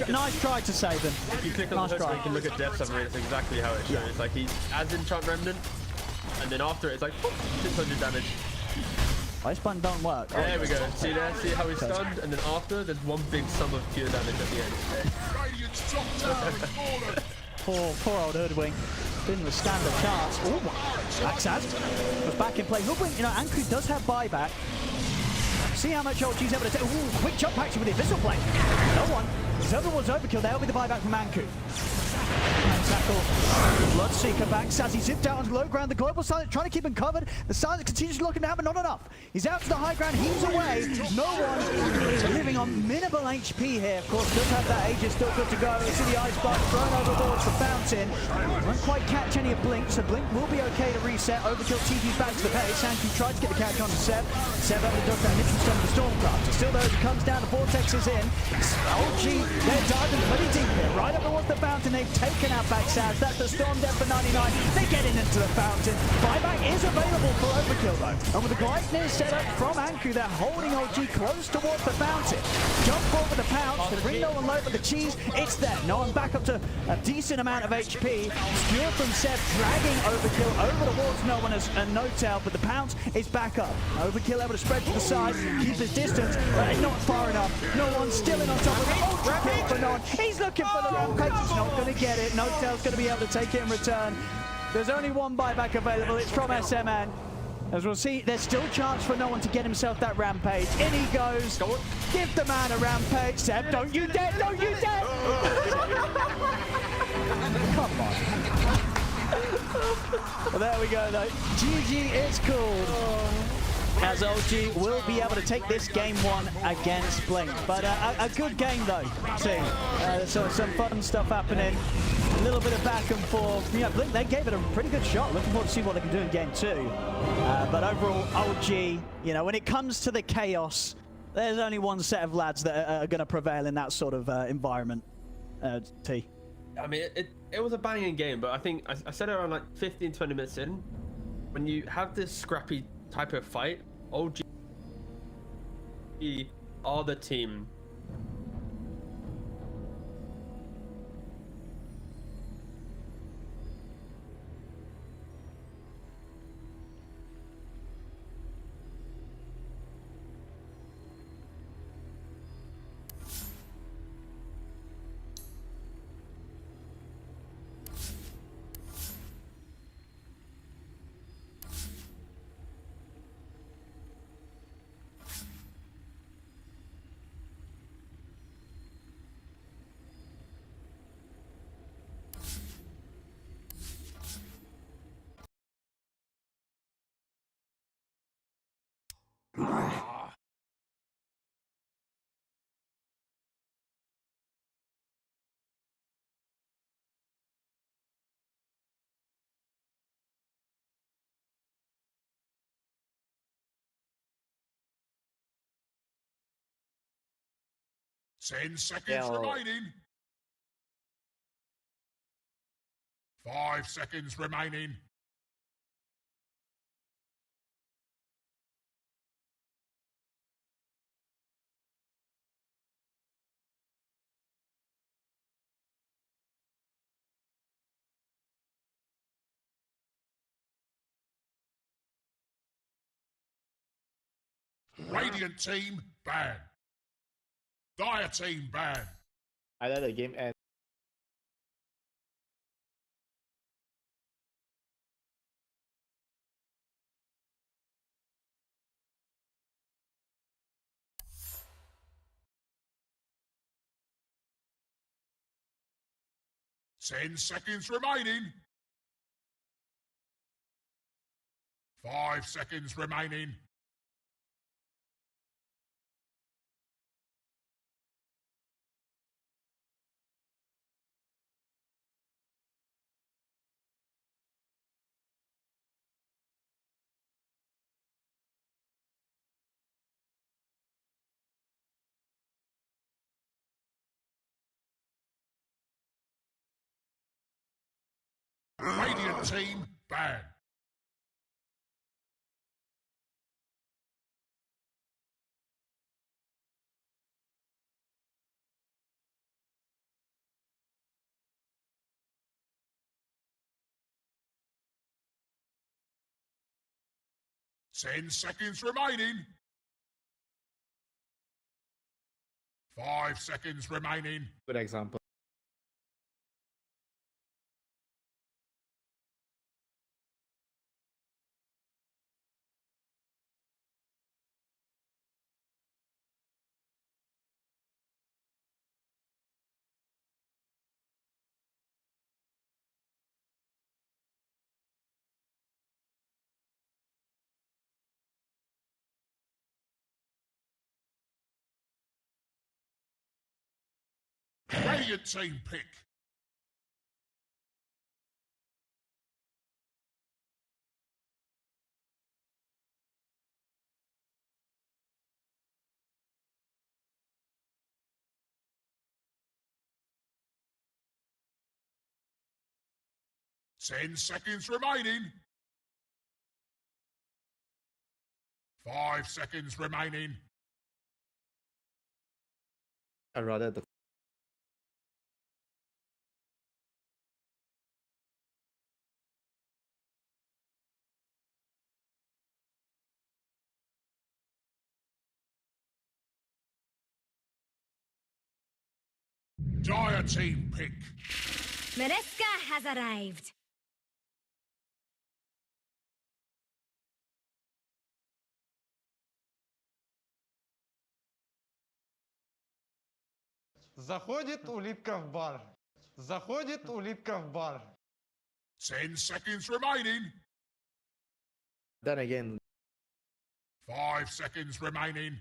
Nice try to save him. If you click on the hook, you can look at Death Summary. It's exactly how it shows. It's like he's as Enchant Remnant, and then after it, it's like 600 damage. This button don't work. There we go. See there? See how he's stunned? And then after, there's one big sum of pure damage at the end. Poor old Hoodwink. Didn't withstand the chance. Oh, Baxaz was back in play. Hoodwink, you know, Anku does have buyback. See how much OG's able to take. Ooh, quick jump action with the Invisible Blade. No one. Everyone's overkill. There'll be the buyback from Anku. Tackle. Bloodseeker back. Sassy zipped out on low ground. The global silence trying to keep him covered. The silence continues looking down, but not enough. He's out to the high ground. He's away. No one is living on minimal HP here. Of course, does have that Aegis still good to go. You see the ice block thrown overboard for Fountain. Won't quite catch any of Blink, so Blink will be okay to reset. Overkill TP's back to the base. Anki tried to get the catch onto Seb. Seb over to duck that Mitchell stone to the Stormcraft. Still though, as he comes down, the Vortex is in. OG, they're diving pretty deep here. Right up towards the Fountain. They've taken out Baxaz. That's the Storm Death for 99. They're getting into the Fountain. Buyback is available for Overkill though. And with the Gleipnir set up from Anku, they're holding OG close towards the Fountain. Jump forward with the pounce. They bring no one low, but the cheese, it's there. No one back up to a decent amount of HP. Skewer from Seb, dragging Overkill over towards no one and no tail, but the pounce is back up. Overkill able to spread to the side, keep his distance, but not far enough. No one's still in on top of the ultra kill for non. He's looking for the rampage. He's not going to get it. No tail's going to be able to take it in return. There's only one buyback available. It's from SMN. As we'll see, there's still chance for no one to get himself that rampage. In he goes. Give the man a rampage. Seb, don't you dare! Don't you dare! Come on. Well, there we go, though. GG is called. As OG will be able to take this game 1 against Blink. But a good game, though, too. So some fun stuff happening. A little bit of back and forth. You know, Blink, they gave it a pretty good shot. Looking forward to see what they can do in game 2. But overall, OG, you know, when it comes to the chaos, there's only one set of lads that are going to prevail in that sort of environment. T. I mean, it was a banging game, but I think I said it around like 15-20 minutes in. When you have this scrappy type of fight, OG are the team. 10 seconds remaining. 5 seconds remaining. Radiant team ban. Dire team ban. I let the game end. Ten seconds remaining. 5 seconds remaining. Radiant team ban. Ten seconds remaining. 5 seconds remaining. Good example. Radiant team pick. Ten seconds remaining. 5 seconds remaining. I'd rather the 'Dire team pick. Mereska has arrived. Заходит улитка в бар. Заходит улитка в бар. 10 seconds remaining. then again. 5 seconds remaining.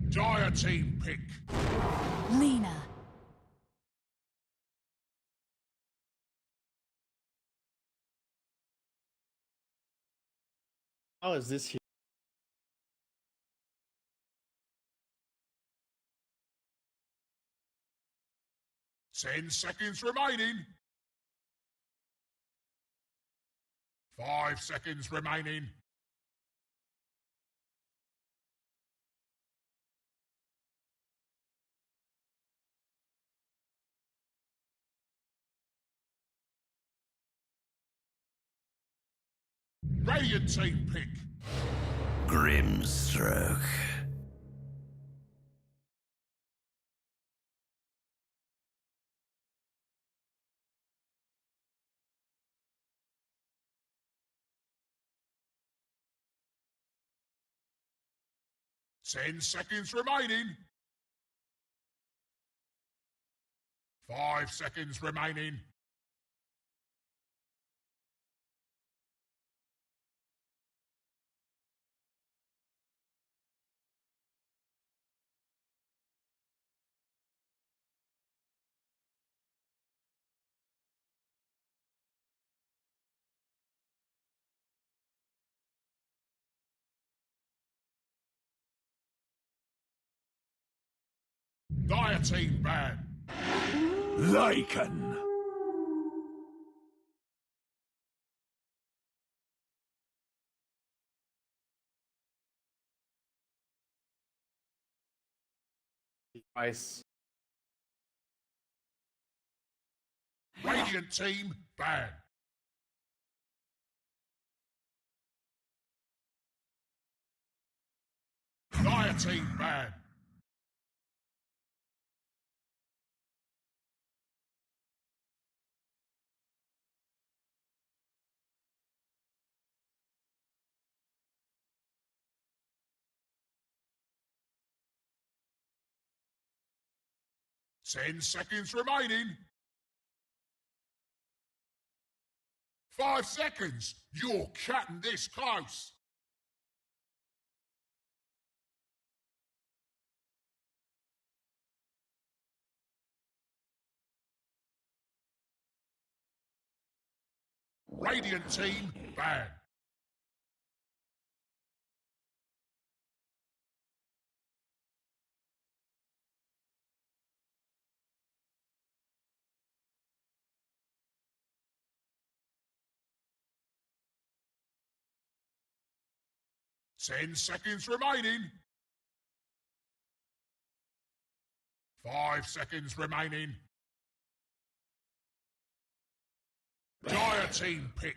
Dire team pick. Lena. How is this here? 10 seconds remaining. 5 seconds remaining. Radiant team pick. Grimstroke. Ten seconds remaining. 5 seconds remaining. Dire team ban. Lycan. Twice. Radiant team ban. Dire team ban. Ten seconds remaining. 5 seconds. You're cutting this close. Radiant team ban. Ten seconds remaining. 5 seconds remaining. Dire team pick.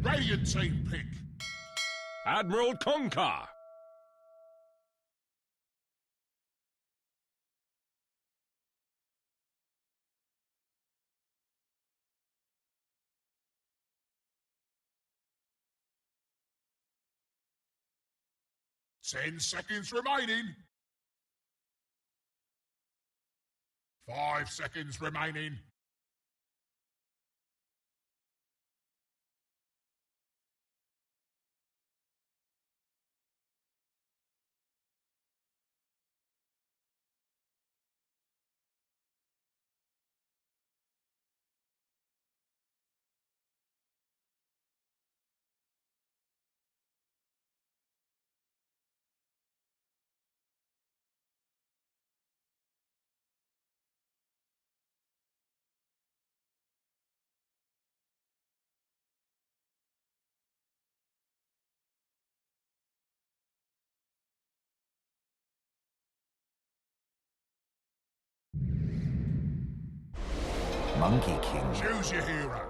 Radiant team pick. Admiral Conquer. Ten seconds remaining. 5 seconds remaining. Monkey King. Choose your hero.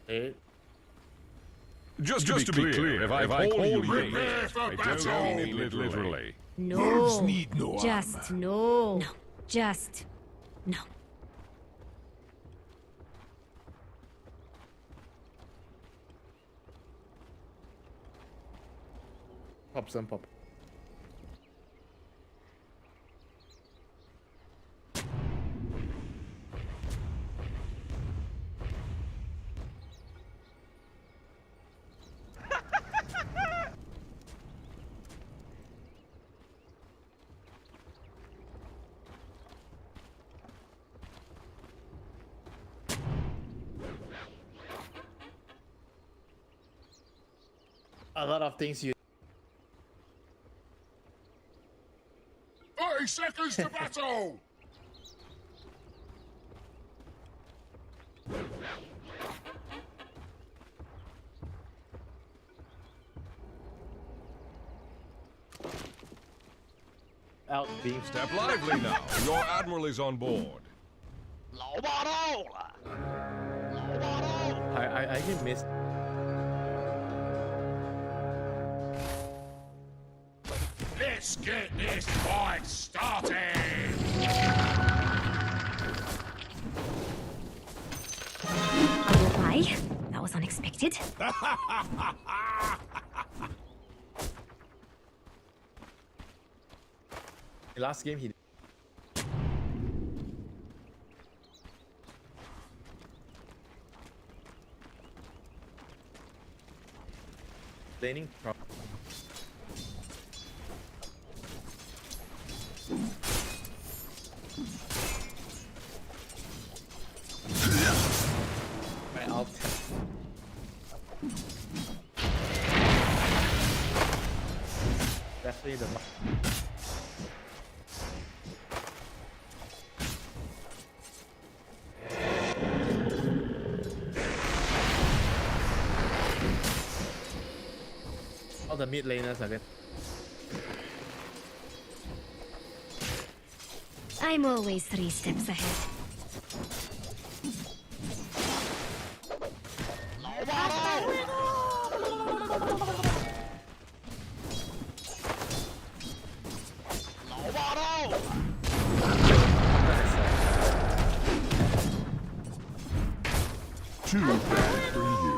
Eight. Just to be clear, if I call you mate, I battle. don't mean it literally. No. need no Just no. No. Just no. Pop some pop. A lot of things you 30 seconds to battle! out being Step lively now. Your admiral is on board. I actually missed. Let's get this fight started! I will buy. That was unexpected. The last game he did. Laning my alt. Definitely the all the mid laners are good. I'm always 3 steps ahead. Too bad for you.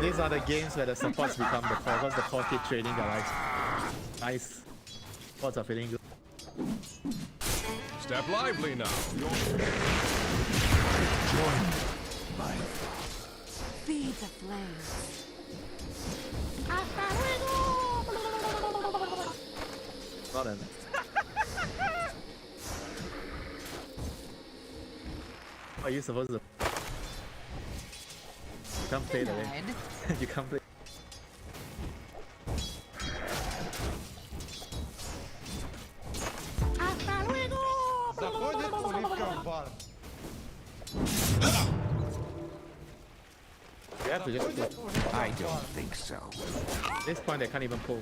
These are the games where the supports become the core, because the core keep trading their lives. Nice. Supports are feeling good. Step lively now. Feed the flames. Not an. Are you supposed to? You can't play the game. You can't play. Заходит улитка в бар. You have to just pull. I don't think so. At this point, they can't even pull.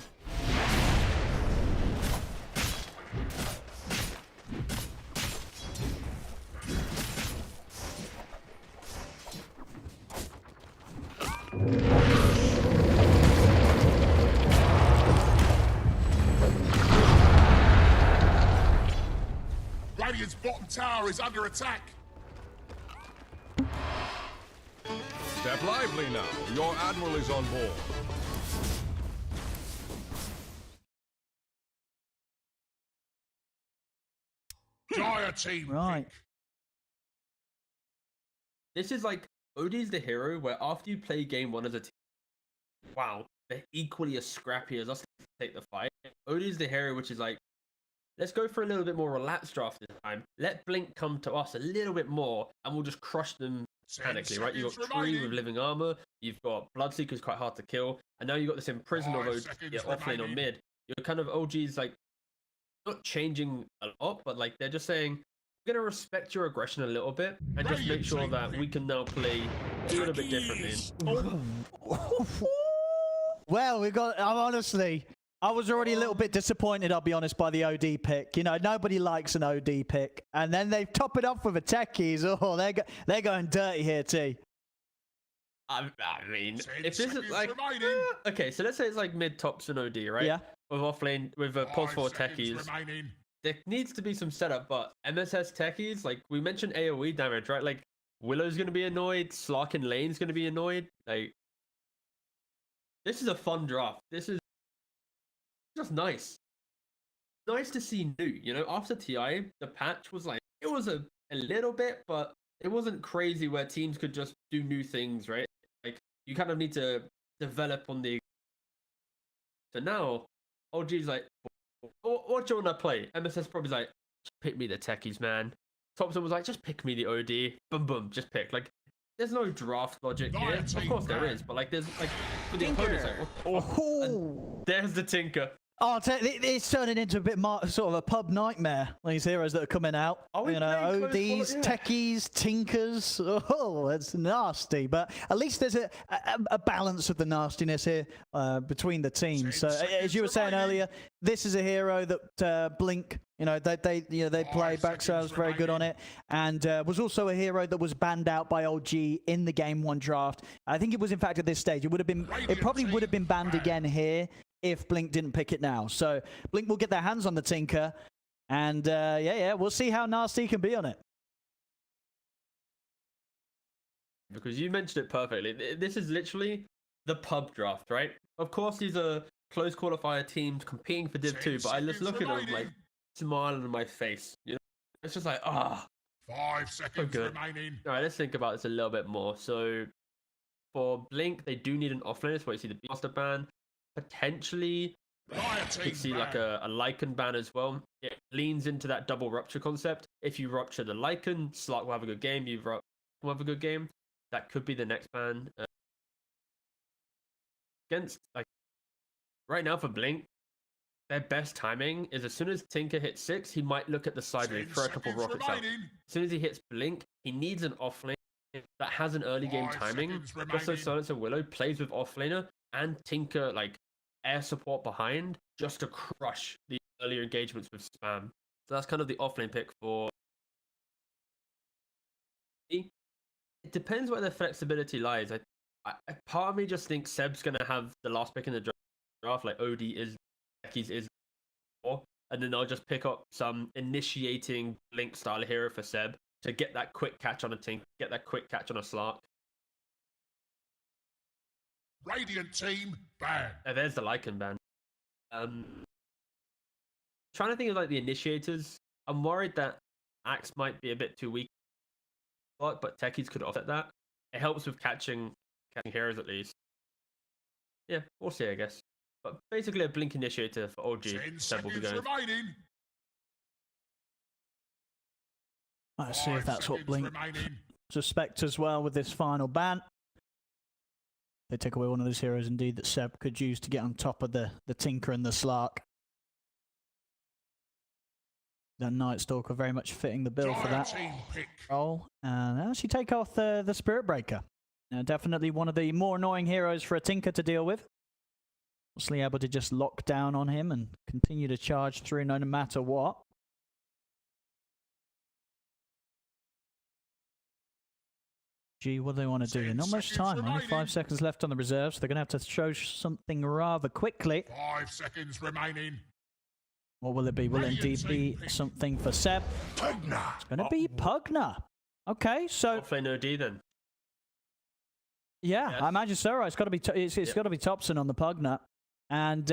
Radiant's bottom tower is under attack. Step lively now. Your admiral is on board. Dire team. Right. This is like Odie's the hero where after you play game 1 as a team, wow, they're equally as scrappy as us to take the fight. Odie's the hero which is like let's go for a little bit more relaxed draft this time. Let Blink come to us a little bit more, and we'll just crush them mechanically, right? You've got Tree with living armor, you've got Bloodseeker who's quite hard to kill, and now you've got this Imprisoned, although offlane or mid. You're kind of OGs, like, not changing a lot, but like they're just saying, we're going to respect your aggression a little bit, and just make sure that we can now play a little bit differently. Well, we got, honestly, I was already a little bit disappointed, I'll be honest, by the OD pick. You know, nobody likes an OD pick. And then they top it off with a techies. Oh, they're going dirty here, T. I mean, if this is like... okay, so let's say it's like mid tops and OD, right? Yeah. With offlane, with pulse 4 techies. There needs to be some setup, but MSS techies, like, we mentioned AoE damage, right? Like, Willow's going to be annoyed, Slark and Lane's going to be annoyed. Like, this is a fun draft. This is just nice. Nice to see new, you know? After TI, the patch was like, it was a little bit, but it wasn't crazy where teams could just do new things, right? Like, you kind of need to develop on the... So now, OG's like, what do you want to play? MSS probably like, just pick me the techies, man. Thompson was like, just pick me the OD. Boom, boom, just pick. Like, there's no draft logic here. Of course there is, but like, there's like, for the opponents, like, there's the Tinker. Oh, it's turning into a bit more, sort of a pub nightmare. These heroes that are coming out, you know, ODs, techies, tinkers. Oh, it's nasty. But at least there's a balance of the nastiness here between the teams. So as you were saying earlier, this is a hero that Blink, you know, they play backsells very good on it, and was also a hero that was banned out by OG in the game 1 draft. I think it was in fact at this stage. It probably would have been banned again here if Blink didn't pick it now. So Blink will get their hands on the Tinker, and yeah, we'll see how nasty he can be on it. Because you mentioned it perfectly. This is literally the pub draft, right? Of course, these are close qualifier teams competing for Div 2, but I just look at them like smiling on my face. You know, it's just like, 5 seconds remaining. All right, let's think about this a little bit more. So for Blink, they do need an offlane. That's why you see the Master ban. Potentially, you could see like a Lycan ban as well. It leans into that double rupture concept. If you rupture the Lycan, Slark will have a good game. You will have a good game. That could be the next ban. Against, like, right now for Blink, their best timing is as soon as Tinker hits 6, he might look at the side and throw a couple of rockets out. As soon as he hits Blink, he needs an offlane that has an early game timing. Just so Silencer Willow plays with offlaner and Tinker, like, air support behind, just to crush the earlier engagements with spam. So that's kind of the offlane pick for... It depends where their flexibility lies. Part of me just thinks Seb's going to have the last pick in the draft, like OD is, Becky's is, and then I'll just pick up some initiating Blink style hero for Seb to get that quick catch on a Tinker, get that quick catch on a Slark. Radiant team ban. There's the Lycan ban. Trying to think of like the initiators. I'm worried that Axe might be a bit too weak, but techies could offset that. It helps with catching heroes at least. Yeah, we'll see, I guess. But basically a Blink initiator for OG. 10 seconds remaining. Let's see if that's what Blink suspects as well with this final ban. They take away one of those heroes indeed that Seb could use to get on top of the Tinker and the Slark. The Night Stalker very much fitting the bill for that role. And actually take off the Spirit Breaker. Definitely one of the more annoying heroes for a Tinker to deal with. Mostly able to just lock down on him and continue to charge through no matter what. Gee, what do they want to do? Not much time. Only 5 seconds left on the reserves. So they're going to have to show something rather quickly. 5 seconds remaining. What will it be? Will it indeed be something for Seb? Pugna. It's going to be Pugna. Okay, so... Offlane OD then. Yeah, yes. I imagine so. Right? It's got to be. It's got to be Thompson on the Pugna, and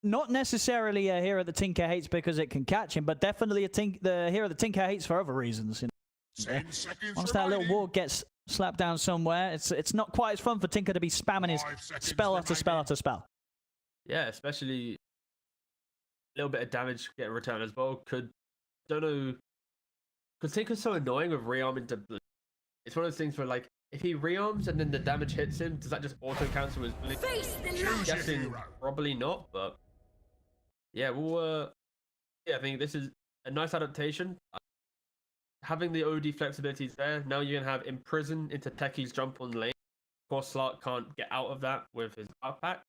not necessarily a hero that Tinker hates because it can catch him, but definitely the hero that Tinker hates for other reasons. You know? 10 seconds Once that little ward gets slapped down somewhere, it's not quite as fun for Tinker to be spamming his spell after spell after spell. Yeah, especially little bit of damage getting returned as well. Don't know, because Tinker's so annoying with rearming to blink. It's one of those things where, like, if he rearms and then the damage hits him, does that just auto cancel his blink? I'm guessing probably not, but yeah, yeah, I think this is a nice adaptation. Having the OD flexibilities there, now you can have Imprison into Techie's jump on lane. Of course, Slark can't get out of that with his backpack.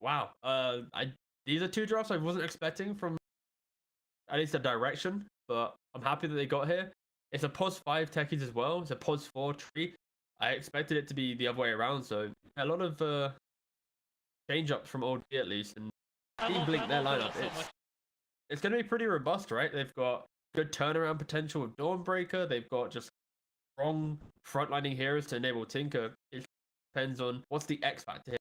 Wow, these are 2 drafts I wasn't expecting from at least the direction, but I'm happy that they got here. It's a POS 5 Techies as well. It's a POS 4 tree. I expected it to be the other way around, so a lot of change-ups from OD at least, and Team Blink their lineup. It's going to be pretty robust, right? They've got good turnaround potential with Dawnbreaker. They've got just strong frontlining heroes to enable Tinker. It depends on what's the X factor here.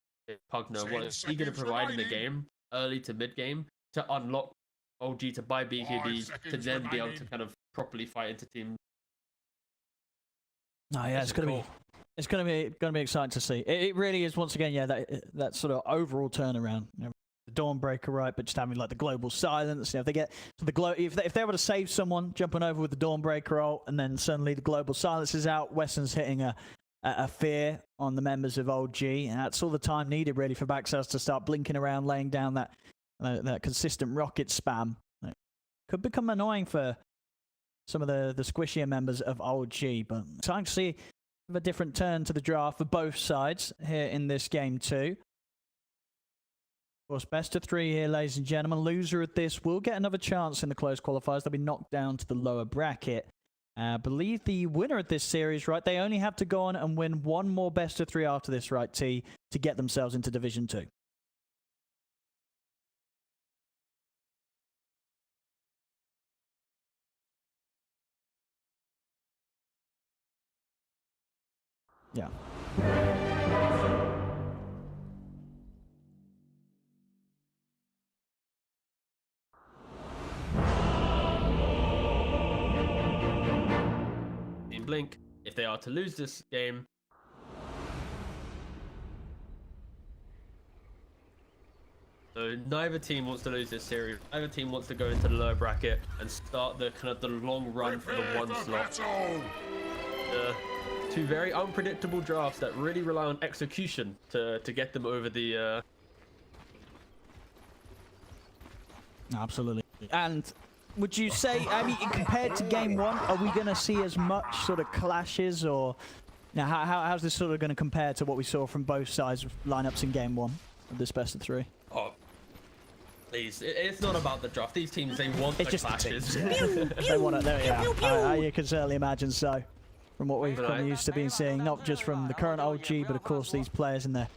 Pugner, what is he going to provide in the game, early to mid game, to unlock OG to buy BKBs, to then be able to kind of properly fight into team. Oh yeah, it's gonna be exciting to see. It really is, once again, yeah, that sort of overall turnaround. You know, the Dawnbreaker, right, but just having like the global silence. You know, if they get to if they were to save someone jumping over with the Dawnbreaker ult, and then suddenly the global silence is out, Wesson's hitting a fear on the members of OG, and that's all the time needed really for Baxos to start blinking around, laying down that consistent rocket spam. It could become annoying for some of the squishier members of OG, but it's exciting to see a different turn to the draft for both sides here in this game too. Of course, best of 3 here, ladies and gentlemen. Loser of this will get another chance in the close qualifiers. They'll be knocked down to the lower bracket. I believe the winner of this series, right, they only have to go on and win 1 more best of 3 after this, right, T, to get themselves into Division 2. Yeah. In Blink, if they are to lose this game, so neither team wants to lose this series. Neither team wants to go into the lower bracket and start the kind of the long run for the 1 slot. 2 very unpredictable drafts that really rely on execution to get them over the Absolutely. And would you say, I mean, compared to game 1, are we going to see as much sort of clashes, or now how's this sort of going to compare to what we saw from both sides of lineups in game 1 of this best of 3? Oh, please, it's not about the draft. These teams, they want the clashes. They want it. There, yeah. You can certainly imagine so. From what we've come used to being seeing, not just from the current OG, but of course these players in their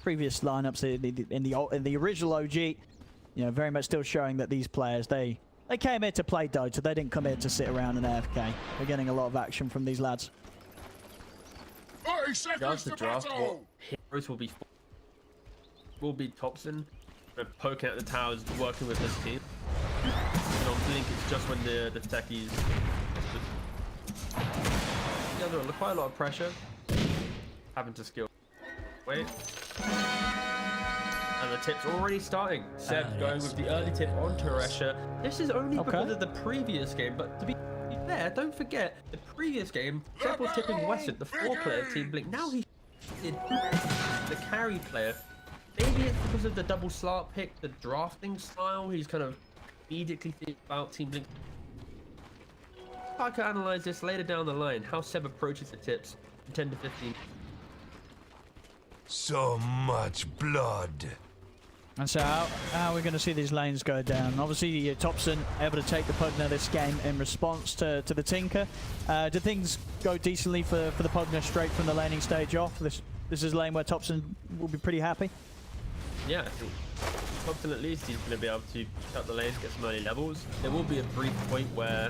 previous lineups in the original OG, you know, very much still showing that these players they came here to play Dota. They didn't come here to sit around and AFK. We're getting a lot of action from these lads. 30 seconds to draft, battle! what heroes will be Thompson, poking at the towers, working with this team. And on Blink, it's just when the techies. Under quite a lot of pressure, having to skill. Wait. And the tip's already starting. Seb going with the early tip on Teresha. This is only because of the previous game, but to be fair, don't forget, the previous game, Seb was tipping Wesson, the 4-player Team Blink. Now he did the carry player. Maybe it's because of the double slot pick, the drafting style. He's kind of immediately thinking about Team Blink. I can analyze this later down the line, how Seb approaches the tips from 10 to 15. So much blood. And so how are we going to see these lanes go down? Obviously, Thompson able to take the Pugner this game in response to the Tinker. Do things go decently for the Pugner straight from the laning stage off? This is a lane where Thompson will be pretty happy? Yeah, I think Thompson at least he's going to be able to cut the lanes, get some early levels. There will be a brief point where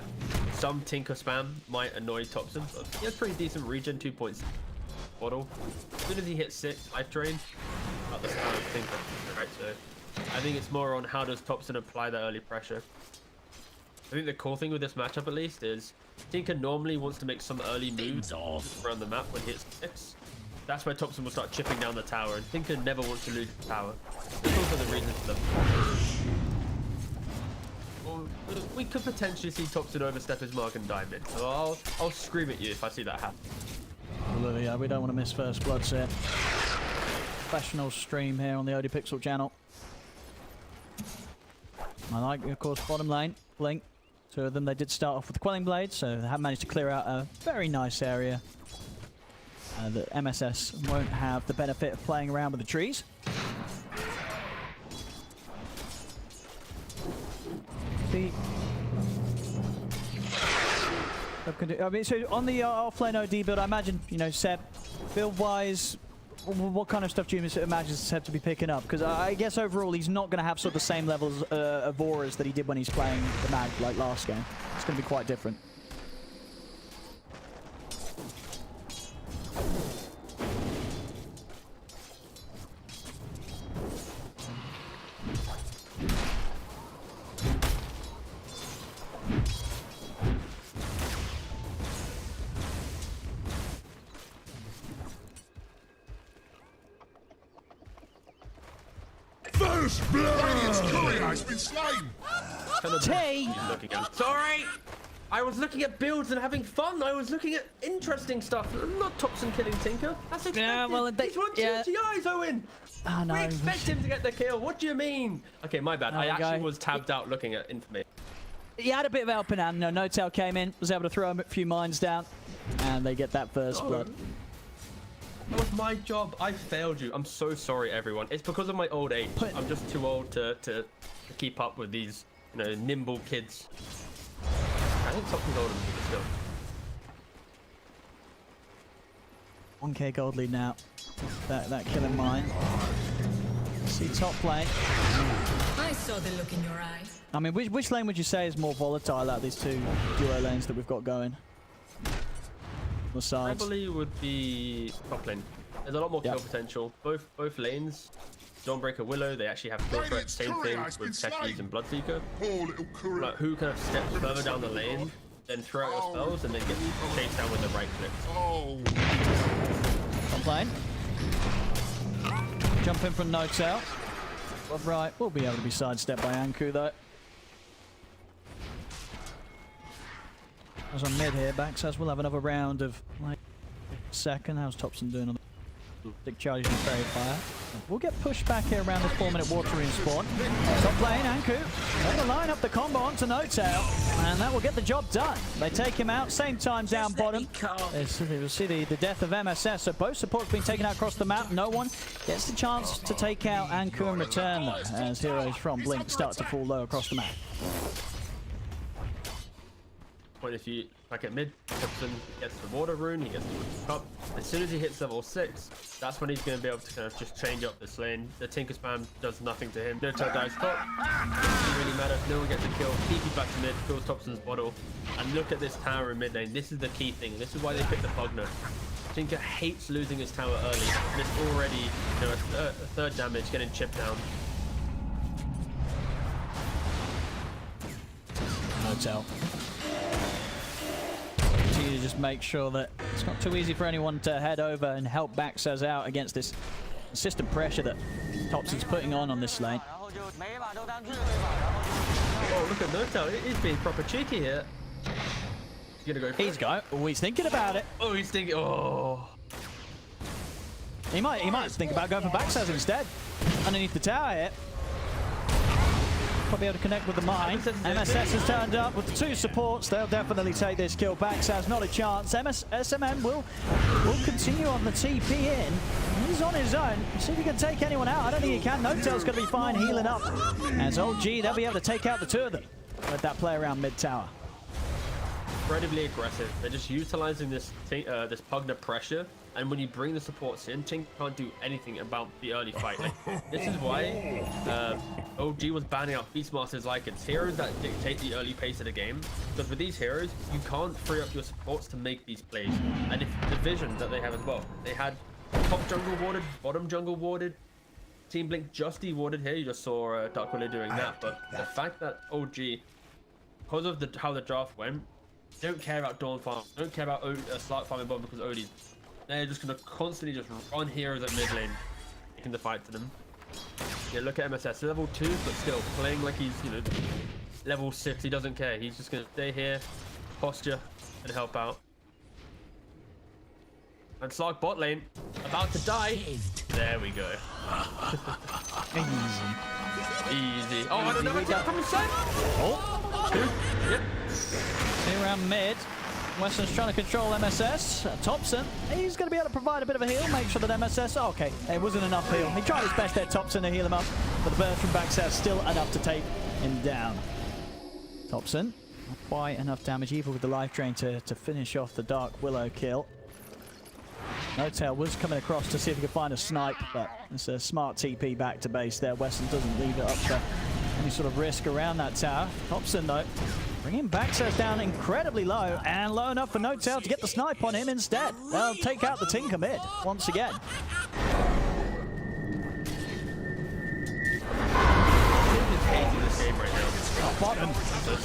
some Tinker spam might annoy Thompson, but he has pretty decent regen, 2 points bottle. As soon as he hits 6 life drain, out the start of Tinker, right? So I think it's more on how does Thompson apply that early pressure. I think the cool thing with this matchup at least is Tinker normally wants to make some early moves around the map when he hits 6. That's where Thompson will start chipping down the tower, and Tinker never wants to lose the tower. That's also the reason for them. we could potentially see Topson overstep his mark and die mid. So I'll scream at you if I see that happen. Absolutely, yeah, we don't want to miss first blood set. Professional stream here on the ODPixel channel. I like, of course, bottom lane, Blink. Two of them, they did start off with the Quelling Blade, so they have managed to clear out a very nice area. The MSS won't have the benefit of playing around with the trees. I mean, so on the offlane OD build, I imagine, you know, Seb, build-wise, what kind of stuff do you imagine Seb to be picking up? Because I guess overall he's not going to have sort of the same levels of auras that he did when he's playing the mag like last game. It's going to be quite different. First blood! Radiant's courier has been slain! Sorry! I was looking at builds and having fun. I was looking at interesting stuff. Not Topson killing Tinker. That's expected. Yeah, well, He's won 2 TIs, Owen! Oh, no. We expect him to get the kill. What do you mean? Okay, my bad. I actually was tabbed out looking at information. He had a bit of helping hand. No, No-Tail came in, was able to throw a few mines down, and they get that first blood. That was my job. I failed you. I'm so sorry, everyone. It's because of my old age. I'm just too old to keep up with these, you know, nimble kids. I think Topson's older than me still. 1k gold lead now. That killing mine. See top lane. I saw the look in your eyes. I mean, which lane would you say is more volatile out of these two duo lanes that we've got going? Sides. Probably would be top lane. There's a lot more kill potential. Both lanes. Dawnbreaker Willow, they actually have kill threat. Same thing with Techies and Bloodseeker. Like, who kind of steps further down the lane, then throw out your spells, and then get chased down with the right click. Top lane. Jump in from No-Tail. Right, we'll be able to be sidestepped by Anku though. As on mid here, Backsaz will have another round of like second. How's Topson doing on the big charges and fairy fire? We'll get pushed back here around this 4-minute water respawn. Top lane, Anku. They're gonna line up the combo onto No-Tail, and that will get the job done. They take him out, same time down bottom. You'll see the death of MSS. So both supports being taken out across the map. No one gets the chance to take out Anku in return though, as heroes from Blink start to fall low across the map. If you back at mid, Topson gets the water rune, he gets the cup. As soon as he hits level 6, that's when he's going to be able to kind of just change up this lane. The Tinker spam does nothing to him. No-Tail dies top. Doesn't really matter. No one gets a kill. TP back to mid, fills Topson's bottle. And look at this tower in mid lane. This is the key thing. This is why they picked the Pugner. Tinker hates losing his tower early. And it's already, you know, a third damage getting chipped down. No-Tail. To just make sure that it's not too easy for anyone to head over and help Backsaz out against this consistent pressure that Topson's putting on this lane. Oh, look at No-Tail. He's being proper cheeky here. He's gonna go. He's thinking about it. Oh, he's thinking. Oh. He might think about going for Backsaz instead. Underneath the tower here. Probably able to connect with the mine. MSS has turned up with the 2 supports. They'll definitely take this kill. Backsaz not a chance. SMN will continue on the TP in. He's on his own. See if he can take anyone out. I don't think he can. No-Tail's going to be fine healing up. As OG, they'll be able to take out the 2 of them. Let that play around mid tower. Incredibly aggressive. They're just utilizing this Pugner pressure. And when you bring the supports in, Tink can't do anything about the early fight. Like, this is why OG was banning out Beastmasters like it's heroes that dictate the early pace of the game. Because with these heroes, you can't free up your supports to make these plays. And if the vision that they have as well, they had top jungle warded, bottom jungle warded, Team Blink just de-warded here. You just saw Dark Willow doing that. But the fact that OG, because of how the draft went, don't care about Dawn farm, don't care about Slark farming bottom because OD's. They're just going to constantly just run heroes at mid lane, taking the fight to them. Yeah, look at MSS, level 2, but still playing like he's, you know, level 6. He doesn't care. He's just gonna stay here, posture, and help out. And Slark bot lane, about to die. There we go. Easy. Oh, I don't know what's from his side. Oh, 2. Yep. See around mid. Weston's trying to control MSS. Thompson, he's going to be able to provide a bit of a heal. Make sure that MSS... Oh, okay, it wasn't enough heal. He tried his best there, Thompson, to heal him up. But the burst from backstab still enough to take him down. Thompson, not quite enough damage, even with the life drain to finish off the Dark Willow kill. No-Tail was coming across to see if he could find a snipe, but it's a smart TP back to base there. Weston doesn't leave it up for any sort of risk around that tower. Thompson, though, bringing Backsays down incredibly low, and low enough for No-Tail to get the snipe on him instead. They'll take out the Tinker mid once again. This game right now. Oh, bottom.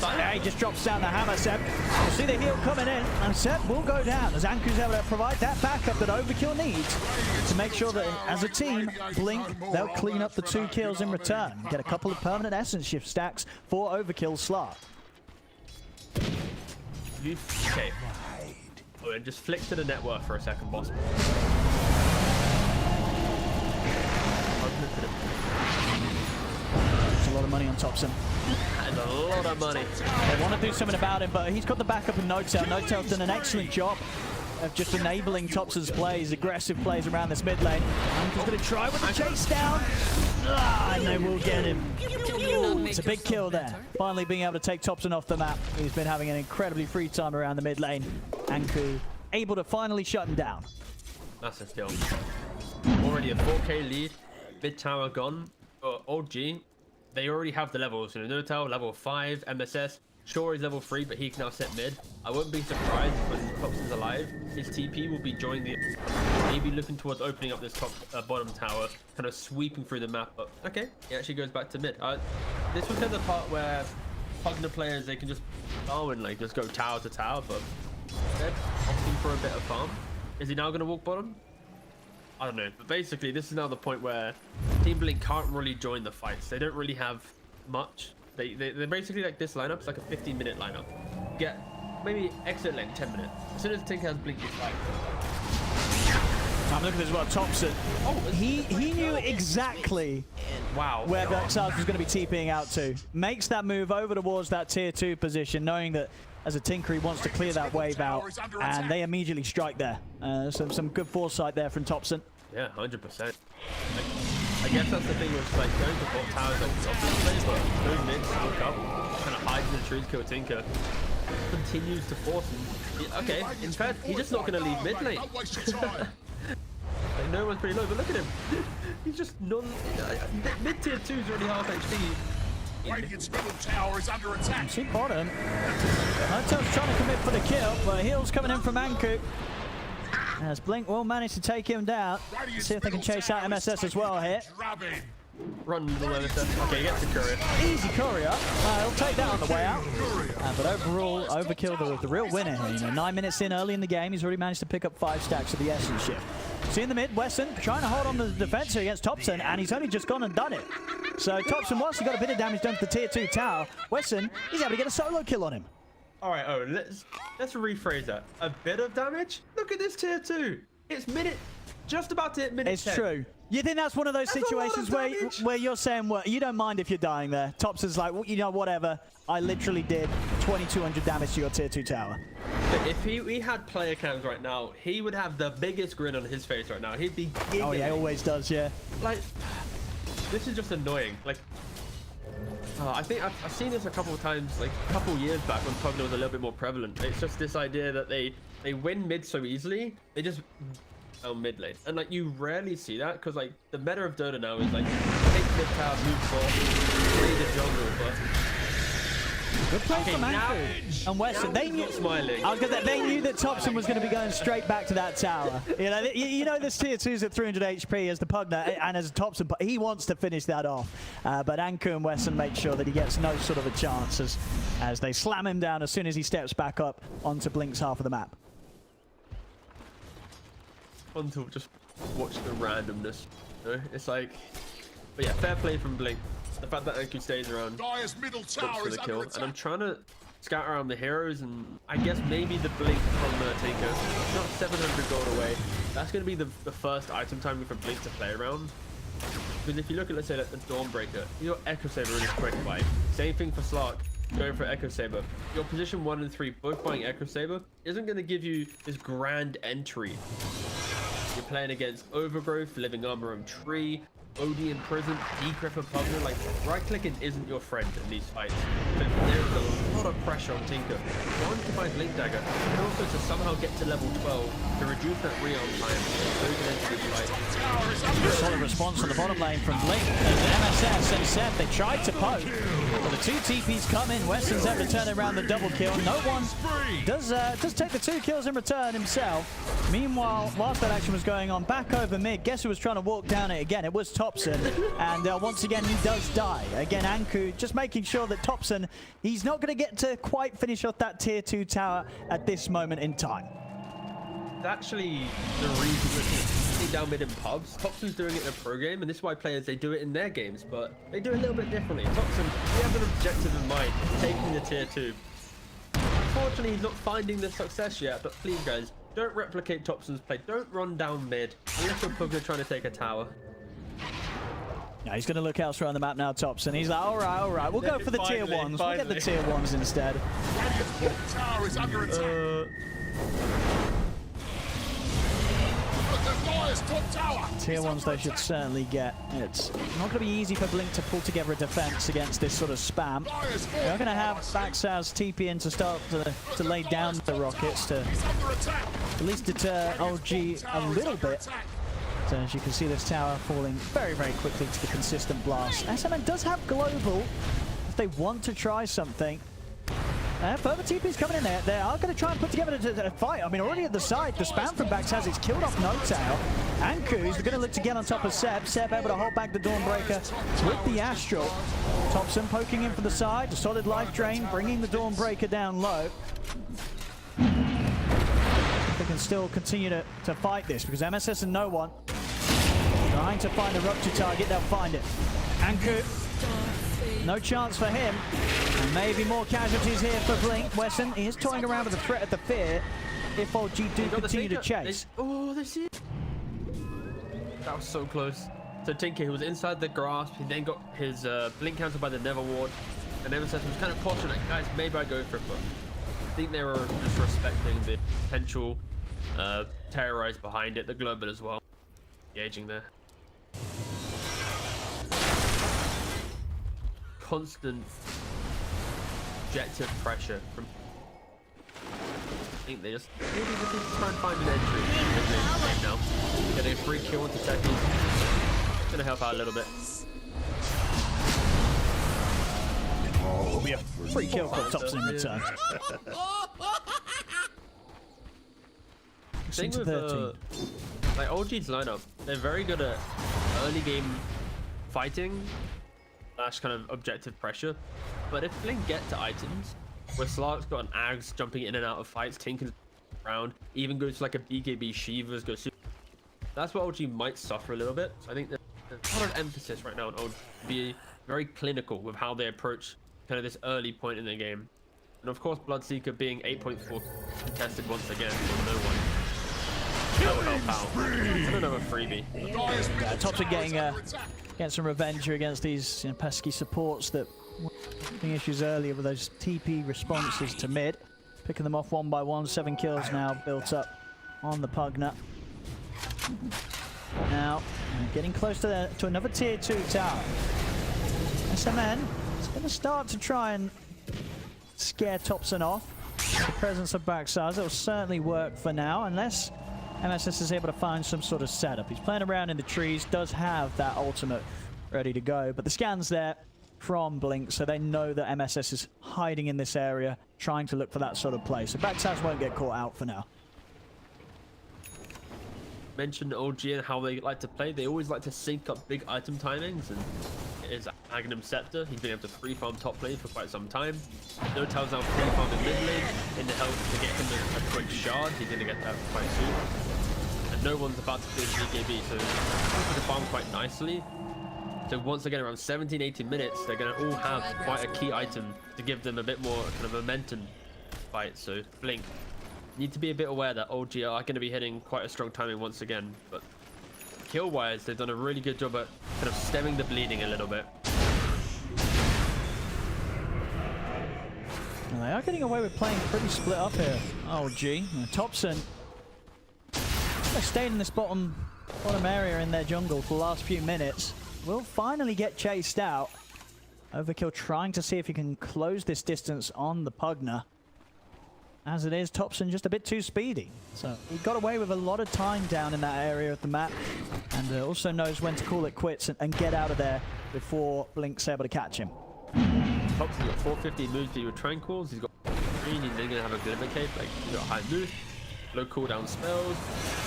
Yeah, he just drops down the hammer, Seb. You'll see the heal coming in, and Seb will go down as Anku's able to provide that backup that Overkill needs to make sure that as a team, Blink, they'll clean up the 2 kills in return. Get a couple of permanent essence shift stacks for Overkill Slark. Okay. Oh, and just flick to the net worth for a second, boss. A lot of money on Thompson. And a lot of money. They want to do something about him, but he's got the backup of No-Tail. No-Tail's done an excellent job of just enabling Thompson's plays, aggressive plays around this mid lane. He's going to try with the chase down. And they will get him. It's a big kill there. Finally being able to take Thompson off the map. He's been having an incredibly free time around the mid lane. Anku able to finally shut him down. Massive kill. Already a 4K lead. Mid tower gone. Old G. They already have the levels. You know, No-Tail level 5, MSS. Sure, he's level 3, but he can now set mid. I wouldn't be surprised when Thompson's alive. His TP will be joining the... Maybe looking towards opening up this top bottom tower, kind of sweeping through the map. But okay, he actually goes back to mid. This was kind of the part where Pugna players, they can just go and like just go tower to tower, but instead opting for a bit of farm. Is he now going to walk bottom? I don't know, but basically this is now the point where Team Blink can't really join the fights. They don't really have much. They're basically like this lineup. It's like a 15-minute lineup. Get maybe exit lane 10 minutes. As soon as Tink has Blink, you fight. I'm looking at this as well. Thompson. Oh, he knew exactly where Backsays was going to be TPing out to. Makes that move over towards that tier 2 position, knowing that as a Tinker, he wants to clear that wave out, and they immediately strike there. Some good foresight there from Thompson. Yeah, 100%. I guess that's the thing with like going to bot towers like Thompson, but those mids look up, kind of hides in the trees, kill Tinker, continues to force him. Okay, in fact, he's just not going to leave mid lane. Like, no one's pretty low, but look at him. He's just mid tier 2 is already half HP. Radiant's middle tower is under attack. See bottom. No-Tail's trying to commit for the kill, but heal's coming in from Anku. As Blink will manage to take him down. See if they can chase out MSS as well here. Run the MSS. Okay, he gets the courier. Easy courier. He'll take that on the way out. But overall, Overkill the real winner here. You know, 9 minutes in early in the game, he's already managed to pick up 5 stacks of the Essence shift. See in the mid, Weston trying to hold on the defense here against Thompson, and he's only just gone and done it. So Thompson, whilst he got a bit of damage done to the tier 2 tower, Weston, he's able to get a solo kill on him. All right, let's rephrase that. A bit of damage? Look at this tier 2. It's minute, just about to hit minute 10. It's true. You think that's one of those situations where you're saying, well, you don't mind if you're dying there. Thompson's like, well, you know, whatever. I literally did 2,200 damage to your tier 2 tower. But if he had player cams right now, he would have the biggest grin on his face right now. He'd be giggling. Oh yeah, he always does, yeah. Like, this is just annoying. Like, I think I've seen this a couple of times, like a couple of years back when Pugna was a little bit more prevalent. It's just this idea that they win mid so easily, they just mid lane. And like, you rarely see that because like the meta of Dota now is like take mid tower, move forward, play the jungle, but good play from Anku and Weston. They knew. Smiling. I was gonna say, they knew that Thompson was going to be going straight back to that tower. You know this tier 2's at 300 HP as the Pugna and as Thompson, but he wants to finish that off. But Anku and Weston make sure that he gets no sort of a chance as they slam him down as soon as he steps back up onto Blink's half of the map. Fun to just watch the randomness. You know? It's like, but yeah, fair play from Blink. the fact that Anku stays around Dire's middle looks tower for is the under kill. attack. And I'm trying to scout around the heroes, and I guess maybe the blink from Tinker. Not 700 gold away. That's going to be the first item timing for Blink to play around. Because if you look at, let's say, like the Dawnbreaker, you got Echo Saber in his quick fight. Same thing for Slark, going for Echo Saber. Your position 1 and 3, both buying Echo Saber, isn't going to give you this grand entry. You're playing against Overgrowth, Living Armor and Tree, OD in Prison, Decrypt for Pugner. Like, right-clicking isn't your friend in these fights. But there's a lot of pressure on Tinker. One, to buy Blink Dagger, and also to somehow get to level 12 to reduce that rearm time so he can enter this fight. Solid response from the bottom lane from Blink. As MSS and Seth, they tried to poke. But the 2 TPs come in. Weston's able to turn around the double kill. No one does take the 2 kills in return himself. Meanwhile, whilst that action was going on, back over mid, guess who was trying to walk down it again? It was Topson. And once again, he does die. Again, Anku just making sure that Topson, he's not going to get to quite finish off that tier 2 tower at this moment in time. It's actually the reason that down mid in pubs. Topson's doing it in a pro game, and this is why players, they do it in their games, but they do it a little bit differently. Topson, we have an objective in mind, taking the tier 2. Unfortunately, he's not finding the success yet, but please guys, don't replicate Topson's play. Don't run down mid, unless you're Pugner trying to take a tower. Yeah, he's going to look elsewhere on the map now, Topson. He's like, all right, we'll go for the tier 1s. We'll get the tier 1s instead. Tower is under attack. Tier 1s they should certainly get. It's not going to be easy for Blink to pull together a defense against this sort of spam. They're going to have Baxaz TP in to start to lay down the rockets to at least deter OG a little bit. So as you can see, this tower falling very, very quickly to the consistent blast. SMN does have global if they want to try something. Further TP's coming in there. They are going to try and put together a fight. I mean, already at the side, the spam from Baxaz, it's killed off Notail. Anku's going to look to get on top of Seb. Seb able to hold back the Dawnbreaker with the Astral. Topson poking in from the side. A solid life drain, bringing the Dawnbreaker down low. They can still continue to fight this because MSS and no one trying to find a rupture target. They'll find it. Anku, no chance for him. And maybe more casualties here for Blink. Wesson, he is toying around with the threat of the fear if OG do continue to chase. They see it. That was so close. So Tinker, who was inside the grasp, he then got his blink countered by the Nether Ward, and MSS was kind of posturing like, guys, maybe I go for it, but I think they were just respecting the potential terrorize behind it, the global as well. Engaging there. Constant objective pressure from. I think they just maybe just need to try and find an entry now. Getting a free kill into seconds. Gonna help out a little bit. Will be a free kill for Topson in return. Thing with like OG's lineup, they're very good at early game fighting / kind of objective pressure, but if Blink get to items where Slark's got an Ags jumping in and out of fights, Tinker's around, even goes to like a BKB Shivas, goes super, that's what OG might suffer a little bit. So I think there's a lot of emphasis right now on OG to be very clinical with how they approach kind of this early point in the game. And of course Bloodseeker being 8.4 contested once again from no one. That will help out. Another freebie. Topson getting some revenge here against these pesky supports that were having issues earlier with those TP responses to mid. Picking them off one by one. 7 kills now built up on the Pugner. Now, getting close to another tier 2 tower. SMN is going to start to try and scare Topson off. The presence of Baxaz, it will certainly work for now, unless MSS is able to find some sort of setup. He's playing around in the trees, does have that ultimate ready to go, but the scan's there from Blink, so they know that MSS is hiding in this area, trying to look for that sort of play. So Baxaz won't get caught out for now. Mentioned OG and how they like to play. They always like to sync up big item timings, and it is Magnum Scepter. He's been able to free farm top lane for quite some time. Notail's now free farming mid lane in the help to get him a quick shard. He's going to get that quite soon. And no one's about to do BKB, so he's going to farm quite nicely. So once they get around 17, 18 minutes, they're going to all have quite a key item to give them a bit more kind of momentum fight. So Blink need to be a bit aware that OG are going to be hitting quite a strong timing once again. But kill-wise, they've done a really good job at kind of stemming the bleeding a little bit. Well, they are getting away with playing pretty split up here. OG. Thompson. They stayed in this bottom area in their jungle for the last few minutes. Will finally get chased out. Overkill trying to see if he can close this distance on the Pugner. As it is, Thompson just a bit too speedy. So he got away with a lot of time down in that area of the map. And also knows when to call it quits and get out of there before Blink's able to catch him. Thompson's got 450 moves with Tranquils. He's got green. He's then going to have a Glimmer Cape. Like, he's got high move, low cooldown spells.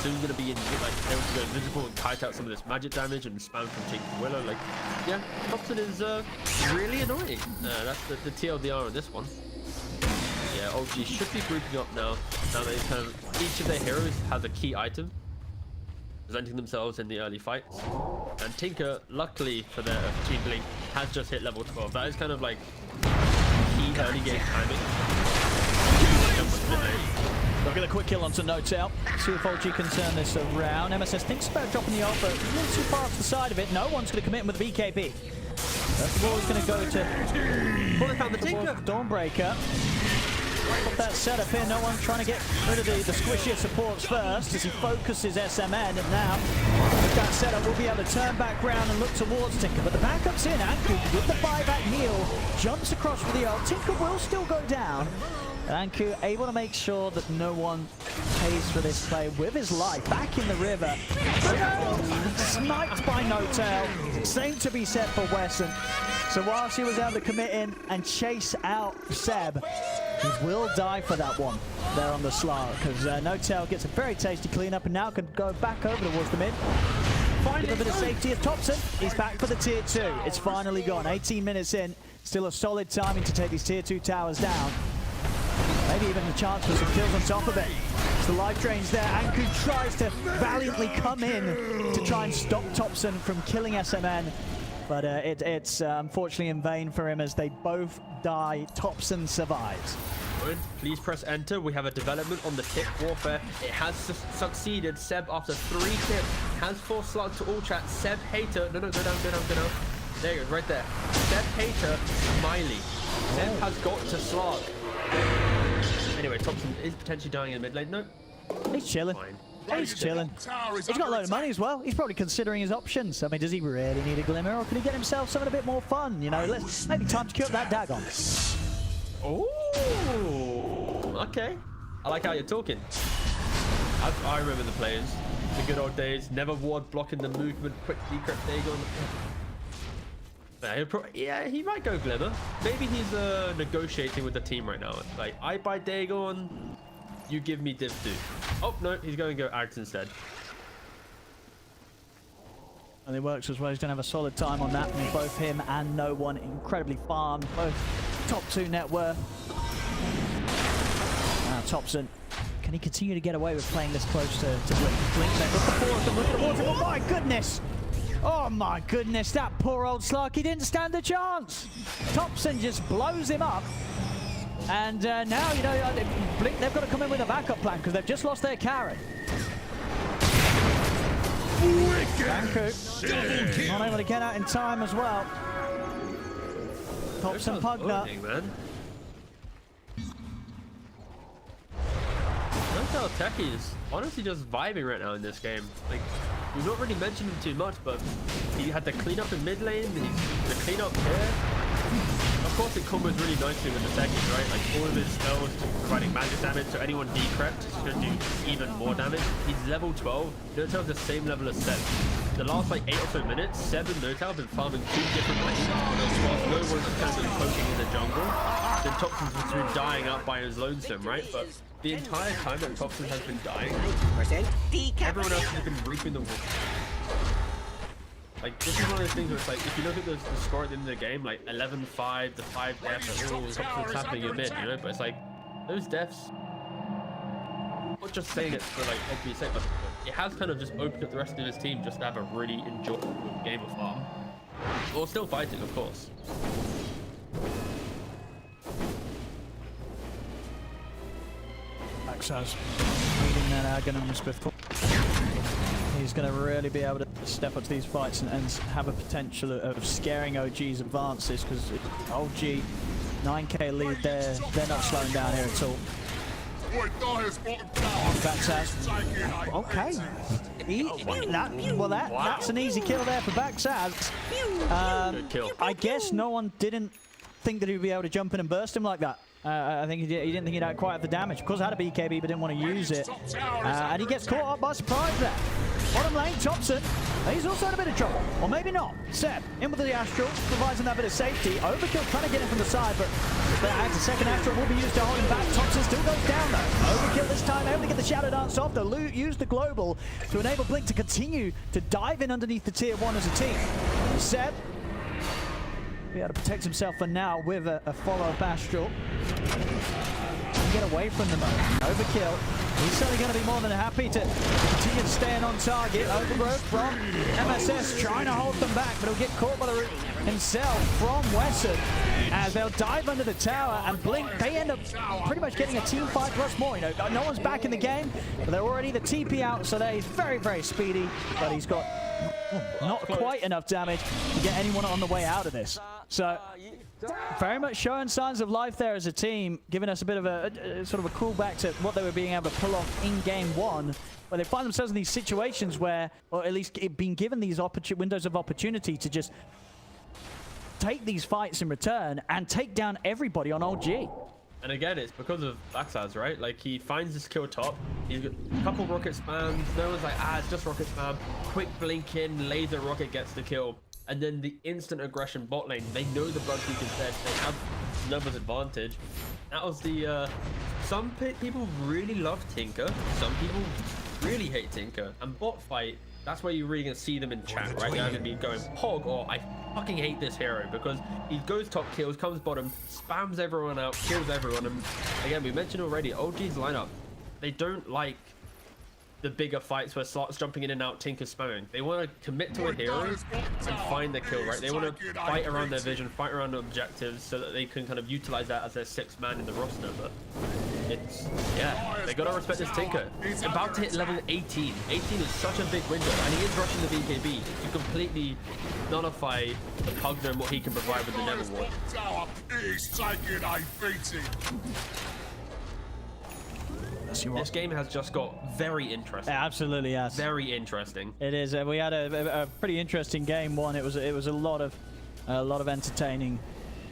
Soon going to be in, like, able to go invisible and kite out some of this magic damage and spam from Tinker Willow. Like, yeah, Thompson is really annoying. That's the TLDR on this one. Yeah, OG should be grouping up now. Now they kind of, each of their heroes has a key item presenting themselves in the early fights. And Tinker, luckily for their Team Blink, has just hit level 12. That is kind of like key early game timing. Look at the quick kill onto No-Tail. See if OG can turn this around. MSS thinks about dropping the ult, but a little too far to the side of it. No one's going to commit him with the BKB. First of all, he's going to go to... Well, they found the Tinker. Dawnbreaker. Got that setup here. No one trying to get rid of the squishier supports first as he focuses SMN, and now with that setup we'll be able to turn back round and look towards Tinker. But the backup's in. Anku with the buyback heal jumps across with the ult. Tinker will still go down. And Anku able to make sure that no one pays for this play with his life. Back in the river. Sniped by No-Tail. Same to be said for Wesson. So whilst he was able to commit in and chase out Seb, he will die for that one there on the slot, because No-Tail gets a very tasty cleanup and now can go back over towards the mid. Find a bit of safety of Thompson. He's back for the tier 2. It's finally gone. 18 minutes in. Still a solid timing to take these tier 2 towers down. Maybe even a chance for some kills on top of it. So the life drain's there. Anku tries to valiantly come in to try and stop Thompson from killing SMN. But it's unfortunately in vain for him as they both die. Thompson survives. Good. Please press enter. We have a development on the tip warfare. It has succeeded. Seb, after 3 tips, has 4 slugs to all chat. Seb hater. No, go down. There you go, right there. Seb hater, smiley. Seb has got to slug. Anyway, Thompson is potentially dying in the mid lane. No. He's chilling. Fine. He's chilling. He's got a load of money as well. He's probably considering his options. I mean, does he really need a Glimmer, or can he get himself something a bit more fun? You know, maybe time to queue up that Dagon. Oh, okay. I like how you're talking. I remember the players. The good old days. Never ward blocking the movement. Quick decrypt Dagon. Yeah, he might go Glimmer. Maybe he's negotiating with the team right now. Like, I buy Dagon, you give me Div 2. Oh, no, he's going to go Ags instead. And it works as well. He's going to have a solid time on that. And both him and No One incredibly farmed. Both top 2 net worth. Now Thompson, can he continue to get away with playing this close to Blink? Blink there. Look at the water. Oh my goodness! Oh my goodness, that poor old slug, he didn't stand a chance. Thompson just blows him up. And now, you know, Blink, they've got to come in with a backup plan because they've just lost their carry. Anku not able to get out in time as well. Thompson Pugner. No-Tail Techie is honestly just vibing right now in this game. Like, we've not really mentioned him too much, but he had the clean up in mid lane, the clean up here. Of course, it combos really nicely with the seconds, right? Like, all of his spells providing magic damage, so anyone decrypt is going to do even more damage. He's level 12. No-Tail's the same level as Seb. The last, like, 8 or so minutes, Seb and No-Tail have been farming 2 different lanes, whilst no one's kind of been poking in the jungle. Then Thompson's just been dying out by his lonesome, right? But the entire time that Thompson has been dying, everyone else has been reaping the wood. Like, this is one of those things where it's like, if you look at the score at the end of the game, like 11-5, the 5 deaths, like, oh, Thompson's happening a bit, you know? But it's like, those deaths, I'm not just saying it for like obvious sake, but it has kind of just opened up the rest of his team just to have a really enjoyable game of farm. Or still fighting, of course. Baxaz reading that Aghanim before. He's going to really be able to step up to these fights and have a potential of scaring OG's advances, because OG 9k lead, they're not slowing down here at all. Baxaz. Okay. That's an easy kill there for Baxaz. Good kill. I guess no one didn't think that he'd be able to jump in and burst him like that. I think he didn't think he'd quite have the damage. Of course, I had a BKB, but didn't want to use it. And he gets caught up by surprise there. Bottom lane, Thompson. He's also in a bit of trouble. Or maybe not. Seb, in with the Astral, provides him that bit of safety. Overkill trying to get him from the side, but the second Astral will be used to hold him back. Thompson still goes down, though. Overkill this time, able to get the Shadow Dance off. They'll use the Global to enable Blink to continue to dive in underneath the Tier 1 as a team. Seb be able to protect himself for now with a follow-up Astral. Get away from the moment. Overkill. He's certainly going to be more than happy to continue to stay on target. Overgrowth from MSS trying to hold them back, but he'll get caught by the root himself from Wesson as they'll dive under the tower, and Blink, they end up pretty much getting a team fight plus more. You know, no one's back in the game, but they're already the TP out, so he's very, very speedy, but he's got not quite enough damage to get anyone on the way out of this. So very much showing signs of life there as a team, giving us a bit of a sort of a callback to what they were being able to pull off in game one, where they find themselves in these situations where, or at least being given these windows of opportunity to just take these fights in return and take down everybody on OG. And again, it's because of Baxaz, right? Like, he finds this kill top, he's got a couple rocket spams, no one's like, it's just rocket spam, quick blink in, laser rocket gets the kill. And then the instant aggression bot lane, they know the bug he can set, they have numbers advantage. That was the, some people really love Tinker, some people really hate Tinker. And bot fight, that's where you're really gonna see them in chat, right? They're gonna be going Hog, or I fucking hate this hero, because he goes top, kills, comes bottom, spams everyone out, kills everyone. And again, we mentioned already, OG's lineup, they don't like the bigger fights where Slot's jumping in and out, Tinker's spamming. They want to commit to a hero and find the kill, right? They want to fight around their vision, fight around the objectives, so that they can kind of utilize that as their sixth man in the roster. But it's, yeah, they got to respect this Tinker. He's about to hit level 18. 18 is such a big window, and he is rushing the BKB to completely nullify the Pugner and what he can provide with the Neverwar. He's taking a beating. This game has just got very interesting. It absolutely has. Very interesting. It is. We had a pretty interesting game one. It was a lot of entertaining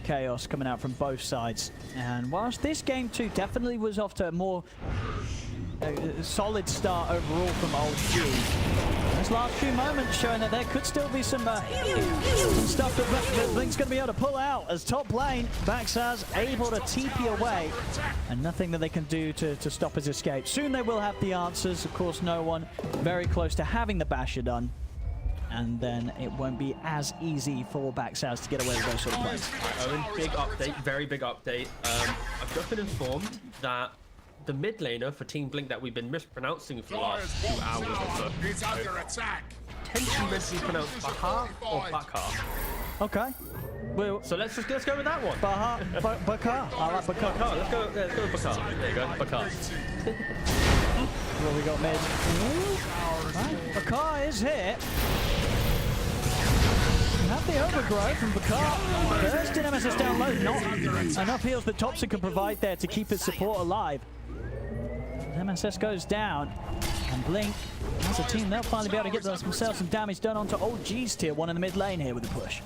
chaos coming out from both sides. And whilst this game too definitely was off to a more solid start overall from OG, those last few moments showing that there could still be some stuff that Blink's going to be able to pull out as top lane. Baxaz able to TP away, and nothing that they can do to stop his escape. Soon they will have the answers. Of course, no one very close to having the basher done. And then it won't be as easy for Baxaz to get away with those sort of plays. Owen, big update, very big update. I've just been informed that the mid laner for Team Blink that we've been mispronouncing for the last 2 hours or so. He's under attack. Potentially meant to be pronounced Baha or Bakar. Okay. Well, so let's go with that one. Bakar. I like Bakar. Bakar. Let's go with Bakar. There you go, Bakar. What we got mid? Right. Bakar is hit. Have the overgrowth from Bakar. Burst in MSS down low. Not enough heals that Thompson can provide there to keep his support alive. MSS goes down. And Blink, as a team, they'll finally be able to get themselves some damage done onto OG's tier 1 in the mid lane here with the push.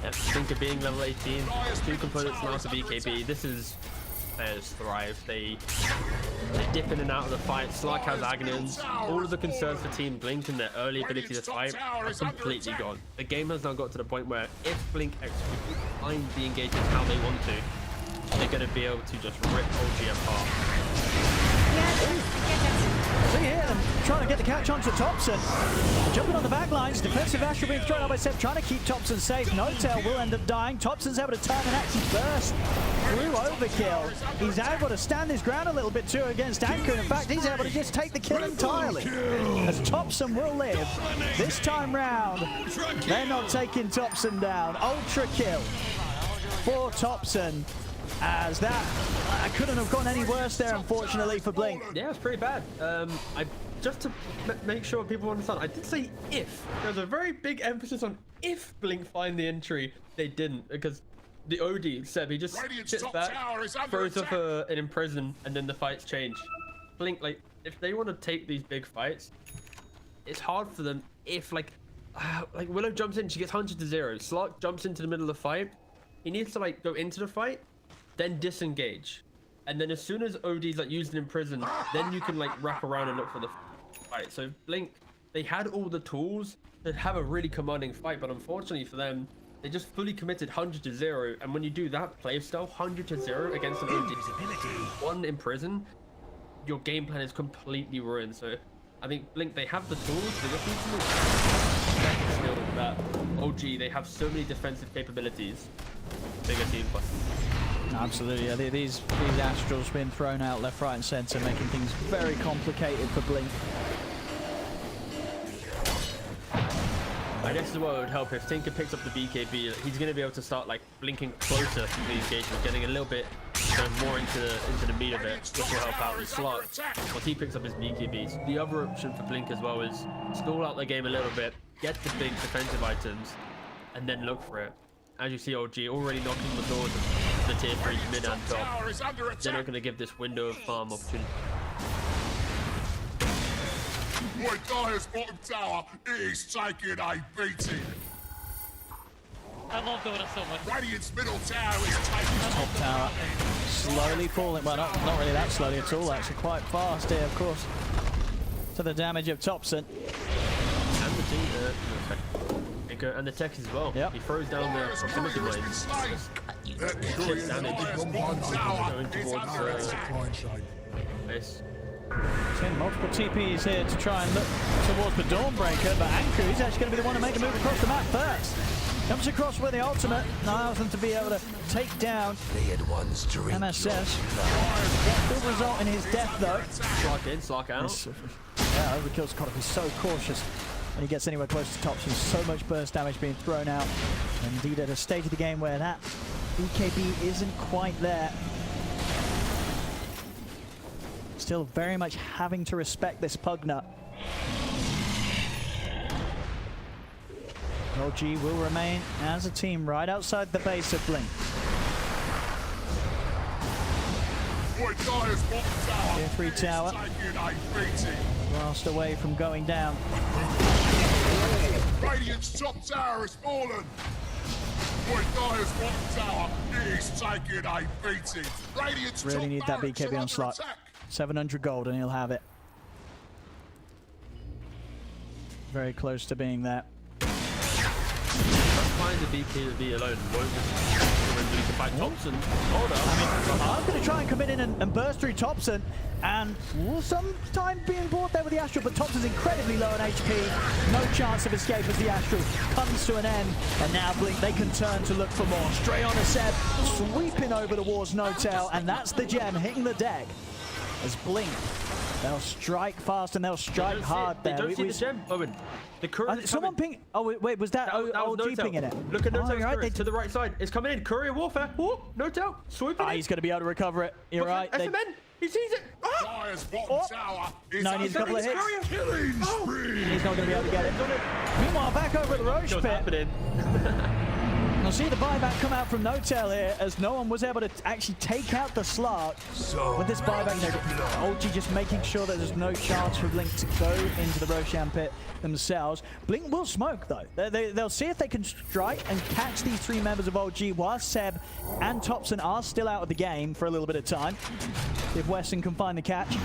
Yep, Tinker being level 18, 2 components now to BKB. This is players thrive. They dip in and out of the fight. Slark has Agnons. All of the concerns for Team Blink and their early ability to fight are completely gone. The game has now got to the point where if Blink execute find the engagements how they want to, they're going to be able to just rip OG apart. So here, trying to get the catch onto Thompson. Jumping on the back lines, defensive Astral being thrown out by Seb, trying to keep Thompson safe. No-Tail will end up dying. Thompson's able to turn and actually burst through overkill. He's able to stand his ground a little bit too against Anchor. In fact, he's able to just take the kill entirely. As Thompson will live this time round. They're not taking Thompson down. Ultra kill for Thompson. As that, I couldn't have gone any worse there, unfortunately, for Blink. Yeah, it's pretty bad. Just to make sure people understand, I did say if. There's a very big emphasis on if Blink find the entry. They didn't, because the OD, Seb, he just sits back, throws up an imprison, and then the fights change. Blink, like, if they want to take these big fights, it's hard for them if, like Willow jumps in, she gets 100 to 0. Slark jumps into the middle of the fight. He needs to, like, go into the fight, then disengage, and then as soon as OD's like used in prison, then you can like wrap around and look for the fight. So Blink, they had all the tools to have a really commanding fight, but unfortunately for them, they just fully committed 100 to 0. And when you do that play style, 100 to 0 against an OD, one in prison, your game plan is completely ruined. So I think Blink, they have the tools, they just need to move still that OG, they have so many defensive capabilities. Bigger team, but absolutely, yeah, these Astrals being thrown out left, right, and centre, making things very complicated for Blink. I guess as well it would help if Tinker picks up the BKB. He's going to be able to start like blinking closer to the engagement, getting a little bit more into the meat of it, which will help out the slot once he picks up his BKBs. The other option for Blink as well is stall out the game a little bit, get the big defensive items, and then look for it. As you see, OG already knocking the door to the tier 3 mid and top. They're not going to give this window of farm opportunity. Boy, Dyer's bottom tower is taking a beating. I love Dora so much. Radiant's middle tower is taking Top tower slowly falling. Well, not really that slowly at all, actually. Quite fast here, of course. To the damage of Thompson. And the team, and the tech as well. Yep. He throws down the proximity blades. Shit damage. Going towards base. Seeing multiple TPs here to try and look towards the Dawnbreaker, but Anku is actually going to be the one to make a move across the map first. Comes across with the ultimate, allows them to be able to take down MSS. Will result in his death though. Slark in, Slark out. Yeah, Overkill's got to be so cautious when he gets anywhere close to Thompson. So much burst damage being thrown out. And indeed at a stage of the game where that BKB isn't quite there. Still very much having to respect this Pugnut. OG will remain as a team right outside the base of Blink. Tier 3 tower. Blast away from going down. Radiant's top tower has fallen. Boy, Dyer's bottom tower is taking a beating. Radiant's really need that barracks BKB are on slot. under attack. 700 gold and he'll have it. Very close to being there. Find the BKB alone won't you can fight Thompson. Hold up. I'm going to try and come in and burst through Thompson, and sometime being brought there with the Astral, but Thompson's incredibly low on HP. No chance of escape as the Astral comes to an end, and now Blink, they can turn to look for more. Straight on to Seb, sweeping over towards No-Tail, and that's the gem hitting the deck. As Blink, they'll strike fast and they'll strike hard there. They don't see the gem, Owen. The courier someone ping. Oh wait, was that OG pinging it? Look at No-Tail's right, courier to the right side. It's coming in. Courier warfare. Ooh, No-Tail swooping in. He's going to be able to recover it. You're right. SMN. He sees it. Dyer's bottom tower is No, he needs a couple of hits. killing spree. He's not going to be able to get it. Meanwhile, back over at the Roche pit. You'll see the buyback come out from No-Tail here, as no one was able to actually take out the Slark. With this buyback, OG just making sure that there's no chance for Blink to go into the Roshan pit themselves. Blink will smoke though. They'll see if they can strike and catch these 3 members of OG while Seb and Thompson are still out of the game for a little bit of time. If Weston can find the catch.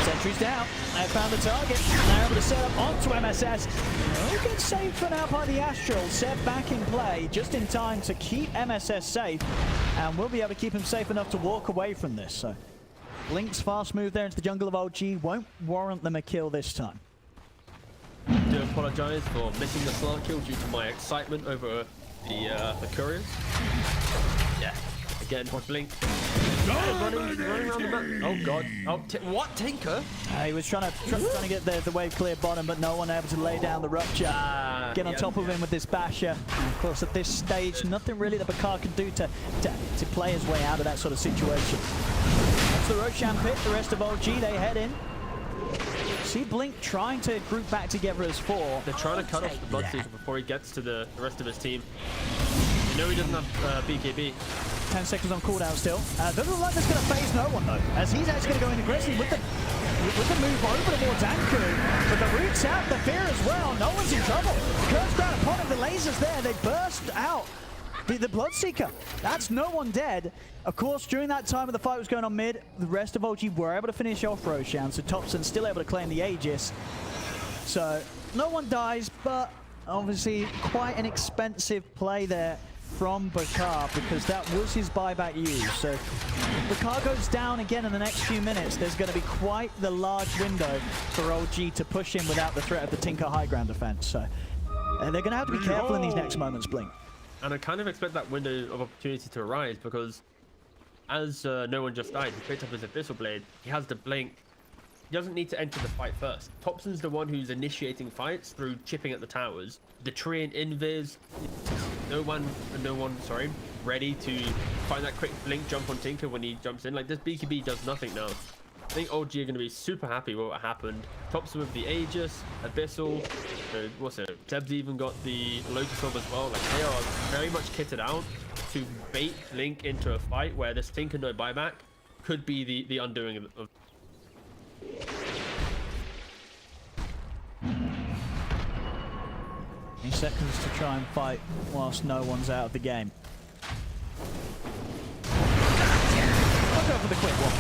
Sentry's down. They found the target. They're able to set up onto MSS. Will get saved for now by the Astral. Seb back in play just in time to keep MSS safe, and we'll be able to keep him safe enough to walk away from this. So Blink's fast move there into the jungle of OG won't warrant them a kill this time. I do apologize for missing the slant kill due to my excitement over the couriers. Yeah, again, Blink. Running around the map. Oh god. Oh, what? Tinker? He was trying to get the wave clear bottom, but no one able to lay down the rupture. Get on top of him with this basher. And of course, at this stage, nothing really that Bakar can do to play his way out of that sort of situation. That's the Roshan pit. The rest of OG, they head in. See Blink trying to group back together as 4. They're trying to cut off the Bloodseeker before he gets to the rest of his team. You know he doesn't have BKB. 10 seconds on cooldown still. Doesn't look like that's going to phase no one though, as he's actually going to go in aggressively with the move over towards Anku. But the root's out, the fear as well. No one's in trouble. Curse ground upon him, the lasers there, they burst out. The Bloodseeker, that's no one dead. Of course, during that time when the fight was going on mid, the rest of OG were able to finish off Roshan, so Thompson's still able to claim the Aegis. So, no one dies, but obviously quite an expensive play there from Bakar, because that was his buyback use. So if Bakar goes down again in the next few minutes, there's going to be quite the large window for OG to push in without the threat of the Tinker high ground defense. So they're going to have to be careful in these next moments, Blink. And I kind of expect that window of opportunity to arise, because as no one just died, he picked up his Abyssal Blade, he has the Blink. He doesn't need to enter the fight first. Thompson's the one who's initiating fights through chipping at the towers. The tree and invis, no one, ready to find that quick Blink jump on Tinker when he jumps in. Like, this BKB does nothing now. I think OG are going to be super happy with what happened. Thompson with the Aegis, Abyssal, what's it? Seb's even got the Lotus Orb as well. Like, they are very much kitted out to bait Blink into a fight where this Tinker no buyback could be the undoing of 20 seconds to try and fight whilst no one's out of the game. I'll go for the quick one.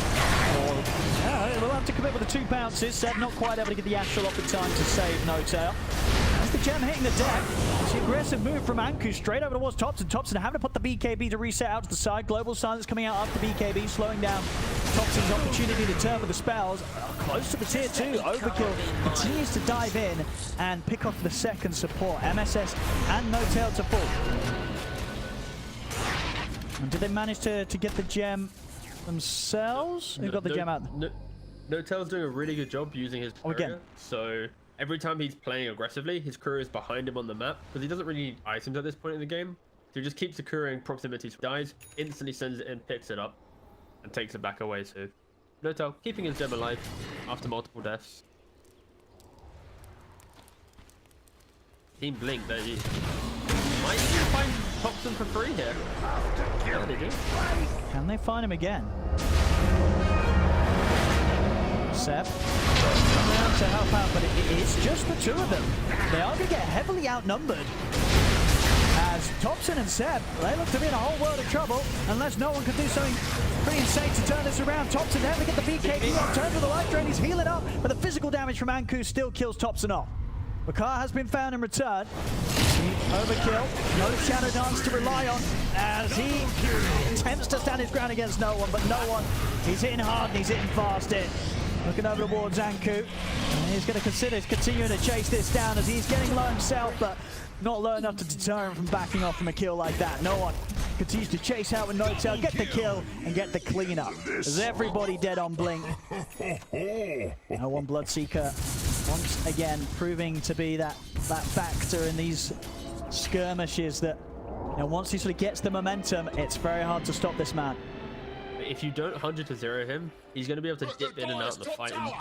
Yeah, we'll have to commit with the 2 bounces. Seb not quite able to get the Astral off in time to save No Tail. As the gem hitting the deck, it's the aggressive move from Anku straight over towards Thompson. Thompson having to put the BKB to reset out to the side. Global Silence coming out after BKB, slowing down Thompson's opportunity to turn with the spells. Close to the tier 2. Overkill continues to dive in and pick off the second support. MSS and No Tail to fall. And did they manage to get the gem themselves? Who got the gem out? No Tail's doing a really good job using his courier. So every time he's playing aggressively, his courier is behind him on the map, because he doesn't really need items at this point in the game. So he just keeps the courier in proximity. So dies, instantly sends it in, picks it up, and takes it back away. So No Tail keeping his gem alive after multiple deaths. Team Blink, they might even find Thompson for free here. Yeah, they do. Can they find him again? Seb coming out to help out, but it's just the 2 of them. They are going to get heavily outnumbered, as Thompson and Seb, they look to be in a whole world of trouble unless no one can do something pretty insane to turn this around. Thompson there to get the BKB on, turns with the life drain, he's healing up, but the physical damage from Anku still kills Thompson off. Bakar has been found in return. Overkill, no Shadow Dance to rely on as he attempts to stand his ground against no one, but no one. He's hitting hard and he's hitting fast in. Looking over towards Anku, and he's going to consider continuing to chase this down as he's getting low himself, but not low enough to deter him from backing off from a kill like that. No one continues to chase out with No Tail, get the kill and get the cleanup. As everybody dead on Blink. No one Bloodseeker once again proving to be that factor in these skirmishes that, you know, once he sort of gets the momentum, it's very hard to stop this man. If you don't 100 to 0 him, he's going to be able to dip in and out of the fight and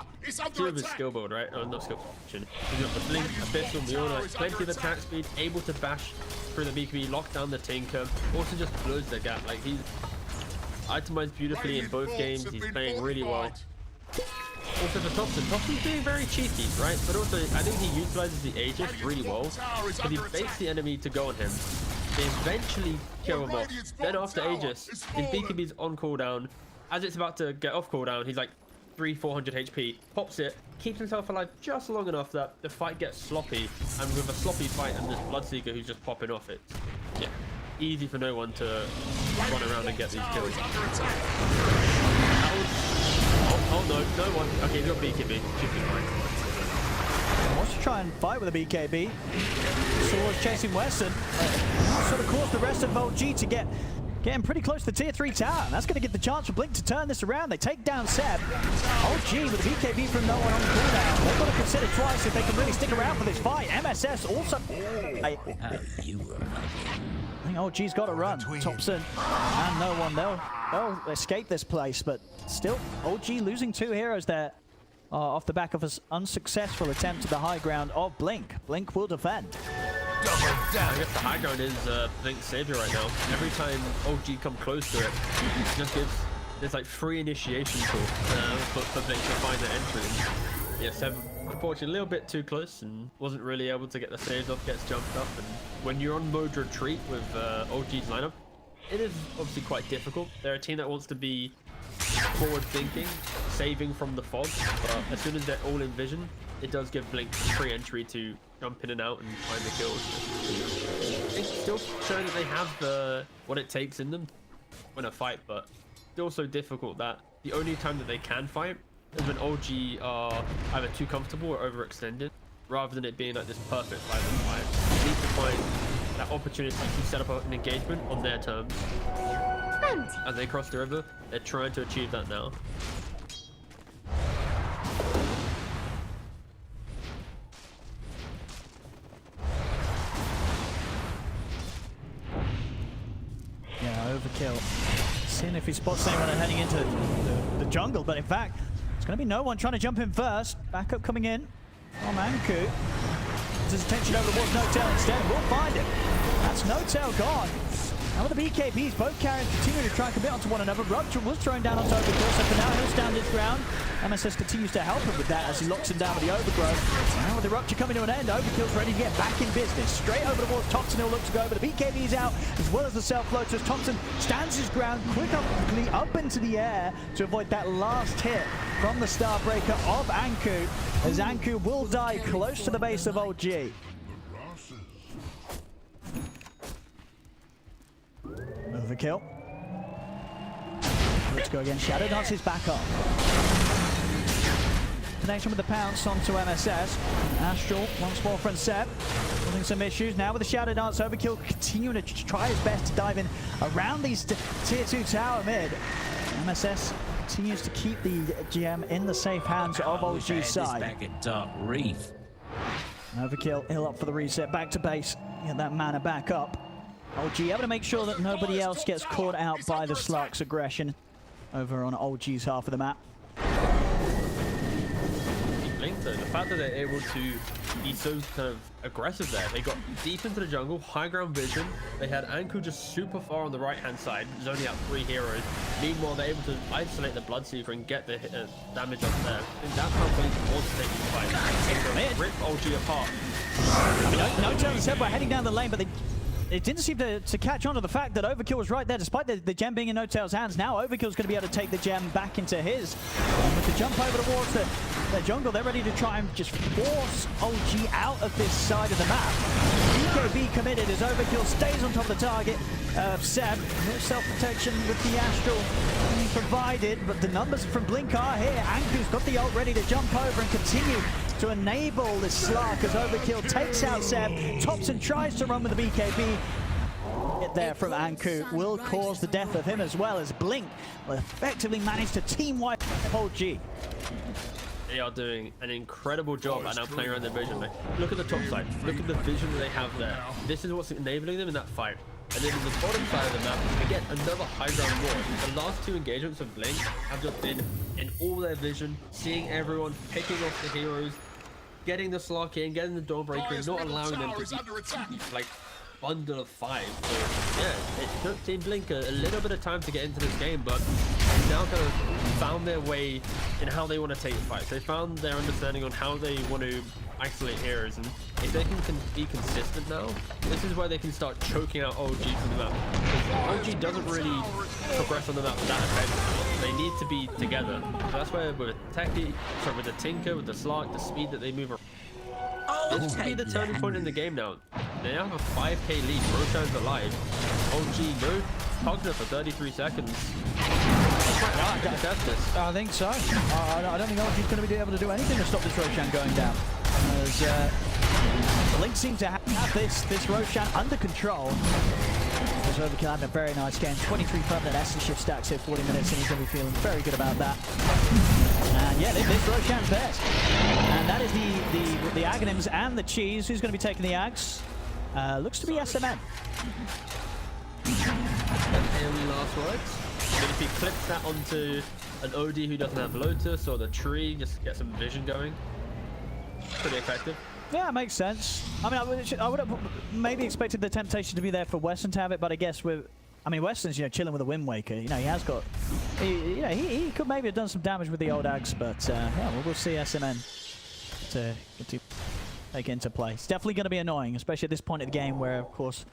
two of his skill build, right? Oh, not skill function. He's got the Blink, Abyssal, Mjolnir, plenty of attack speed, able to bash through the BKB, lock down the Tinker, also just close the gap. Like, he's itemized beautifully in both games, he's playing really well. Also for Thompson, Thompson's being very cheeky, right? But also, I think he utilizes the Aegis really well, because he baits the enemy to go on him. They eventually kill him off. Then after Aegis, his BKB's on cooldown. As it's about to get off cooldown, he's like 300-400 HP. Pops it, keeps himself alive just long enough that the fight gets sloppy. And with a sloppy fight and this Bloodseeker who's just popping off, it's easy for no one to run around and get these kills. Oh no, no one. Okay, he's got BKB. Should be fine. Wants to try and fight with a BKB. Swords chasing Weston. Sort of caused the rest of OG to getting pretty close to the tier 3 tower. And that's going to give the chance for Blink to turn this around. They take down Seb. OG with a BKB from no one on cooldown. They've got to consider twice if they can really stick around for this fight. MSS also... I think OG's got to run. Thompson and no one. They'll escape this place, but still, OG losing 2 heroes there off the back of an unsuccessful attempt at the high ground of Blink. Blink will defend. I guess the high ground is Blink's savior right now. Every time OG come close to it, it just gives this like free initiation tool for Blink to find the entry. Yeah, Seb unfortunately a little bit too close and wasn't really able to get the saves off, gets jumped up. And when you're on mode retreat with OG's lineup, it is obviously quite difficult. They're a team that wants to be forward thinking, saving from the fog, but as soon as they're all in vision, it does give Blink free entry to jump in and out and find the kills. It's still showing that they have what it takes in them to win a fight, but still so difficult that the only time that they can fight is when OG are either too comfortable or overextended, rather than it being like this perfect 5-on-5. They need to find that opportunity to set up an engagement on their terms. As they cross the river, they're trying to achieve that now. Yeah, overkill. Seeing if he spots anyone heading into the jungle, but in fact, it's going to be no one trying to jump in first. Backup coming in from Anku. His attention over towards No-Tail instead. We'll find him. That's No-Tail gone. Now with the BKBs, both carriers continue to try and commit onto one another. Rupture was thrown down onto Overkill, so for now he'll stand his ground. MSS continues to help him with that as he locks him down with the Overgrowth. Now with the Rupture coming to an end, Overkill's ready to get back in business. Straight over towards Thompson, he'll look to go, but the BKB's out, as well as the self-floaters. Thompson stands his ground quickly up into the air to avoid that last hit from the Starbreaker of Anku, as Anku will die close to the base of OG. Overkill. Let's go again. Shadow Dance is back up. Connection with the pounce onto MSS. Astral once more from Seb. Causing some issues. Now with the Shadow Dance, Overkill continuing to try his best to dive in around these tier 2 tower mid. MSS continues to keep the GM in the safe hands of OG's side. Back at Dark Reef. Overkill, he'll up for the reset. Back to base. Get that mana back up. OG able to make sure that nobody else gets caught out by the Slark's aggression over on OG's half of the map. Blink though, the fact that they're able to be so kind of aggressive there. They got deep into the jungle, high ground vision. They had Anku just super far on the right hand side, zoning out 3 heroes. Meanwhile, they're able to isolate the Bloodseeker and get the damage up there. I think that's how Blink wants to take the fight. They rip OG apart. I mean, No-Tail and Seb were heading down the lane, but it didn't seem to catch on to the fact that Overkill was right there, despite the gem being in No-Tail's hands. Now Overkill's going to be able to take the gem back into his. And with the jump over towards the jungle, they're ready to try and just force OG out of this side of the map. BKB committed as Overkill stays on top of the target. Seb, no self-protection with the Astral being provided, but the numbers from Blink are here. Anku's got the ult ready to jump over and continue to enable this Slark as Overkill takes out Seb. Thompson tries to run with the BKB. Hit there from Anku will cause the death of him as well, as Blink will effectively manage to team wipe OG. They are doing an incredible job at now playing around their vision. Like, look at the top side. Look at the vision that they have there. This is what's enabling them in that fight. And then on the bottom side of the map, again, another high ground war. The last 2 engagements of Blink have just been in all their vision, seeing everyone, picking off the heroes, getting the Slark in, getting the Dawnbreaker, not allowing them to be like bundle of 5. So yeah, it took Team Blink a little bit of time to get into this game, but they've now kind of found their way in how they want to take the fight. They found their understanding on how they want to isolate heroes, and if they can be consistent now, this is where they can start choking out OG from the map. Because OG doesn't really progress on the map that effectively. They need to be together. So that's where with the Tinker, with the Slark, the speed that they move around. This could be the turning point in the game now. They now have a 5k lead. Roshan's alive. OG no. Cogna for 33 seconds. I think so. I don't think OG's going to be able to do anything to stop this Roshan going down. As the Link seem to have this Roshan under control. As Overkill having a very nice game. 23 permanent essence shift stacks here, 40 minutes, and he's going to be feeling very good about that. And yeah, this Roshan's theirs. And that is the Aghanims and the Cheese. Who's going to be taking the Ags? Looks to be SMN. Any last words? But if he clips that onto an OD who doesn't have Lotus or the tree, just to get some vision going, pretty effective. Yeah, it makes sense. I mean, I would have maybe expected the temptation to be there for Weston to have it, but I guess Weston's, chilling with a Wind Waker. He has got, he could maybe have done some damage with the old Ags, but yeah, we'll see SMN to take into play. It's definitely going to be annoying, especially at this point of the game where, of course,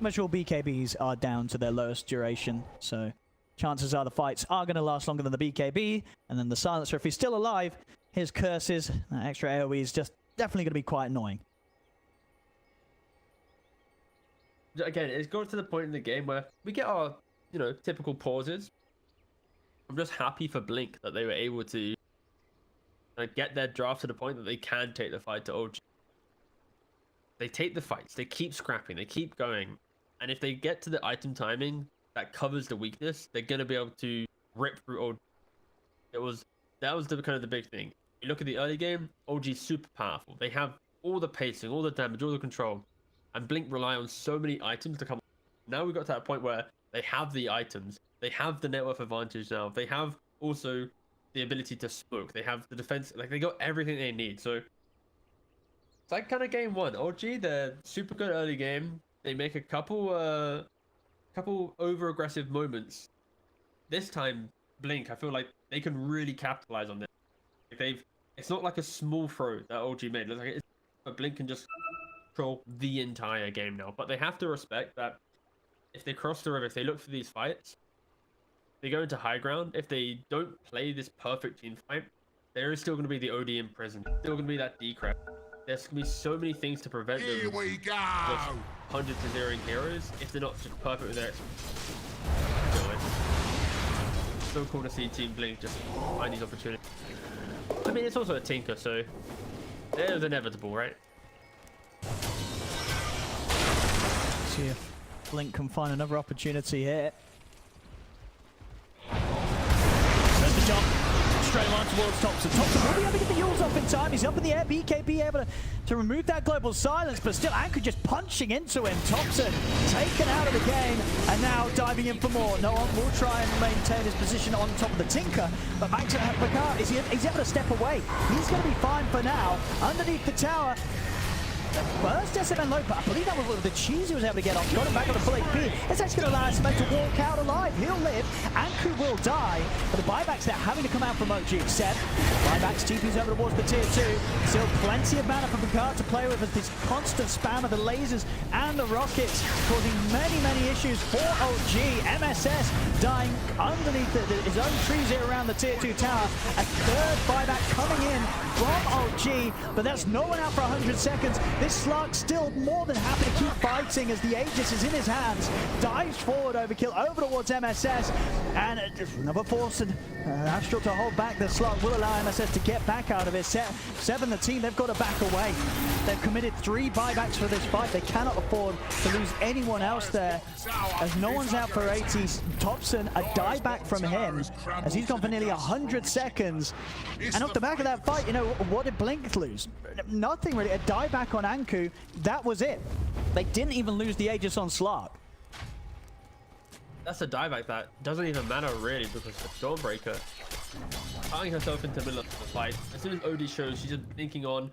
much all BKBs are down to their lowest duration, so chances are the fights are going to last longer than the BKB, and then the Silencer, if he's still alive, his curses, that extra AoE is just definitely going to be quite annoying. Again, it's got to the point in the game where we get our, typical pauses. I'm just happy for Blink that they were able to get their draft to the point that they can take the fight to OG. They take the fights, they keep scrapping, they keep going, and if they get to the item timing that covers the weakness, they're going to be able to rip through OG. That was the kind of the big thing. You look at the early game, OG's super powerful. They have all the pacing, all the damage, all the control, and Blink rely on so many items to come. Now we've got to that point where they have the items, they have the net worth advantage now, they have also the ability to smoke, they have the defense, they got everything they need. So it's like kind of game one. OG, they're super good early game. They make a couple over aggressive moments. This time, Blink, I feel like they can really capitalize on this. It's not like a small throw that OG made. But Blink can just control the entire game now. But they have to respect that if they cross the river, if they look for these fights, they go into high ground. If they don't play this perfect team fight, there is still going to be the OD in prison. Still going to be that decrep. There's going to be so many things to prevent them. Here we go. Just 100-0ing heroes if they're not just perfect with their so cool to see Team Blink just find these opportunities. I mean, it's also a Tinker, so it was inevitable, right? See if Blink can find another opportunity here. There's the jump. Straight line towards Thompson. Thompson will be able to get the Yules off in time. He's up in the air. BKB able to remove that global silence, but still Anchor just punching into him. Thompson taken out of the game and now diving in for more. No one will try and maintain his position on top of the Tinker, but back to Picard. He's able to step away. He's going to be fine for now. Underneath the tower. First SMN low, but I believe that was the Cheese he was able to get on. Got him back on the full HP. It's actually going to allow SMN to walk out alive. He'll live. Anku will die. But the buybacks there having to come out from OG. Seth, buybacks, TP's over towards the tier 2. Still plenty of mana for Picard to play with as this constant spam of the lasers and the rockets causing many, many issues for OG. MSS dying underneath his own trees here around the tier 2 tower. A third buyback coming in from OG, but that's no one out for 100 seconds. This Slug still more than happy to keep fighting as the Aegis is in his hands. Dives forward, Overkill over towards MSS, and another force and Astral to hold back. The Slug will allow MSS to get back out of it. Seven, the team, they've got to back away. They've committed 3 buybacks for this fight. They cannot afford to lose anyone else there, as no one's out for 80. Thompson, a dieback from him, as he's gone for nearly 100 seconds. And off the back of that fight, what did Blink lose? Nothing really. A dieback on Anku, that was it. They didn't even lose the Aegis on Slark. That's a dieback that doesn't even matter really, because the Stormbreaker tying herself into the middle of the fight. As soon as OD shows, she's just blinking on.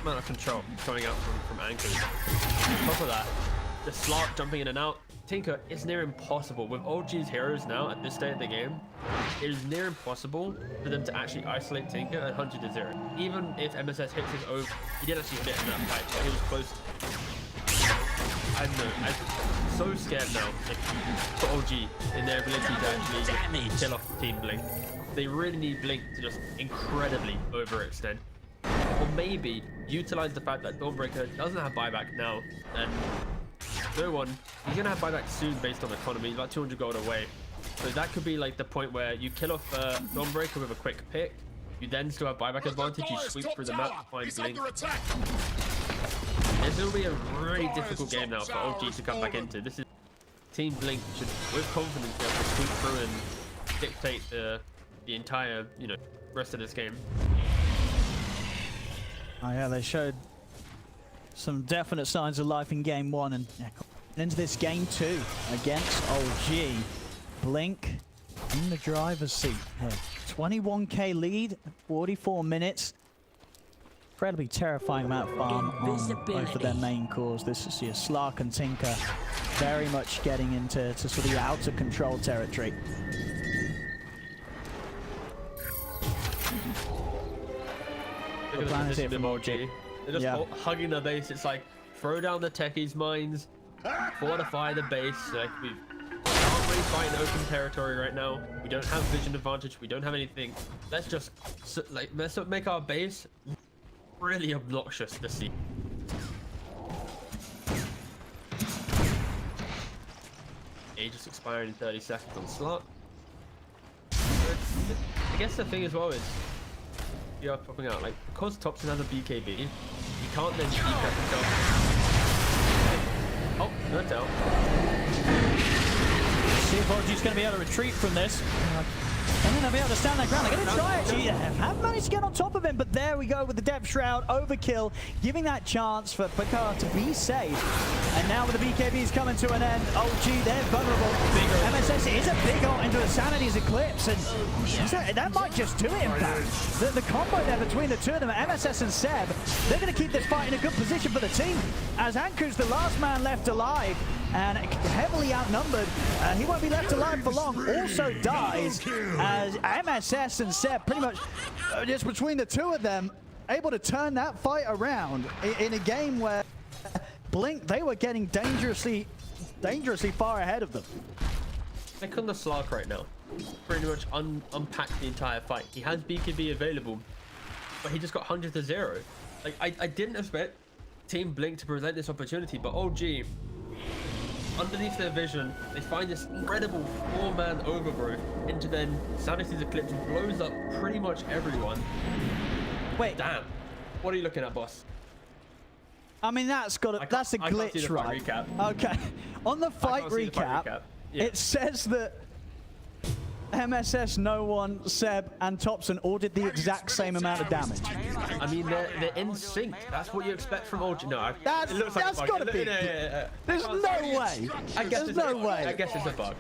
Amount of control coming out from Anku. On top of that, the Slark jumping in and out. Tinker, it's near impossible. With OG's heroes now at this stage of the game, it is near impossible for them to actually isolate Tinker at 100-0. Even if MSS hits his over, he did actually hit it in that fight, but he was close. I don't know, I'm so scared now for OG in their ability to actually kill off Team Blink. They really need Blink to just incredibly overextend. Or maybe utilize the fact that Dawnbreaker doesn't have buyback now, and no one, he's gonna have buyback soon based on economy. He's about 200 gold away. So that could be like the point where you kill off Dawnbreaker with a quick pick. You then still have buyback advantage. You sweep through the map, find Blink. This will be a really difficult game now for OG to come back into. This is Team Blink should, with confidence, be able to sweep through and dictate the entire, you know, rest of this game. Oh yeah, they showed some definite signs of life in game 1, and into this game 2 against OG. Blink in the driver's seat here. 21k lead, 44 minutes. Incredibly terrifying amount of farm on both of their main cores. This is your Slark and Tinker very much getting into sort of out of control territory. The plan is here from OG. They're just hugging the base. It's like, throw down the techies' mines, fortify the base. Like, we can't really fight in open territory right now. We don't have vision advantage. We don't have anything. Let's just let's make our base really obnoxious to see. Age is expiring in 30 seconds on slot. I guess the thing as well is, you are popping out, like, because Thompson has a BKB, he can't then decap himself. Oh, no doubt. See if OG's going to be able to retreat from this. And then they'll be able to stand their ground. They're going to try actually. Have managed to get on top of him, but there we go with the Depth Shroud. Overkill, giving that chance for Picard to be safe. And now with the BKBs coming to an end, OG, they're vulnerable. MSS is a big ult into a Sanity's Eclipse, and that might just do it, in fact. The combo there between the two of them, MSS and Seb, they're going to keep this fight in a good position for the team, as Anku's the last man left alive, and heavily outnumbered. He won't be left alive for long. Also dies as MSS and Seb pretty much just between the two of them able to turn that fight around in a game where Blink, they were getting dangerously far ahead of them. Like on the Slark right now, pretty much unpacked the entire fight. He has BKB available, but he just got 100 to 0. Like I didn't expect Team Blink to present this opportunity, but OG, underneath their vision, they find this incredible 4-man overgrowth into then Sanity's Eclipse blows up pretty much everyone. Wait. Damn. What are you looking at, boss? I mean, that's a glitch, right? Okay. On the fight recap, it says that MSS, No One, Seb, and Thompson all did the exact same amount of damage. I mean, they're in sync. That's what you expect from OG. No, that's gotta be. There's no way. There's no way. I guess it's a bug.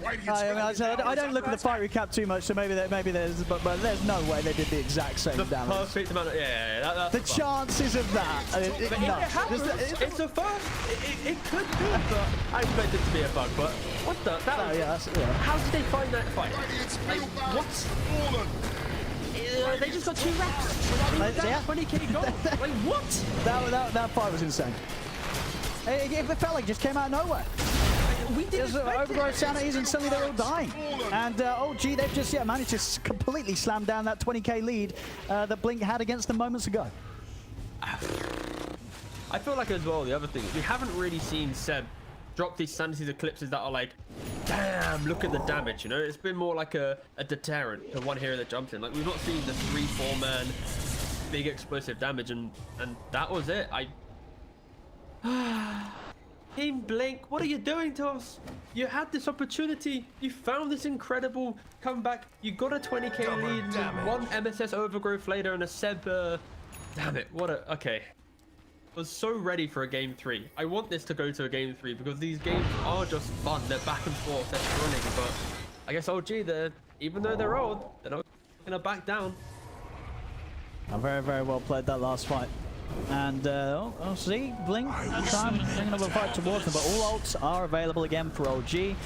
I don't look at the fight recap too much, so maybe there's, but there's no way they did the exact same damage. Perfect amount of, that's the chances of that. It's a first. It could be, but I expect it to be a bug. But what the? How did they find that fight? Like, what? They just got 2 reps. Yeah. 20k gold. Like what? That fight was insane. It felt like it just came out of nowhere. We did overgrowth sanities, and suddenly they're all dying. And OG, they've just managed to completely slam down that 20k lead that Blink had against them moments ago. I feel like as well, the other thing, we haven't really seen Seb drop these Sanity's Eclipses that are like, damn, look at the damage, you know? It's been more like a deterrent to one hero that jumps in. Like, we've not seen the 3-4-man big explosive damage, and that was it. Team Blink, what are you doing to us? You had this opportunity. You found this incredible comeback. You got a 20k lead, and one MSS overgrowth later, and a Seb. Damn it! Okay. I was so ready for a game 3. I want this to go to a game 3 because these games are just fun. They're back and forth. They're running, but I guess OG, even though they're old, they're not gonna back down. Very, very well played that last fight. And I'll see Blink trying another fight towards them, but all ults are available again for OG.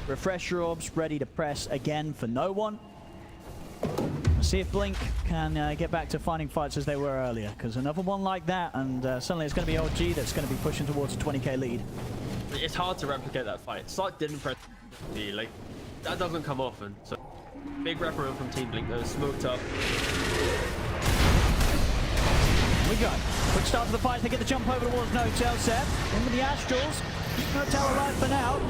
Refresher orbs ready to press again for No One. See if Blink can get back to finding fights as they were earlier, because another one like that, and suddenly it's going to be OG that's going to be pushing towards a 20k lead. It's hard to replicate that fight. Slark didn't press D, like that doesn't come often. So big wraparound from Team Blink though, smoked up. We go. Quick start to the fight. They get the jump over towards No-Tail. Seb in with the Astrals. No-Tail alive for now.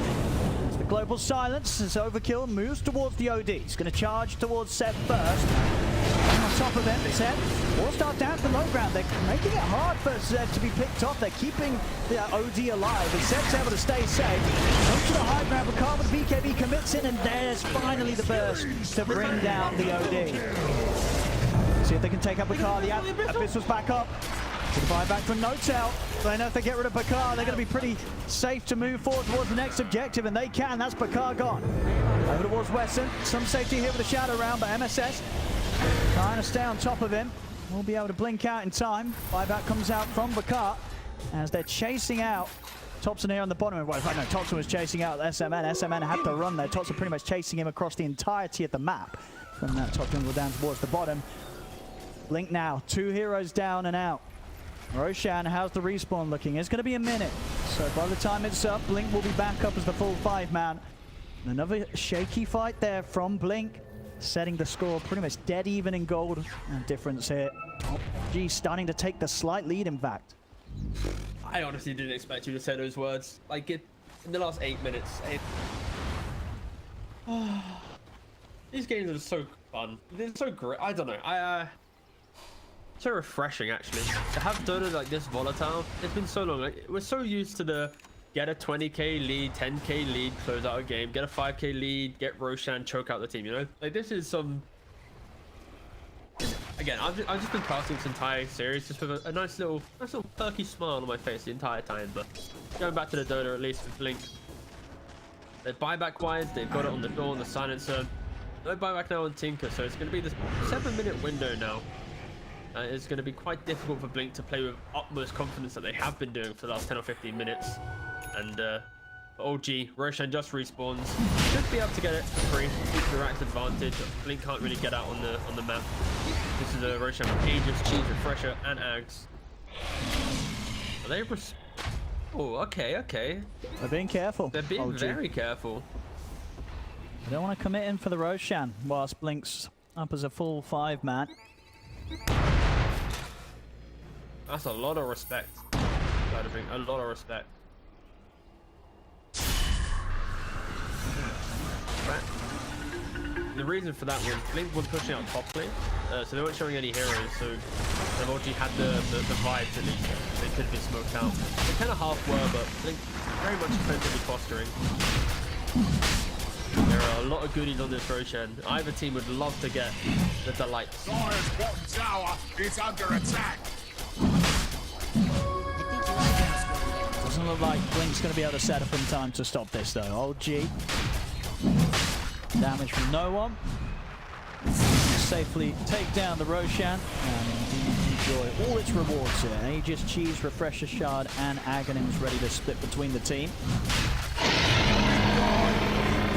It's the glow global silence as Overkill moves towards the OD. He's going to charge towards Seb first. And on top of him, Seb will start down to the low ground. They're making it hard for Seb to be picked off. They're keeping the OD alive. And Seb's able to stay safe. Comes to the high ground. Bakar with BKB commits in, and there's finally the burst to bring down the OD. See if they can take up Bakar. The Abyss was back up. To the buyback from Notel. They know if they get rid of Bakar, they're going to be pretty safe to move forward towards the next objective, and they can. That's Bakar gone. Over towards Wesson. Some safety here with a shadow round, but MSS trying to stay on top of him. We'll be able to blink out in time. Buyback comes out from Bakar as they're chasing out Thompson here on the bottom. Well, no, Thompson was chasing out SMN. SMN had to run there. Thompson pretty much chasing him across the entirety of the map. From that top jungle down towards the bottom. Blink now. 2 heroes down and out. Roshan, how's the respawn looking? It's going to be a minute. So by the time it's up, Blink will be back up as the full 5-man. Another shaky fight there from Blink, setting the score pretty much dead even in gold difference here. OG starting to take the slight lead, in fact. I honestly didn't expect you to say those words. Like, in the last 8 minutes. These games are so fun. They're so great. I don't know. So refreshing, actually, to have Dota like this volatile. It's been so long. Like, we're so used to the get a 20k lead, 10k lead, close out a game, get a 5k lead, get Roshan, choke out the team, you know? Like, this is some... Again, I've just been casting this entire series just with a nice little perky smile on my face the entire time. But going back to the Dota, at least with Blink, they're buyback wise, they've got it on the door, on the silencer. No buyback now on Tinker, so it's going to be this 7-minute window now. It's going to be quite difficult for Blink to play with utmost confidence that they have been doing for the last 10 or 15 minutes. And OG, Roshan just respawns. Should be able to get it free. Direct advantage. Blink can't really get out on the map. This is a Roshan with Aegis, Cheese, Refresher, and Ags. Are they... Oh, okay. They're being careful. They're being very careful. They don't want to commit in for the Roshan whilst Blink's up as a full 5-man. That's a lot of respect. A lot of respect. The reason for that was Blink was pushing out top lane, so they weren't showing any heroes, so they've already had the vibes at least. They could have been smoked out. They kind of half were, but Blink very much defensively fostering. There are a lot of goodies on this Roshan. Either team would love to get the delights. Dire's bottom tower is under attack. Doesn't look like Blink's going to be able to set up in time to stop this, though. OG. Damage from no one. Safely take down the Roshan and enjoy all its rewards here. Aegis, Cheese, Refresher Shard, and Aghanims ready to split between the team.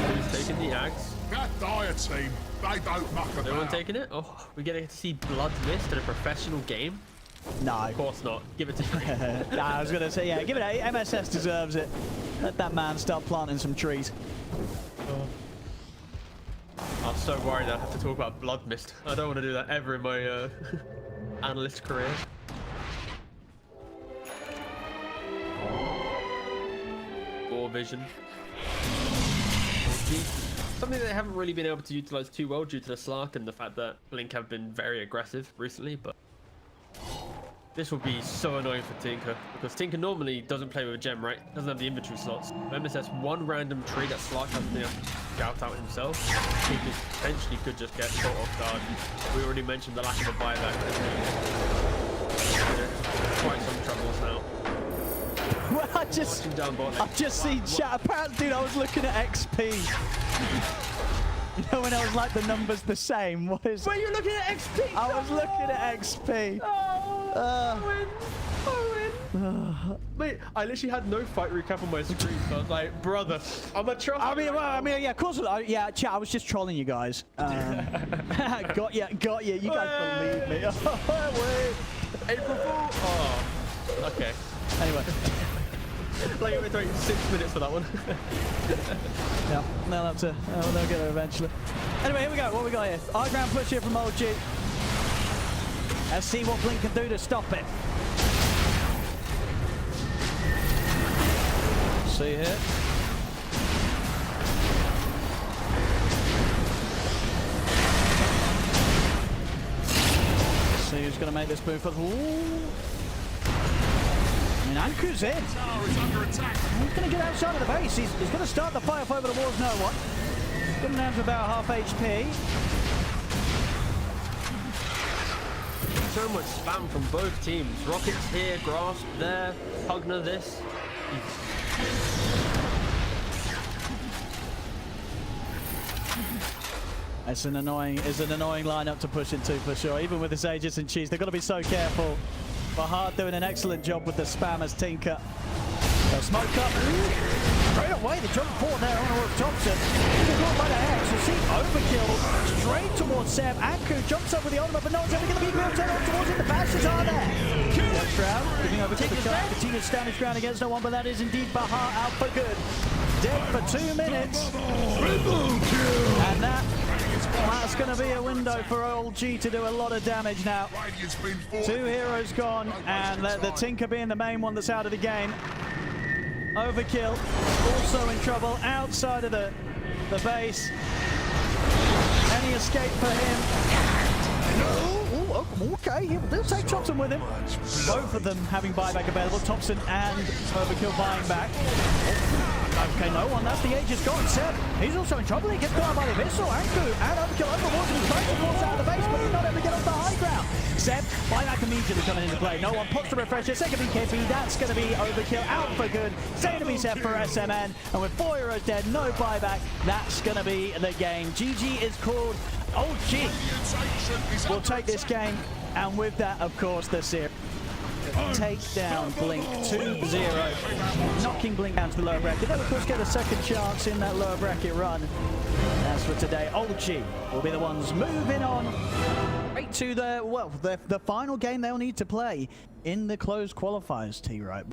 Who's taking the Ags? That Dire team, they don't muck about. No one taking it? Oh, we get to see Blood Mist in a professional game? No. Of course not. Give it to him. Nah, I was going to say, yeah, give it a MSS deserves it. Let that man start planting some trees. I'm so worried I have to talk about Blood Mist. I don't want to do that ever in my analyst career. War Vision. Something they haven't really been able to utilize too well due to the Slark and the fact that Blink have been very aggressive recently, but this will be so annoying for Tinker, because Tinker normally doesn't play with a gem, right? Doesn't have the inventory slots. MSS one random tree that Slark has to shout out himself. Tinker potentially could just get caught off guard. We already mentioned the lack of a buyback. Quite some troubles now. Well, I've just seen chat. Apparently, dude, I was looking at XP. You know when I was like, the numbers the same? What is... Were you looking at XP? I was looking at XP. Mate, I literally had no fight recap on my screen, so I was like, brother, I'm a troll. I mean, yeah, of course. Yeah, chat, I was just trolling you guys. Got you. You guys believe me. Wait. April Fool. Oh, okay. Anyway. Like, it went 6 minutes for that one. Yeah, they'll get there eventually. Anyway, here we go. What we got here? High ground push here from OG. Let's see what Blink can do to stop it. See here. going to make this move. Ooh. I mean, Anku's in. He's going to get outside of the base. He's going to start the fire over towards no one. Coming down to about half HP. So much spam from both teams. Rockets here, Grasp there, Pugner this. It's an annoying lineup to push into for sure. Even with this Aegis and Cheese, they've got to be so careful. But Hart doing an excellent job with the spam as Tinker. So smoke up. Straight away, the jump forward there on Rook Thompson. He's caught by the X. You see overkill straight towards Seb. Anku jumps up with the ultimate, but no one's ever going to be able to turn up towards him. The bashes are there. Next round, giving over to the shot. Continues to stand his ground against no one, but that is indeed Bahar out for good. Dead for 2 minutes. And that's going to be a window for old G to do a lot of damage now. 2 heroes gone, and the Tinker being the main one that's out of the game. Overkill also in trouble outside of the base. Any escape for him? Oh, okay, he'll take Thompson with him. Both of them having buyback available, Thompson and Overkill buying back. Okay, no one, that's the Aegis gone. Seb, he's also in trouble. He gets caught by the Abyssal. Anku and Overkill overboard. He's trying to force out of the base, but he's not able to get off the high ground. Seb, buyback immediately coming into play. No one puts the refresher. Second BKB, that's going to be Overkill out for good. Second to be Seb for SMN. And with 4 heroes dead, no buyback, that's going to be the game. GG is called. OG will take this game. And with that, of course, the series. Take down Blink 2-0, knocking Blink down to the lower bracket. They'll of course get a second chance in that lower bracket run. As for today, OG will be the ones moving on right to the final game they'll need to play in the closed qualifiers, T-Right.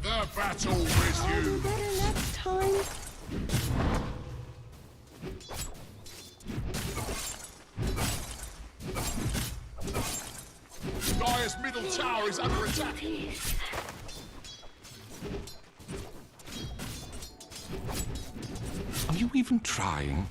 The battle resumes. Better next time. Dire's middle tower is under attack. Are you even trying?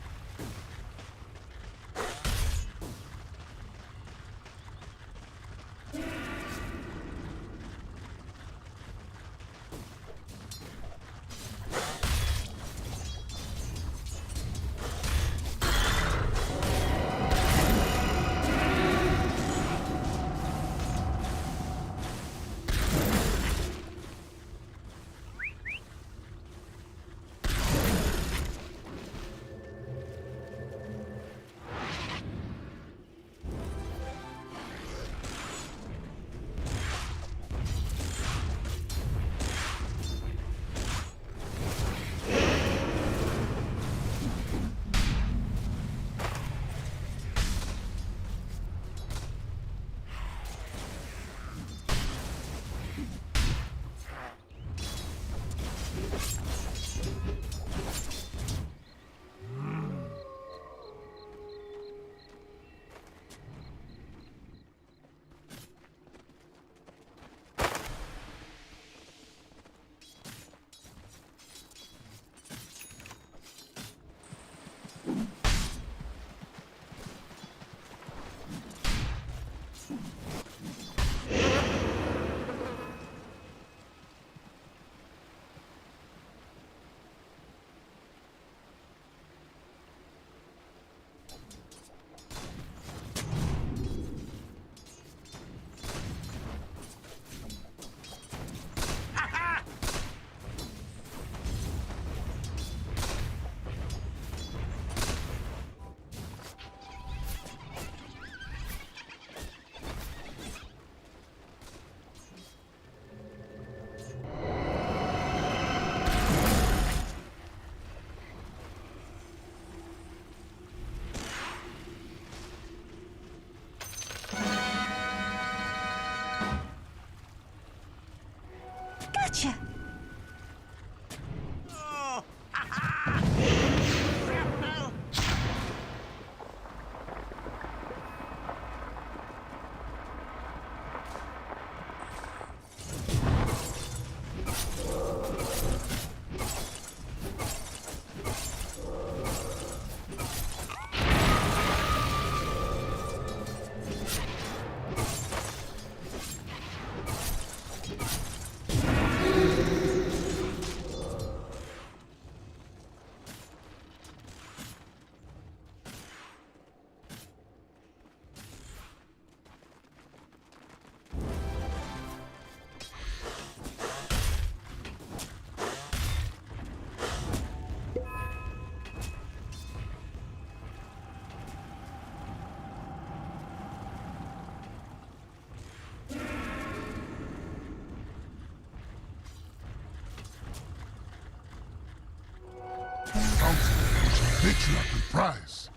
which will fit you up with prize.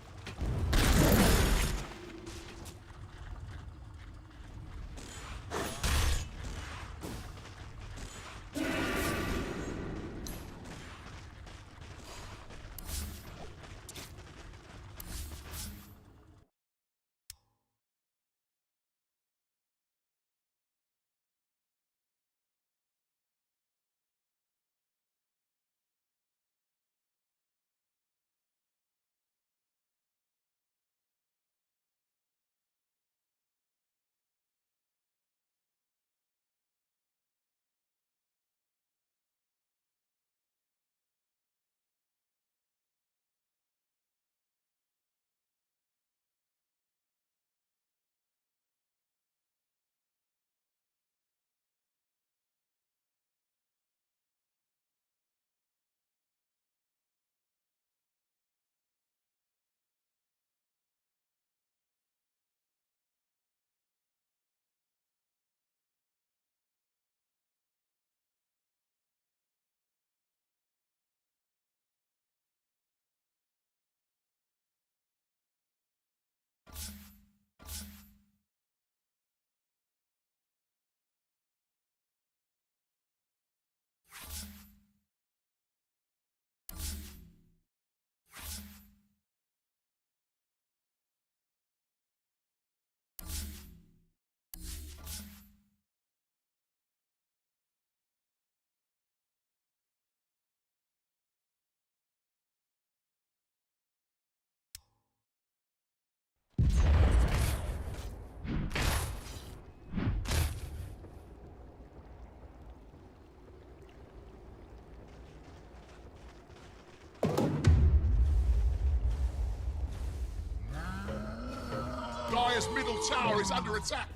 Dire's middle tower is under attack.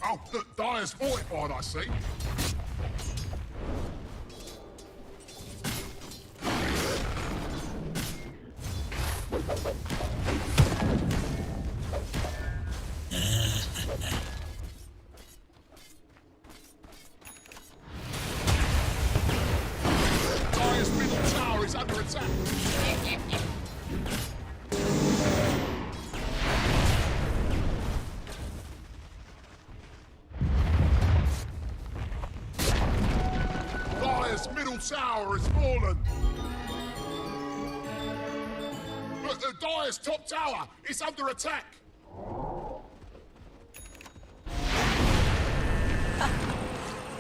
Oh, look, Dire's fortified, I see. Dire's middle tower is under attack. Middle tower has fallen. But the Dire's top tower is under attack.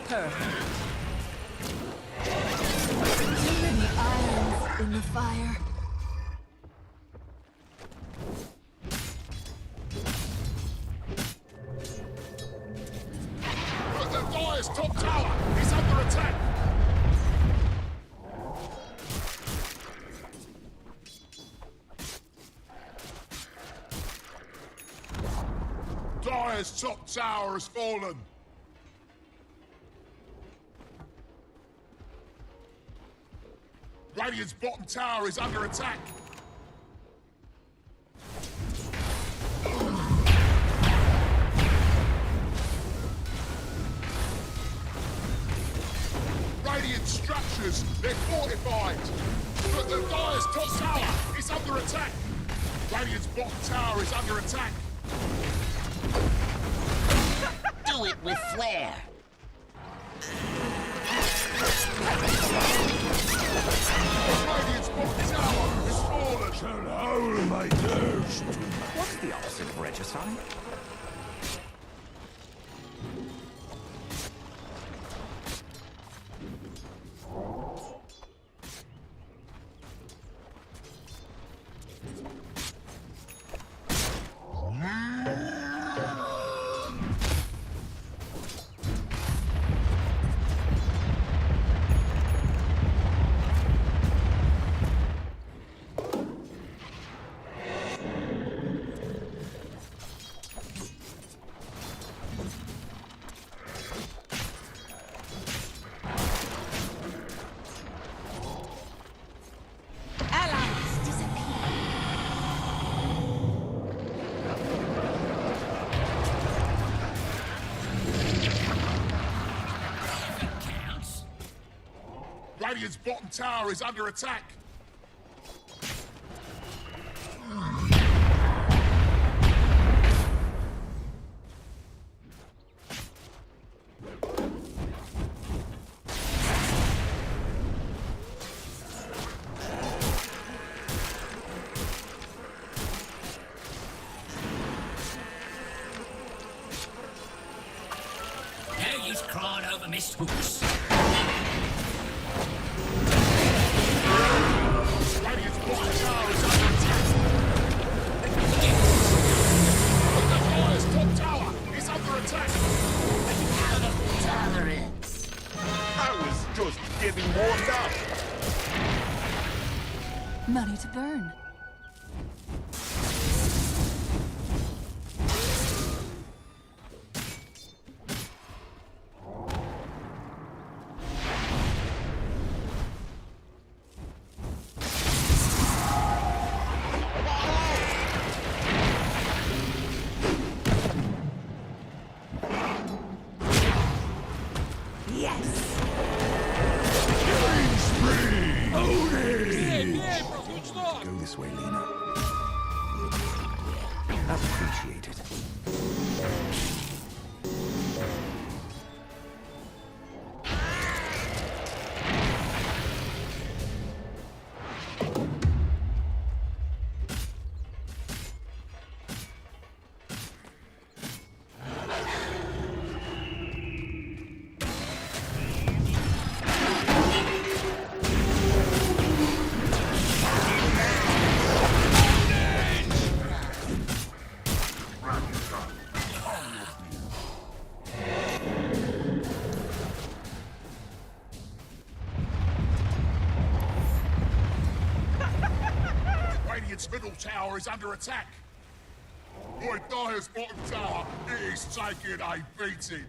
Too many irons in the fire. But the Dire's top tower is under attack. Dire's top tower has fallen. Radiant's bottom tower is under attack. Radiant structures, they're fortified. But the Dire's top tower is under attack. Radiant's bottom tower is under attack. Do it with flair. Radiant's bottom tower is fallen. Shall howl my thirst. What's the opposite of regicide? Radiant's bottom tower is under attack. over my swoops. Radiant's bottom tower is under attack. The Dire's top tower is under attack. Out of tolerance. I was just getting warmed up. Money to burn. Go this way, Lena. That's appreciated. Radiant's middle tower is under attack. Boy, Dire's bottom tower is taking a beating.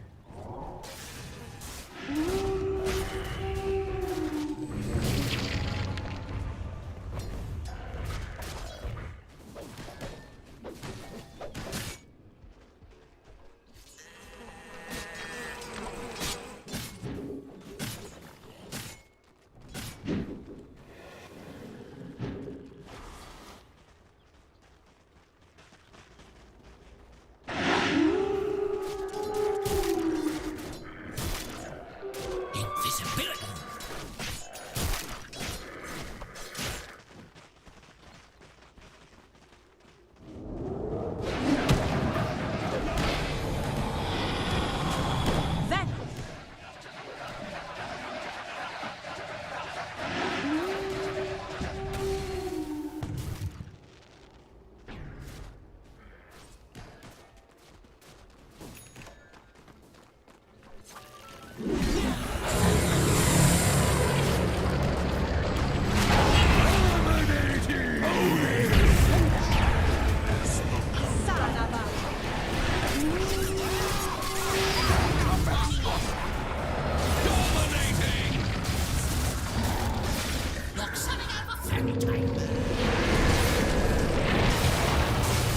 Invisibility. Look, something out of a fairy tale.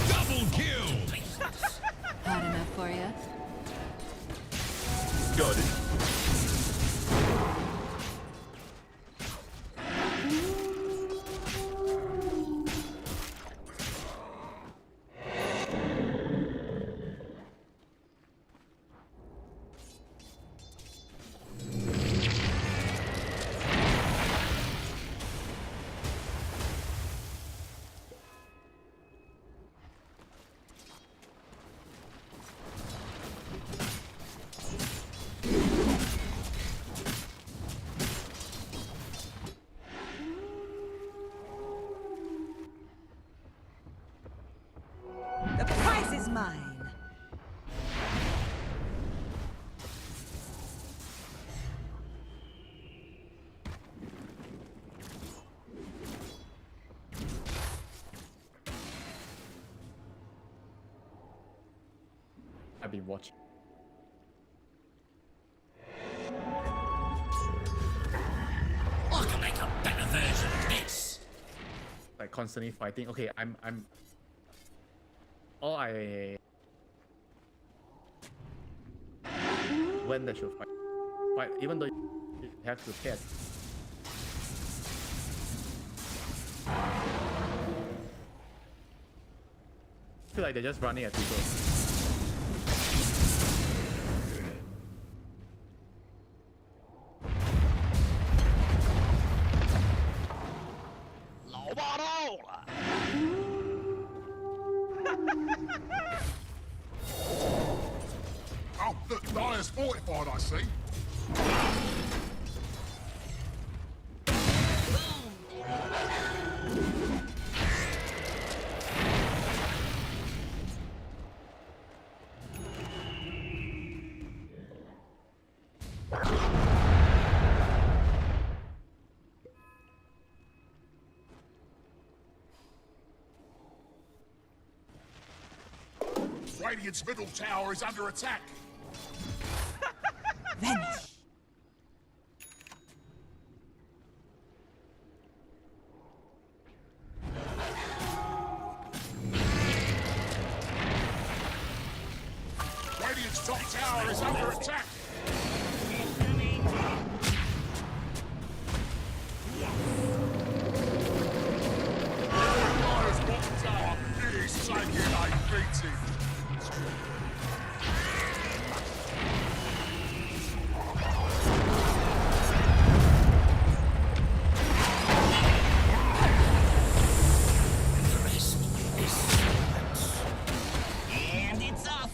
Double kill. Hot enough for you? Got it. The prize is mine. I've been watching. I can make a better version of this. Like constantly fighting. Okay, I'm all I when they should fight, even though you have to test. I feel like they're just running at people. Oh, Look, Dire's fortified, I see. Radiant's middle tower is under attack. Vanish. Radiant's top tower is under attack. Dire's bottom tower is taking a beating. And it's off.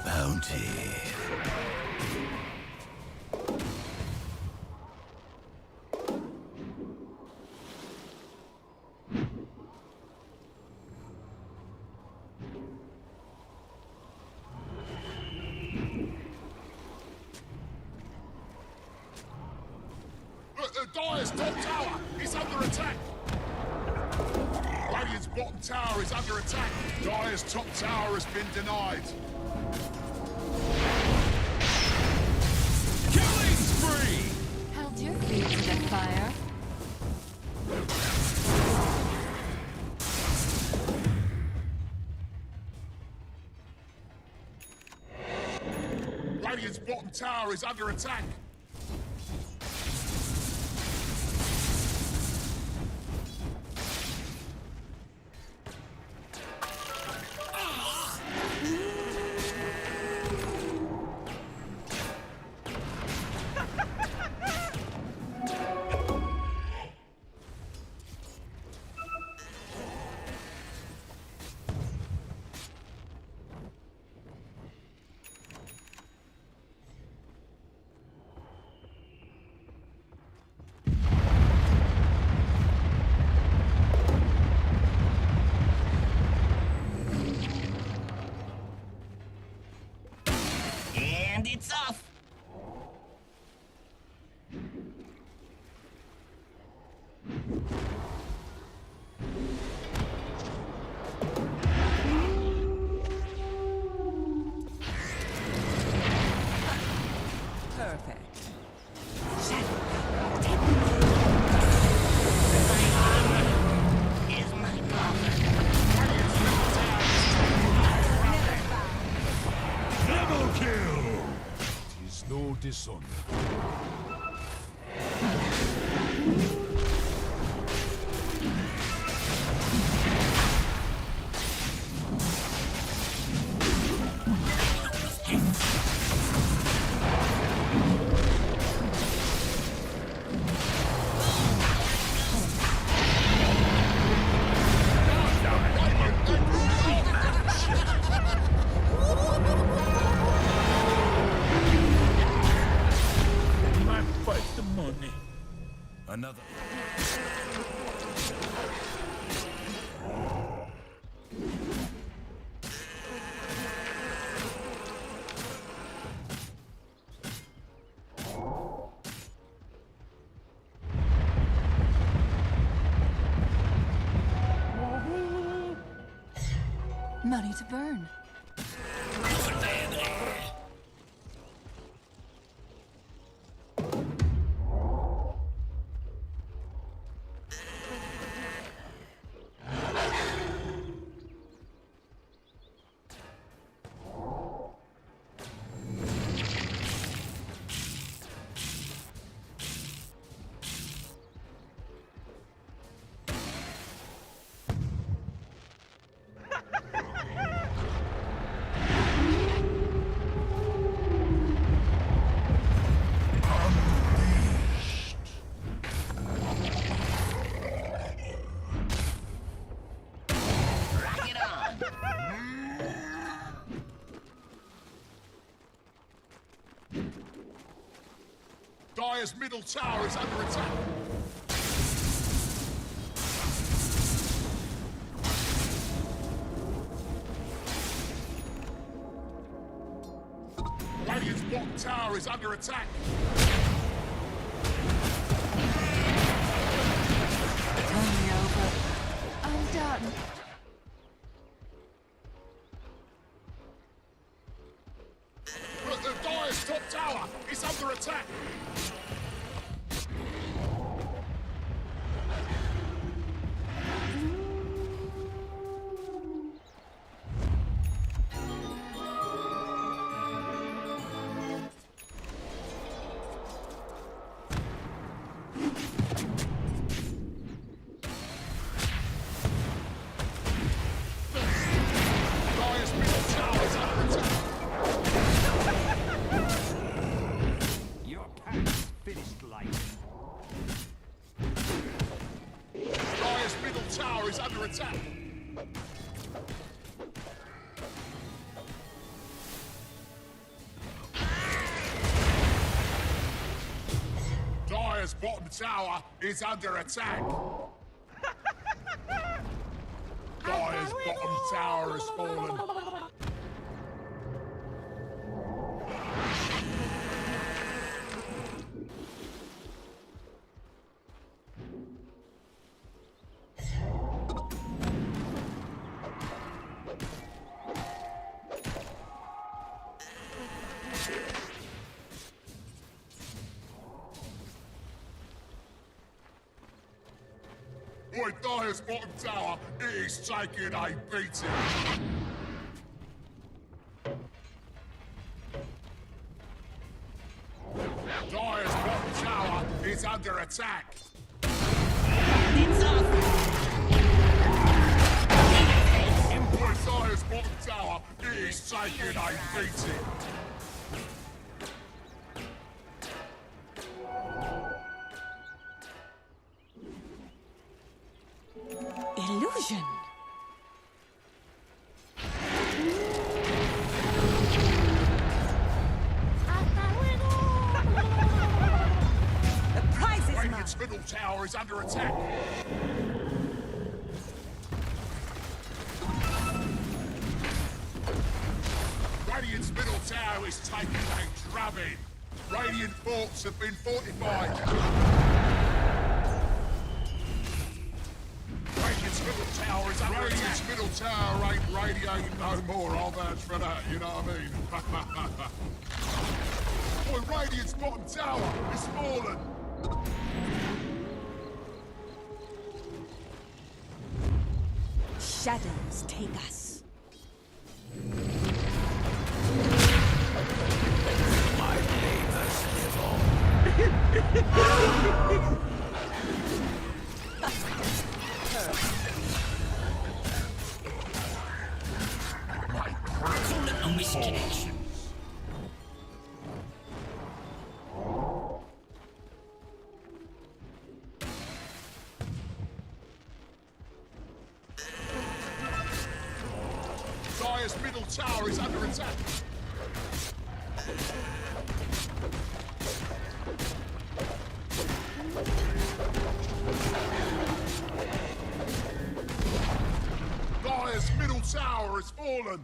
Bounty. Dire's top tower is under attack. Radiant's bottom tower is under attack. Dire's top tower has been denied. Killing spree! Held your feet to the fire. Radiant's bottom tower is under attack. And it's off. Perfect. Is my Double kill! It is no dishonor. My fight the money. Another. Money to burn. Dire's middle tower is under attack. Radiant's bottom tower is under attack. Turn me over. I'm done. But the Dire's top tower is under attack. Dire's middle tower is under attack. Your path finished life. Dire's middle tower is under attack. Dire's bottom tower is under attack. Dire's bottom tower has fallen. Boy, Dire's bottom tower is taking a beating. Dire's bottom tower is under attack. Boy, Dire's bottom tower is taking a beating. Illusion. The prize is mine. Radiant's middle tower is under attack. Radiant's middle tower is taking a drubbing. Radiant forts have been fortified. Radiant's middle tower is under attack. Radiant's middle tower ain't radiating no more. I'll vouch for that, you know what I mean? Boy, Radiant's bottom tower is fallen. Shadows take us. My neighbors live on. Dire's middle tower is under attack. Dire's middle tower has fallen.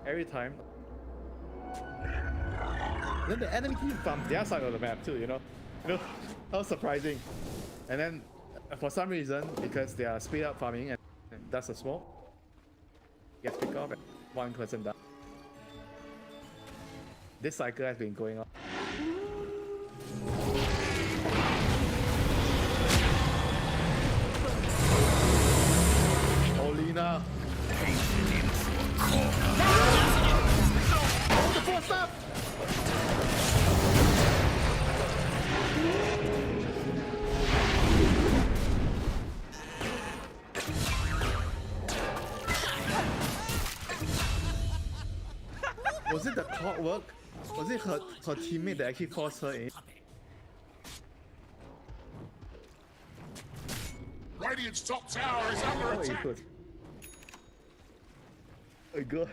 Every time Then the enemy team from their side of the map too, you know? How surprising. And then, for some reason, because they are speed up farming and that's a smoke, gets picked off and one person down. This cycle has been going on. Olina. Oh, the force up! Was it the clockwork? Was it her teammate that actually forced her in? Radiant's top tower is under attack. Oh my god.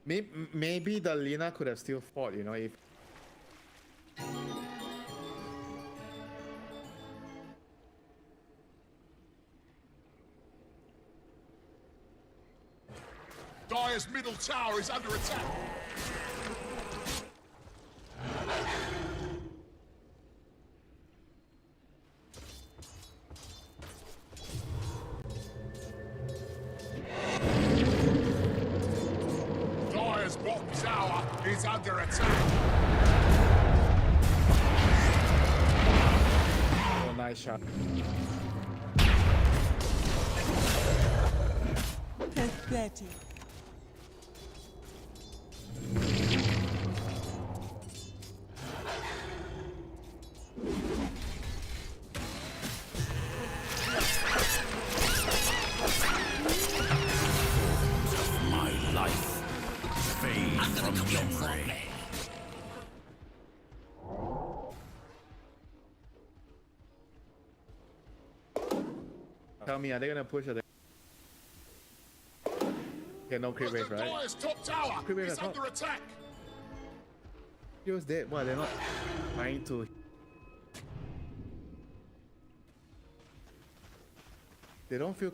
Maybe the Lina could have still fought, you know, if... Dire's middle tower is under attack. Dire's bottom tower is under attack. Oh, nice shot. Pathetic. Tell me, are they gonna push or they... Okay, no crit wave, right? Dire's top tower Crit wave is at top. under attack. He was dead. Why they're not trying to... They don't feel...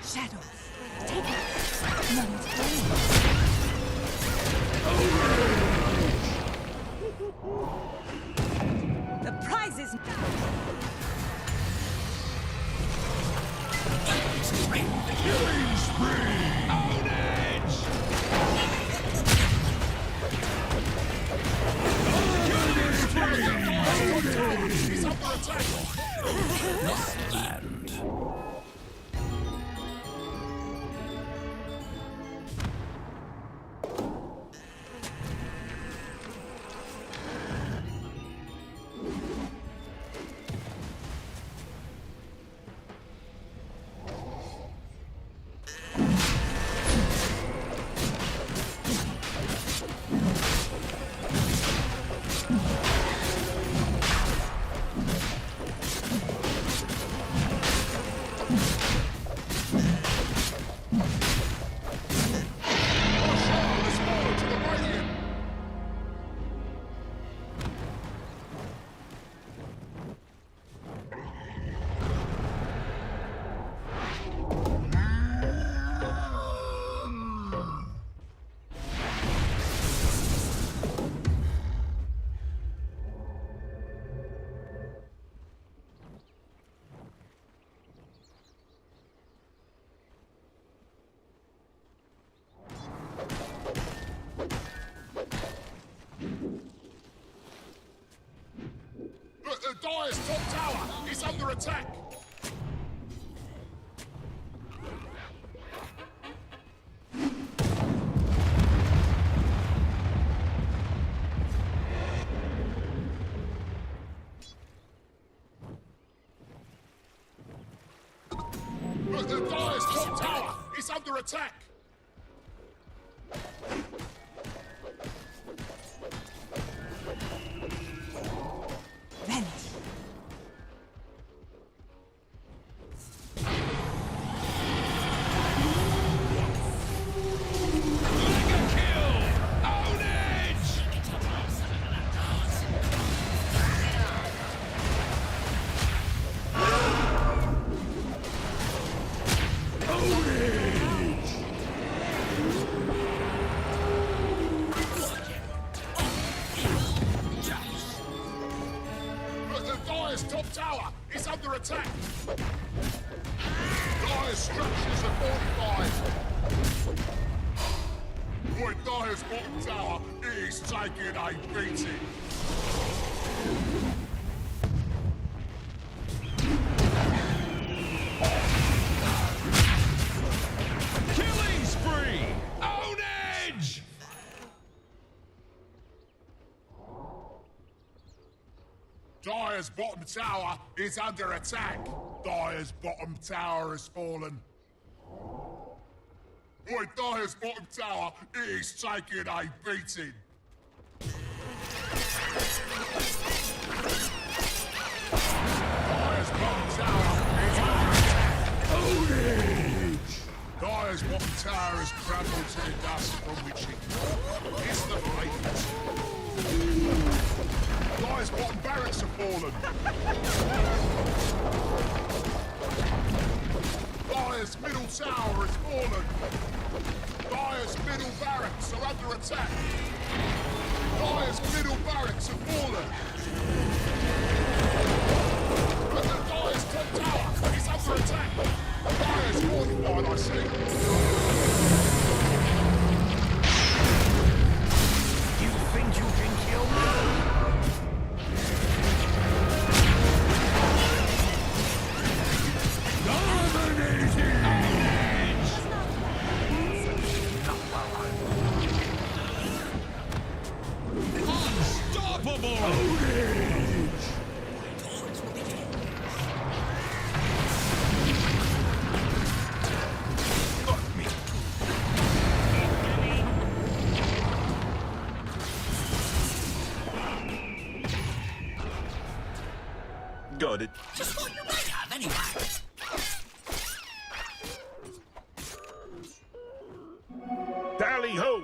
Shadows. Take it. Moment the prize is... Killing spree! Own it! Killing spree! He's under attack! Land. Dire's top tower is under attack. attack! Vanish. The Dire's top tower is under attack! Dire's structures are fortified! Boy, Dire's bottom tower is taking a beating! Killing spree! On edge! Dire's bottom tower is under attack! Dire's bottom tower has fallen! Boy, Dire's bottom tower is taking a beating! Dire's bottom tower is under attack! Dire's bottom tower has crumbled to the dust from which it is the fate. Dire's bottom barracks have fallen! Dire's middle tower has fallen! Dire's middle barracks are under attack! Dire's middle barracks have fallen! But the Dire's top tower is under attack! Dire's fortified, I see! You think you can kill me? Got it. Just what you might have, anyway. Tally ho!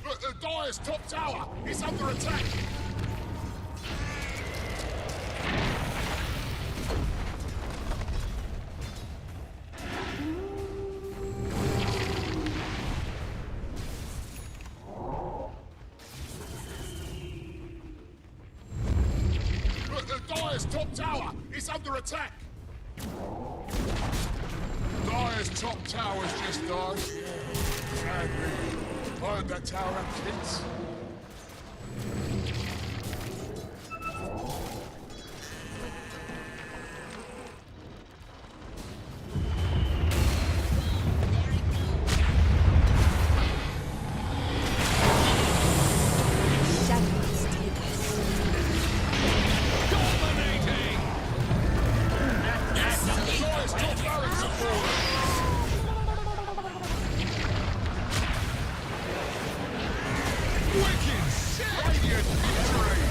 But the Dire's top tower is under attack! But the Dire's top tower is under attack! Dire's top tower's just died. Sadly. I heard that tower had kids. Dire's top barracks are falling! Radiant victory!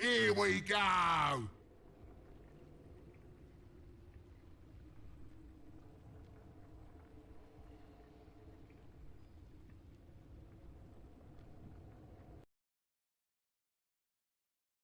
Here we go.